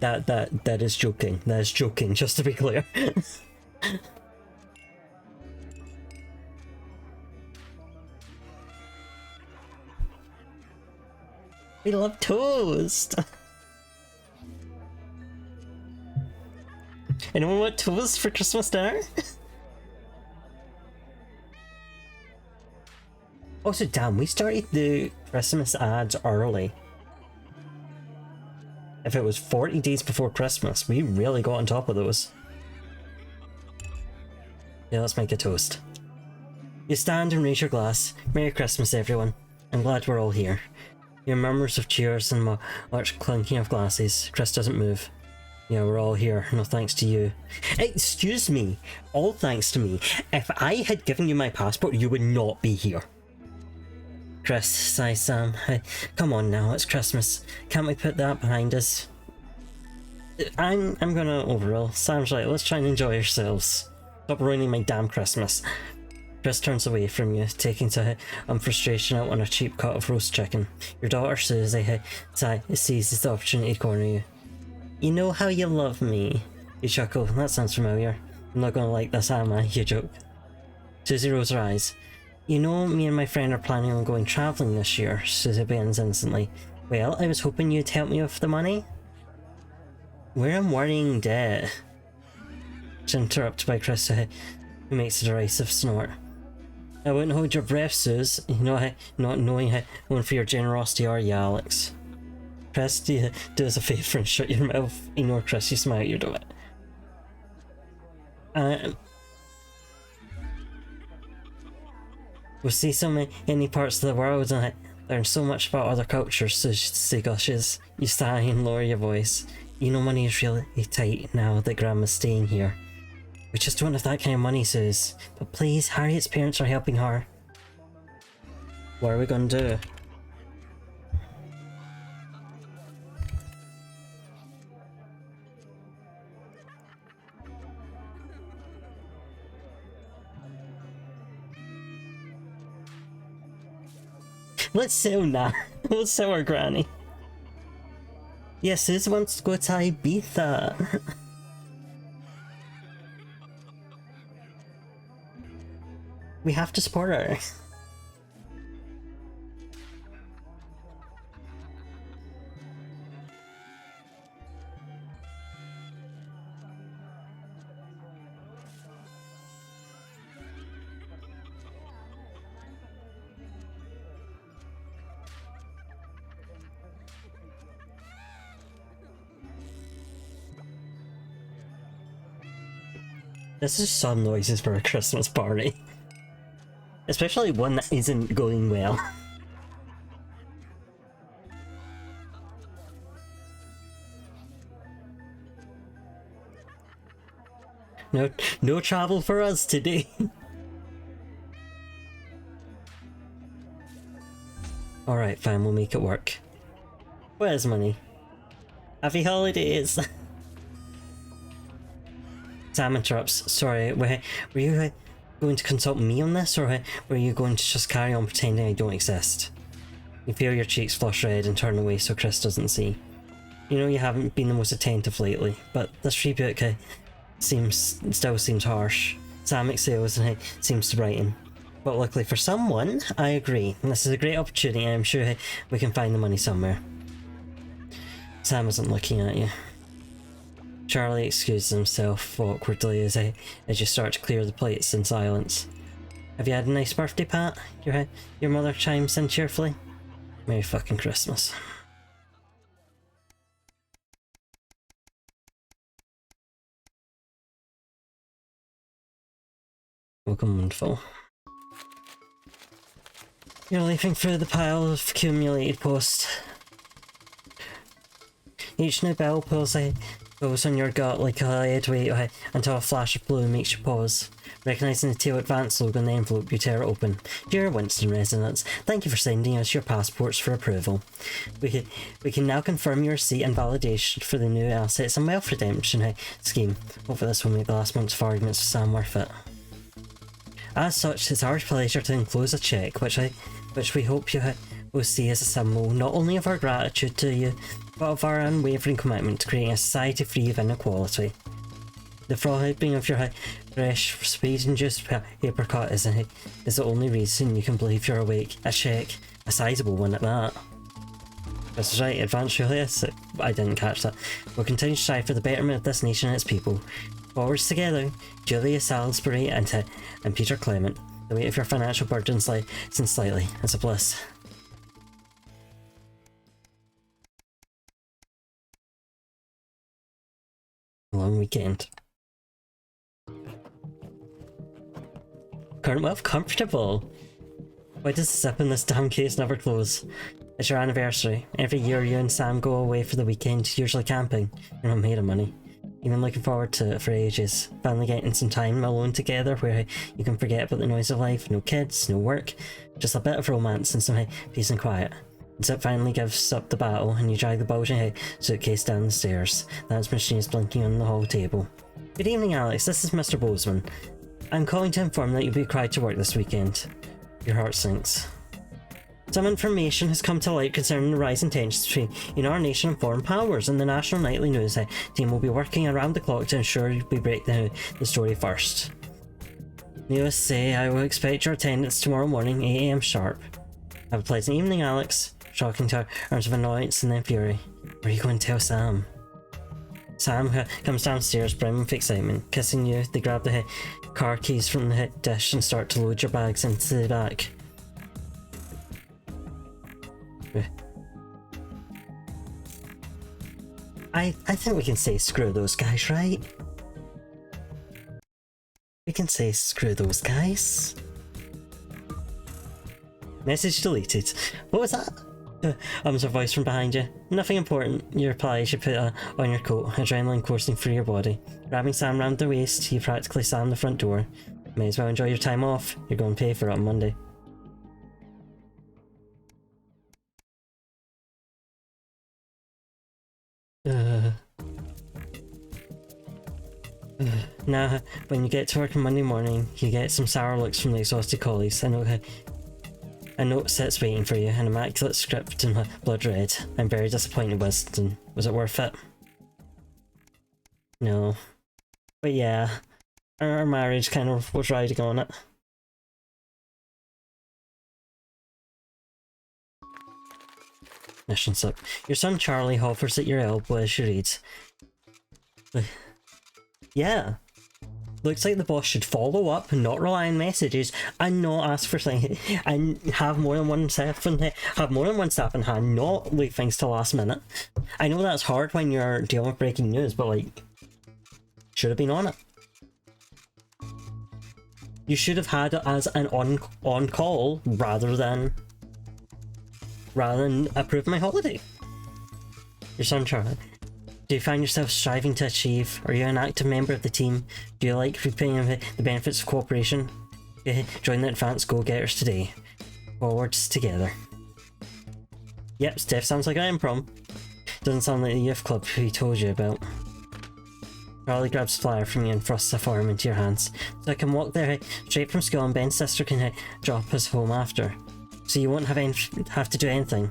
B: That is joking. That is joking, just to be clear. We love toast! Anyone want toast for Christmas dinner? Also, damn, we started the Christmas ads early. If it was 40 days before Christmas, we really got on top of those. Yeah, let's make a toast. You stand and raise your glass. Merry Christmas, everyone. I'm glad we're all here. Your murmurs of cheers and much clinking of glasses. Chris doesn't move. Yeah, we're all here. No thanks to you. Excuse me. All thanks to me. If I had given you my passport, you would not be here. Chris, sighs Sam. Hey, come on now, it's Christmas. Can't we put that behind us? I'm gonna overrule. Sam's right, let's try and enjoy ourselves. Stop ruining my damn Christmas. Chris turns away from you, taking to frustration out on a cheap cut of roast chicken. Your daughter Susie seizes the opportunity to corner you. You know how you love me. You chuckle. That sounds familiar. I'm not gonna like this, am I? You joke. Susie rolls her eyes. You know, me and my friend are planning on going travelling this year, Susie begins instantly. Well, I was hoping you'd help me with the money. We're in worrying debt. She's interrupted by Chris, who makes a derisive snort. I wouldn't hold your breath, Suze. You know, not knowing how one for your generosity, are you, Alex? Chris, do us a favour and shut your mouth. Ignore Chris, you smile, you do it. We see so many parts of the world and learn so much about other cultures, Susie gushes. You sigh and lower your voice. You know money is really tight now that Grandma's staying here. We just don't have that kind of money, Suze. But please, Harriet's parents are helping her. What are we gonna do? Let's sell now. Let's sell our granny. Yes, Suze wants to go to Ibiza. We have to support her. This is some noises for a Christmas party. Especially one that isn't going well. No travel for us today. Alright, fine, we'll make it work. Where's money? Happy holidays! Sam interrupts. Sorry, were you going to consult me on this, or were you going to just carry on pretending I don't exist? You feel your cheeks flush red and turn away so Chris doesn't see. You know you haven't been the most attentive lately, but this rebuke still seems harsh. Sam exhales and seems to brighten. But luckily for someone, I agree. This is a great opportunity and I'm sure we can find the money somewhere. Sam isn't looking at you. Charlie excuses himself awkwardly as you start to clear the plates in silence. Have you had a nice birthday, Pat? Your mother chimes in cheerfully. Merry fucking Christmas. Welcome, wonderful. You're leafing through the pile of accumulated posts. Each new bill goes on your gut like a head weight until a flash of blue makes you pause. Recognising the Tail Advance logo on the envelope, you tear it open. Dear Winston residents, thank you for sending us your passports for approval. We can now confirm your receipt and validation for the new assets and wealth redemption scheme. Hopefully this will make the last month's of arguments with Sam worth it. As such, it's our pleasure to enclose a cheque, which we hope you will see as a symbol not only of our gratitude to you, but of our unwavering commitment to creating a society free of inequality. The frothing of your fresh, speed-induced paper cut is the only reason you can believe you're awake. A cheque, a sizable one at that. This is right, advance really is. I didn't catch that. We'll continue to strive for the betterment of this nation and its people. Forwards together, Julia Salisbury and Peter Clement. The weight of your financial burden lightens slightly. It's a bliss. Long weekend. Current wealth comfortable. Why does the zip in this damn case never close? It's your anniversary. Every year you and Sam go away for the weekend, usually camping. You're not made of money. You've been looking forward to it for ages. Finally getting some time alone together where you can forget about the noise of life. No kids, no work. Just a bit of romance and some peace and quiet. Zip finally gives up the battle and you drag the bulging suitcase down the stairs. The answer machine is blinking on the hall table. Good evening, Alex. This is Mr. Bozeman. I'm calling to inform that you'll be required to work this weekend. Your heart sinks. Some information has come to light concerning the rising tensions between our nation and foreign powers, and the National Nightly News team will be working around the clock to ensure we break the story first. Needless to say, I will expect your attendance tomorrow morning, 8 AM sharp. Have a pleasant evening, Alex. Shocking to terms of annoyance and then fury. What are you going to tell Sam? Sam comes downstairs, brimming with excitement. Kissing you, they grab the car keys from the dish and start to load your bags into the back. I think we can say screw those guys, right? We can say screw those guys. Message deleted. What was that? There's a voice from behind you. Nothing important. You reply as you put on your coat, adrenaline coursing through your body. Grabbing Sam round the waist, you practically slam the front door. May as well enjoy your time off. You're going to pay for it on Monday. Now, when you get to work on Monday morning, you get some sour looks from the exhausted colleagues. A note sits waiting for you, an immaculate script in blood red. I'm very disappointed, Winston. Was it worth it? No. But yeah, our marriage kind of was riding on it. Mission slip. Your son Charlie hovers at your elbow as you read. Yeah. Looks like the boss should follow up, not rely on messages, and not ask for things, and have more than one staff in hand, not leave things to last minute. I know that's hard when you're dealing with breaking news, but like, should have been on it. You should have had it as an on call rather than approve my holiday. Your son Charlie. Do you find yourself striving to achieve? Are you an active member of the team? Do you like reaping the benefits of cooperation? Join the advanced go-getters today. Forwards together. Yep, Steph sounds like I am prom. Doesn't sound like the youth club we told you about. Charlie grabs a flyer from you and thrusts a form into your hands. So I can walk there straight from school and Ben's sister can drop us home after. So you won't have to do anything.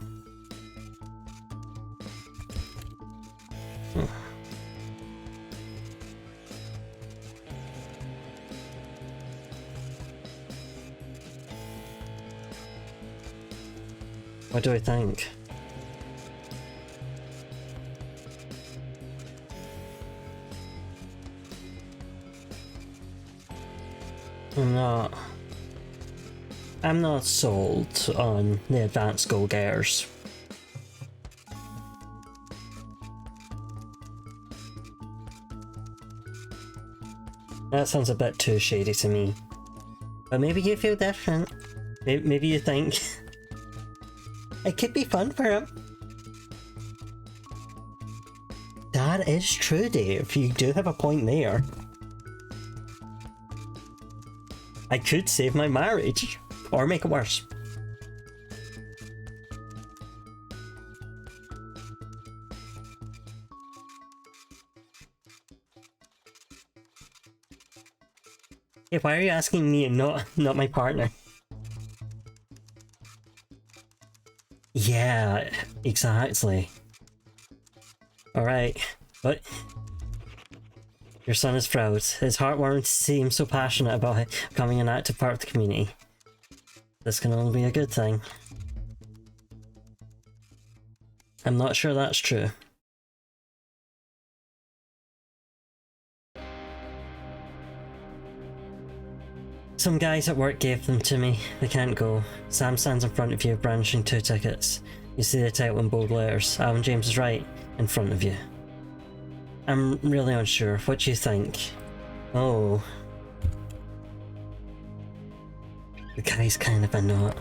B: What do I think? I'm not sold on the advanced go-getters. That sounds a bit too shady to me. But maybe you feel different. Maybe you think it could be fun for him. That is true, Dave. You do have a point there. I could save my marriage, or make it worse. Hey, why are you asking me and not my partner? Yeah, exactly. Alright, but your son is proud. It's heartwarming to see him so passionate about becoming an active part of the community. This can only be a good thing. I'm not sure that's true. Some guys at work gave them to me. They can't go. Sam stands in front of you, brandishing 2 tickets. You see the title in bold letters. Alan James is right in front of you. I'm really unsure. What do you think? Oh. The guy's kind of a nut.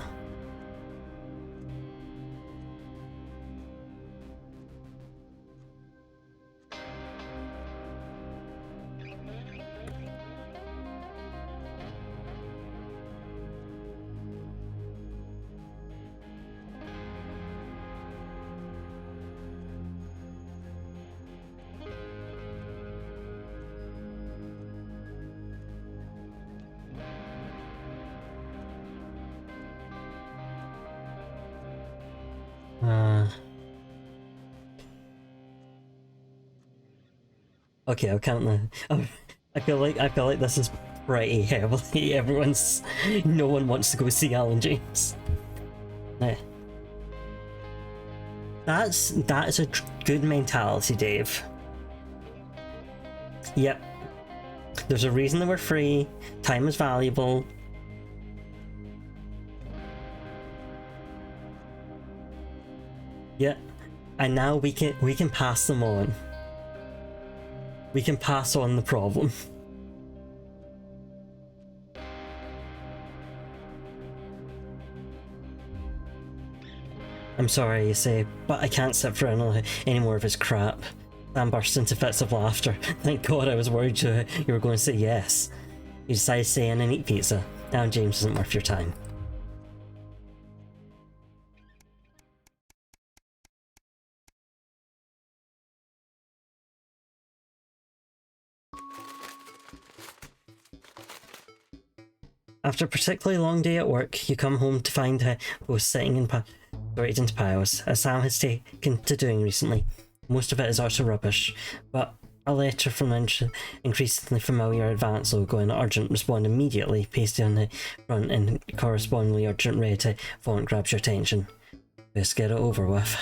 B: Okay, I'll count the. I feel like this is pretty heavily. No one wants to go see Alan James. Yeah. That's a good mentality, Dave. Yep. There's a reason that we're free. Time is valuable. Yeah. And now we can pass them on. We can pass on the problem. I'm sorry, you say, but I can't sit for any more of his crap. Sam burst into fits of laughter. Thank God, I was worried you were going to say yes. You decided to stay in and eat pizza. Now James isn't worth your time. After a particularly long day at work, you come home to find both sitting in sorted into piles, as Sam has taken to doing recently. Most of it is utter rubbish, but a letter from an increasingly familiar advance logo and urgent respond immediately, pasted on the front in correspondingly urgent red font grabs your attention. Best get it over with.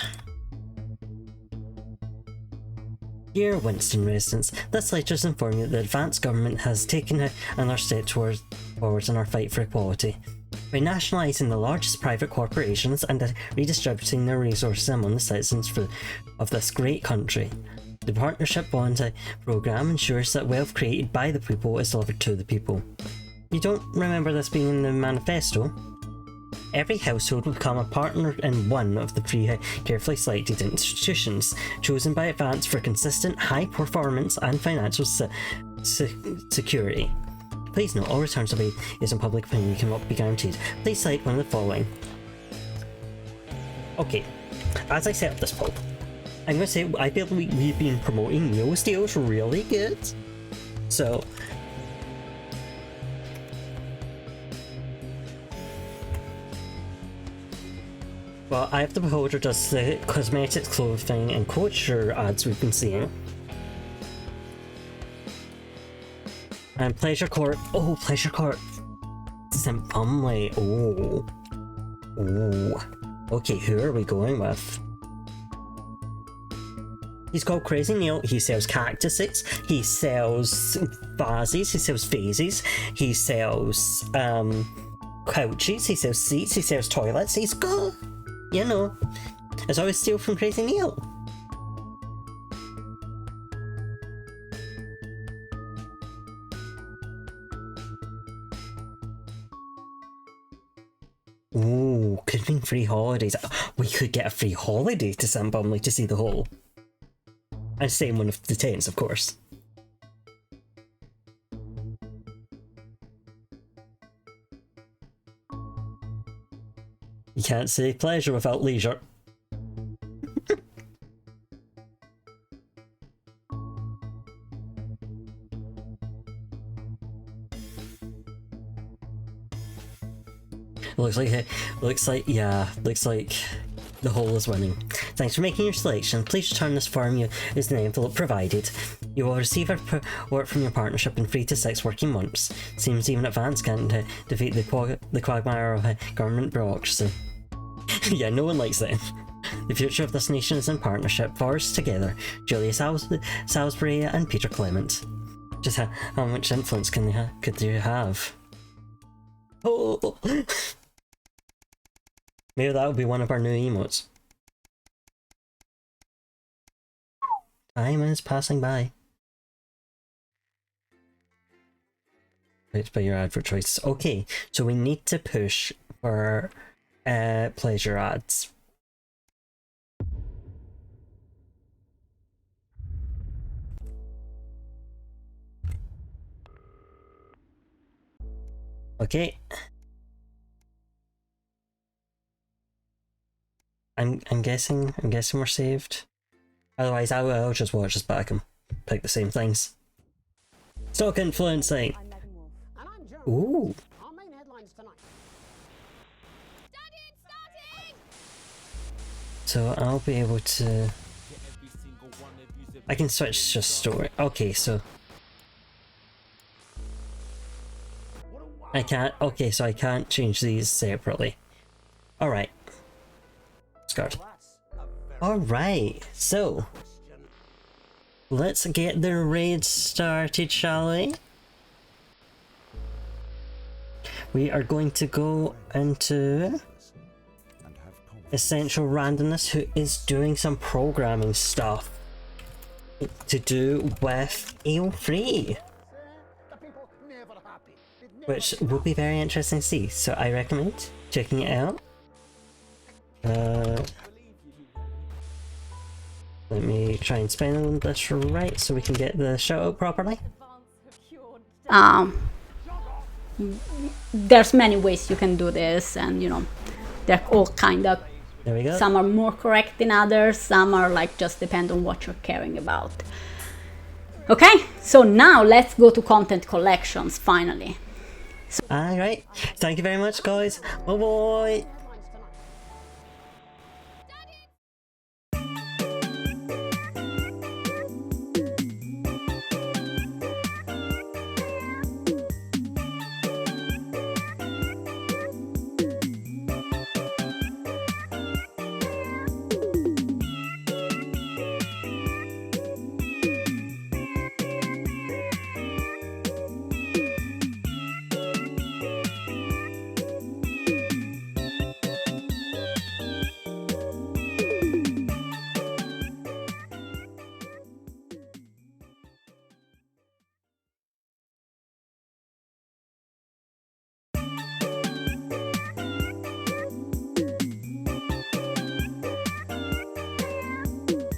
B: Dear Winston residents, this letter is informing you that the advanced government has taken another step forwards in our fight for equality. By nationalising the largest private corporations and redistributing their resources among the citizens of this great country. The Partnership Bond programme ensures that wealth created by the people is delivered to the people. You don't remember this being in the manifesto? Every household will become a partner in one of the three carefully selected institutions, chosen by Advance for consistent high performance and financial security. Please note, all returns of aid is in public opinion cannot be guaranteed. Please select one of the following. Okay, as I set up this poll, I'm going to say I feel we've been promoting Neo's deals really good. So, well, I have the beholder does the cosmetics, clothing, and culture ads we've been seeing. And Pleasure Court. Oh, Pleasure Court. Simpumly. Oh. Oh. Okay, who are we going with? He's called Crazy Neil. He sells cactuses. He sells vases. He sells vases. He sells couches. He sells seats. He sells toilets. He's got, you know, it's always steal from Crazy Neil. Ooh, could have been free holidays. We could get a free holiday to St. Bumley to see the hole. And stay in one of the tents, of course. You can't say pleasure without leisure. Looks like the hole is winning. Thanks for making your selection. Please return this form using the envelope provided. You will receive a report from your partnership in 3 to 6 working months. Seems even Advance can't defeat the quagmire of government bureaucracy. Yeah, no one likes them. The future of this nation is in partnership. Forest together. Julia Salisbury and Peter Clement. Just how much influence could they have? Oh. Maybe that will be one of our new emotes. Time is passing by. Wait by your advert choices. Okay, so we need to push for pleasure ads. Okay. I'm guessing we're saved. Otherwise I'll just watch this back and pick the same things. Stock influencing. Ooh.
E: Our main headlines tonight.
B: So I'll be able to... I can switch just story. Okay, so... I can't... Okay, so I can't change these separately. Alright. Start. Alright, so... Let's get the raid started, shall we? We are going to go into Essential Randomness, who is doing some programming stuff to do with Ale3, which would be very interesting to see, so I recommend checking it out. Let me try and spell this right so we can get the shout out properly.
N: There's many ways you can do this, and you know, they're all kind of,
B: there we go.
N: Some are more correct than others, some are like just depend on what you're caring about. Okay, so now let's go to content collections finally.
B: Alright, thank you very much guys, bye bye.